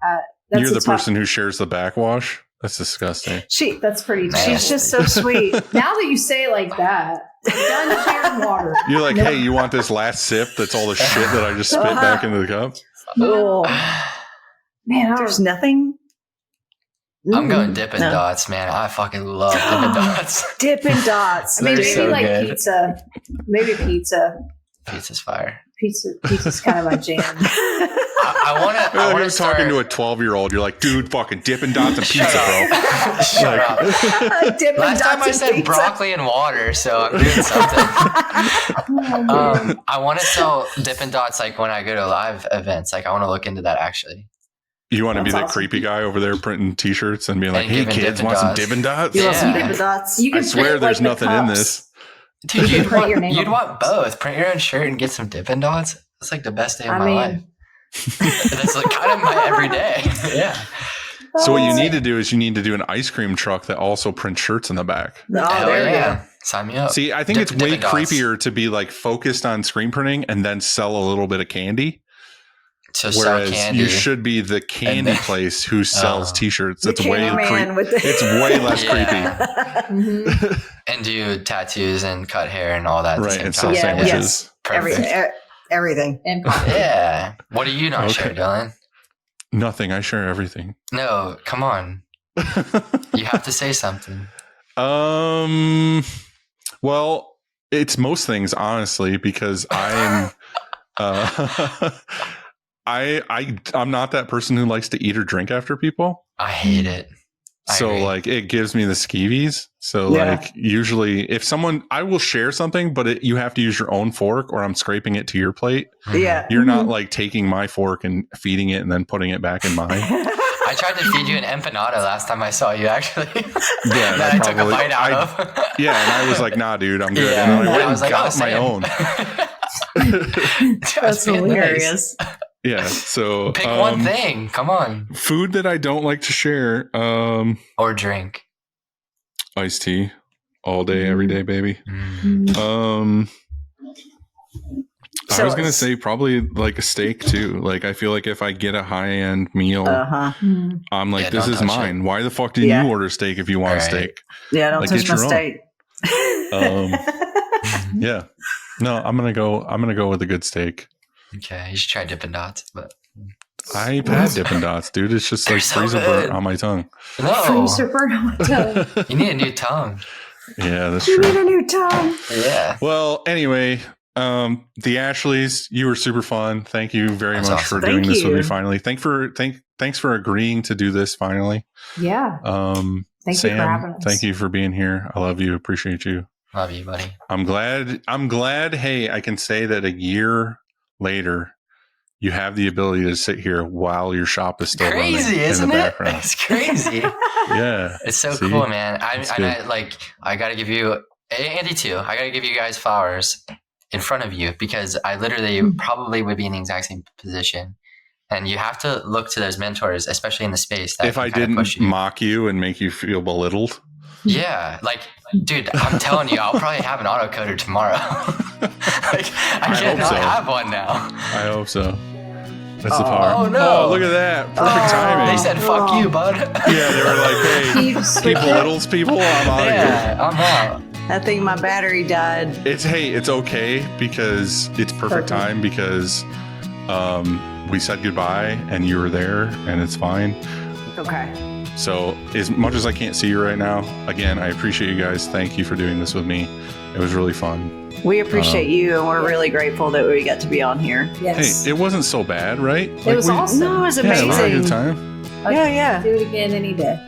that's You're a the tough- person who shares the backwash? That's disgusting. That's pretty. Man. She's just so sweet. Now that you say it like that, I'm done sharing water. You're like, No. hey, you want this last sip that's all the shit that I just spit back into the cup? Oh, Man, there's nothing. I'm going Mm-mm. Dippin' No. Dots, man. I fucking love Dippin' Dots. Dippin' Dots. I mean, They're maybe so like good. pizza. Maybe pizza. Pizza's fire. Pizza's kind of my jam. I want to. You're I want like to start. talking to a 12-year-old. You're like, dude, fucking Dippin' Dots and pizza, Shut bro. up. Shut up. Dippin' Last time Dots I and said pizza. broccoli and water, so I'm doing something. I want to sell Dippin' Dots like when I go to live events. Like I want to look into that actually. You want to be That's the awesome. creepy guy over there printing T-shirts and being like, And hey, giving kids, Dippin' want some Dots. Dippin' Dots? You want some Yeah. Dippin' Dots? You I can swear print, there's like, the nothing in cups. this. Dude, You can print your name you'd on want both. Print your own shirt and get some Dippin' Dots. That's like the best day of I my mean- life. That's like kind of my everyday. Yeah. So what you Oh. need to do is you need to do an ice cream truck that also prints shirts in the back. Oh, Hell there we yeah. go. Sign me up. See, I think it's way Dippin' Dots. creepier to be like focused on screen printing and then sell a little bit of candy. So sell Whereas candy. you should be the candy then- place who sells Oh. T-shirts. The It's way cameraman with the- It's way less Yeah. creepy. Mhm. and do tattoos and cut hair and all that. At the Right, same and time. sell Yeah, sandwiches. yes. Perfect. Everything. And Yeah. What do you not Okay. share, Dylan? Nothing. I share everything. No, come on. You have to say something. Well, it's most things, honestly, because I'm I'm not that person who likes to eat or drink after people. I hate it. I So agree. like it gives me the skeevies. So Yeah. like usually if I will share something, but you have to use your own fork or I'm scraping it to your plate. Mhm. Yeah. You're not like taking my fork and feeding it and then putting it back in mine. I tried to feed you an empanada last time I saw you, actually. Yeah, that I took a probably- bite out of. Yeah, and I was like, nah, dude, I'm good. Yeah, And I went I was and like, got my own. That's hilarious. Yeah. So Pick one thing. Come on. Food that I don't like to share. Or drink. Iced tea all day, every day, baby. Mm. I So was gonna it's- say probably like a steak too. Like I feel like if I get a high end meal, Uh-huh. I'm like, Yeah, this don't is touch mine. Why the fuck did Yeah. you order steak if you want Right. steak? Yeah, don't Like, touch get my your own. steak. Yeah. No, I'm gonna go with a good steak. Okay, you should try Dippin' Dots, but I've had Dippin' Dots, dude. It's just They're like so freezer good. burnt on my tongue. no, freezer burn on my tongue. you need a new tongue. Yeah, that's You need true. a new tongue. Yeah. Well, anyway, the Ashleys, you were super fun. Thank you very That's much awesome. for doing Thank this with me you. finally. Thanks for agreeing to do this finally. Yeah. Thank you Sam, for having us. thank you for being here. I love you. Appreciate you. Love you, buddy. I'm glad. Hey, I can say that a year later, you have the ability to sit here while your shop is still Crazy, running isn't in the it? background. It's crazy. Yeah. It's so See? cool, man. It's I gotta give you, Andy too. I gotta give you guys flowers in front of you because I literally probably would be in the exact same position. And you have to look to those mentors, especially in the space that If can I kinda didn't push you. mock you and make you feel belittled, Yeah, like, dude, I'm telling you, I'll probably have an autocoder tomorrow. Like, I can't hope so. have one now. I hope so. That's the power. Oh, no. Oh, look at that. Perfect timing. They said, "Fuck you, bud." yeah, they were like, hey, Keeps people littles people, I'm out of here. Yeah, I'm out. I think my battery died. It's okay because it's perfect time because we said goodbye and you were there and it's fine. Okay. So as much as I can't see you right now, again, I appreciate you guys. Thank you for doing this with me. It was really fun. We appreciate you, and we're really grateful that we got to be on here. Yes. Hey, it wasn't so bad, right? It was awesome. No, it was Yeah, we had a amazing. good time. Yeah, yeah. Do it again any day.